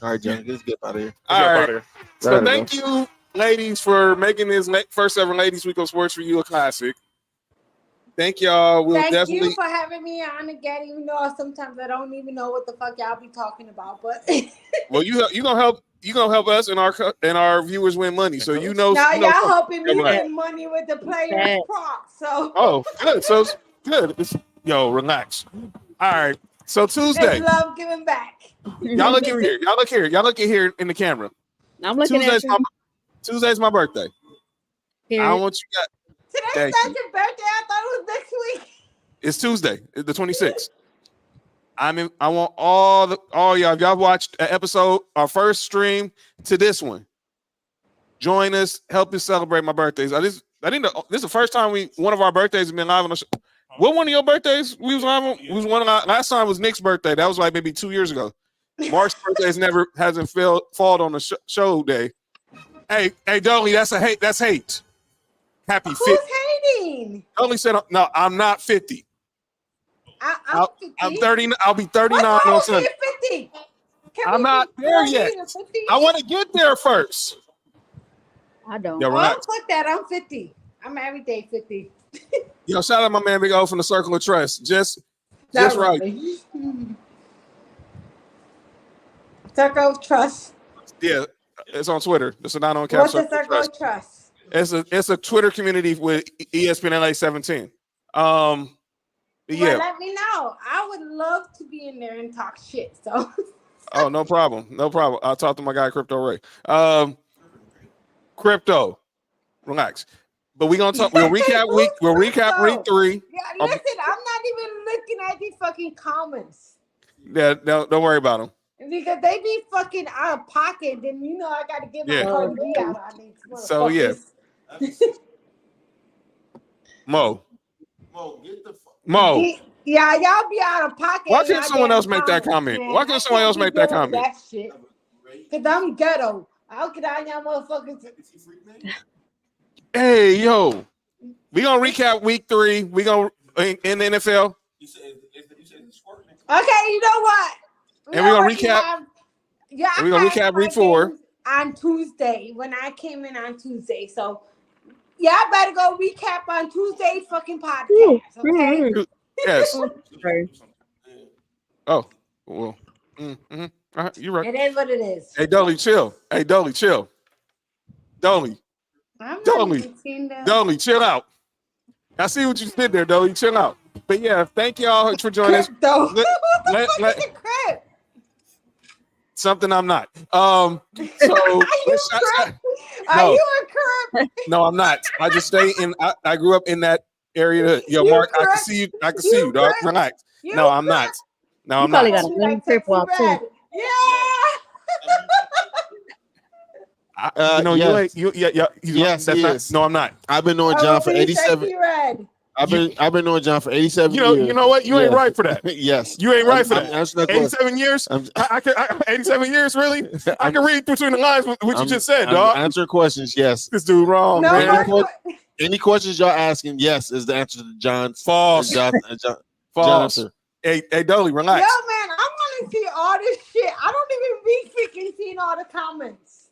All right, John. Let's get out of here. All right. So thank you, ladies, for making this first ever Ladies Week of Sports for You a classic. Thank y'all. Thank you for having me on again, even though sometimes I don't even know what the fuck y'all be talking about. But well, you gonna help us and our viewers win money. So y'all helping me win money with the players props. So good. So good. Relax. All right. So Tuesday. It's love giving back. Y'all look here. Y'all look here in the camera. I'm looking at you. Tuesday's my birthday. Here. I don't want you guys. Today's not your birthday. I thought it was next week. It's Tuesday, the 26th. I want all y'all. If y'all watched an episode, our first stream to this one, join us. Help us celebrate my birthdays. I think this is the first time one of our birthdays has been live on the show. What one of your birthdays we was live on? We was last time was Nick's birthday. That was like maybe 2 years ago. Mark's birthdays hasn't fallen on the show day. Hey, Dolly, that's hate. That's hate. Happy 50. Who's hating? Dolly said, "No, I'm not 50. I'm 30. I'll be 39 on Sunday. 50? I'm not there yet. I want to get there first. I don't. Yo, relax. Fuck that. I'm 50. I'm every day 50. Yo, shout out my man Big O from the Circle of Trust. Just right. Circle of Trust. Yeah, it's on Twitter. It's a not on cap. What's the Circle of Trust? It's a Twitter community with ESPN LA 17. Well, yeah. let me know. I would love to be in there and talk shit. So. Oh, no problem. No problem. I'll talk to my guy Crypto Ray. Crypto, relax. But we're gonna talk. We'll recap week 3. Yeah, listen, I'm not even looking at these fucking comments. Yeah, don't worry about them. Because they be fucking out of pocket, then I gotta get my Cardi B out on these. So yeah. Mo, get the fuck. Mo. Yeah, y'all be out of pocket. Why can't someone else make that comment? Man. Why can't someone else make that comment? That shit. Because I'm ghetto. I'll get out y'all motherfuckers. Hey, yo. We gonna recap week 3. We gonna in the NFL. Okay, you know what? And we're gonna recap. We're gonna recap week 4 on Tuesday when I came in on Tuesday. So y'all better go recap on Tuesday's fucking podcast. Okay. Yes. Oh, well. Mm-hmm. You're right. It is what it is. Hey, Dolly, chill. Dolly, chill out. I see what you did there, Dolly. Chill out. But yeah, thank y'all for joining us. Something I'm not. So are you a crip? No, I'm not. I just stay in. I grew up in that area. Yo, Mark, I can see you. I can see you, dog. Relax. No, I'm not. No, I'm not. Probably got a green trip walk too. Yeah. Yes, that's not. No, I'm not. I've been knowing John for 87. I've been knowing John for 87 years. You know what? You ain't right for that. Yes. You ain't right for that. 87 years? I 87 years, really? I can read between the lines what you just said, dog. Answer questions, yes. This dude wrong, man. Any questions y'all asking, yes, is the answer to John's. False. False. Hey, Dolly, relax. Yo, man, I want to see all this shit. I don't even be freaking seeing all the comments.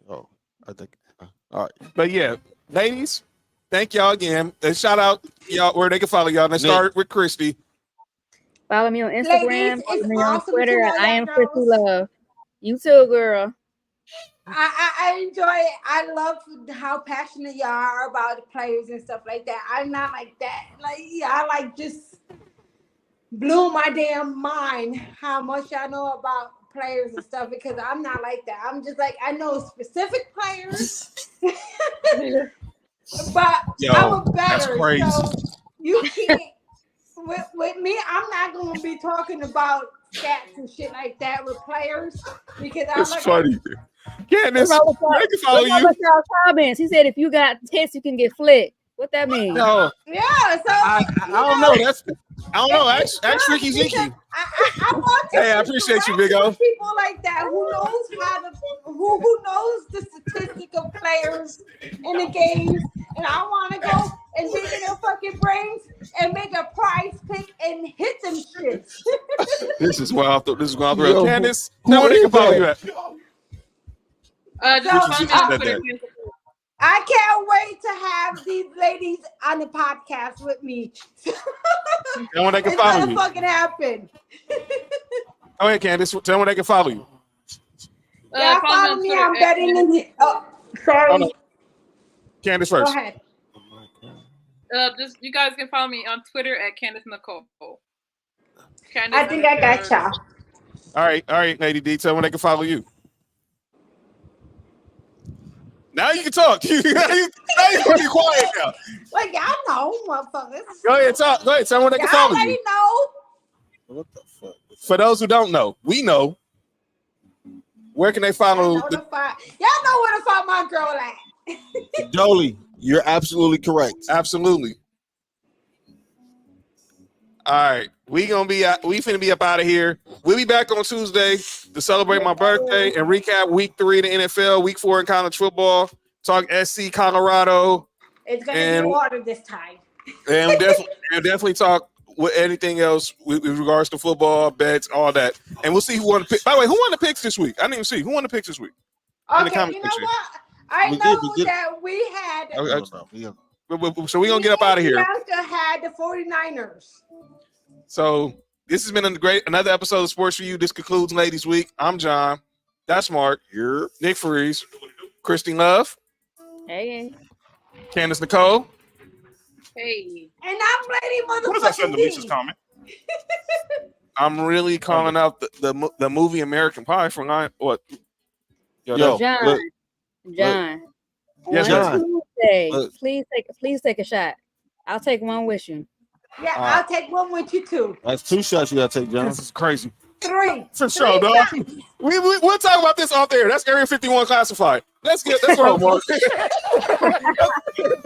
Oh, I think. All right. But yeah, ladies, thank y'all again. And shout out y'all where they can follow y'all. Let's start with Kristy. Follow me on Instagram. Ladies, follow me awesome on Twitter. I am Kristy Love. You too, girl. I enjoy it. I love how passionate y'all are about the players and stuff like that. I'm not like that. I just blew my damn mind how much y'all know about players and stuff because I'm not like that. I'm just like, I know specific players, but I'm a better. So you can't, with me, I'm not going to be talking about stats and shit like that with players because I'm like, funny. Candace, I can follow you. Comments. He said if you got tits, you can get flicked. What that mean? No. Yeah. So I don't know. I don't know. Ask Ricky Zinky. I want to. Hey, I appreciate you, Big O. People like that who knows who knows the statistic of players in the games, and I want to go and dig in their fucking brains and make a prize pick and hit them shits. This is wild. This is wild. Candace, tell me they can follow you at. I can't wait to have these ladies on the podcast with me. Tell when they can follow you. It's gonna fucking happen. Go ahead, Candace. Tell when they can follow you. Yeah, follow me. I'm betting in the. Oh, sorry. Oh, no. Candace first. Go ahead. You guys can follow me on Twitter at Candace Nicole. I think I got y'all. All right, Lady D. Tell when they can follow you. Now you can talk. Now you can be quiet now. Like, y'all know, motherfuckers. Go ahead, talk. Go ahead, tell when they can follow you. Know. What the fuck? For those who don't know, we know. Where can they follow? Y'all know where to find my girl at. Dolly, you're absolutely correct. Absolutely. All right, we finna be up out of here. We'll be back on Tuesday to celebrate my birthday and recap week 3 in the NFL, week 4 in college football. Talk SC Colorado. It's gonna be water this time. And we'll definitely talk with anything else with regards to football, bets, all that. And we'll see who won the pick. By the way, who won the picks this week? I didn't even see who won the picks this week. Okay, you know what? I know that we had. So we're gonna get up out of here. Bianca had the 49ers. So this has been another episode of Sports for You. This concludes Ladies Week. I'm John. That's Mark. You're Nick Freeze. Kristy Love. Hey. Candace Nicole. Hey. And I'm Lady Motherfucking What does that say in the Lisa's comment? I'm really calling out the movie American Pie for what? John. Yes, John. Please take a shot. I'll take one with you. Yeah, I'll take one with you too. That's 2 shots you gotta take, John. This is crazy. 3. For sure, dog. We'll talk about this off there. That's Area 51 classified. That's what I'm on.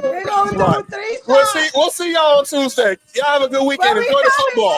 We're going to do 3 shots. We'll see y'all on Tuesday. Y'all have a good weekend. Enjoy the football.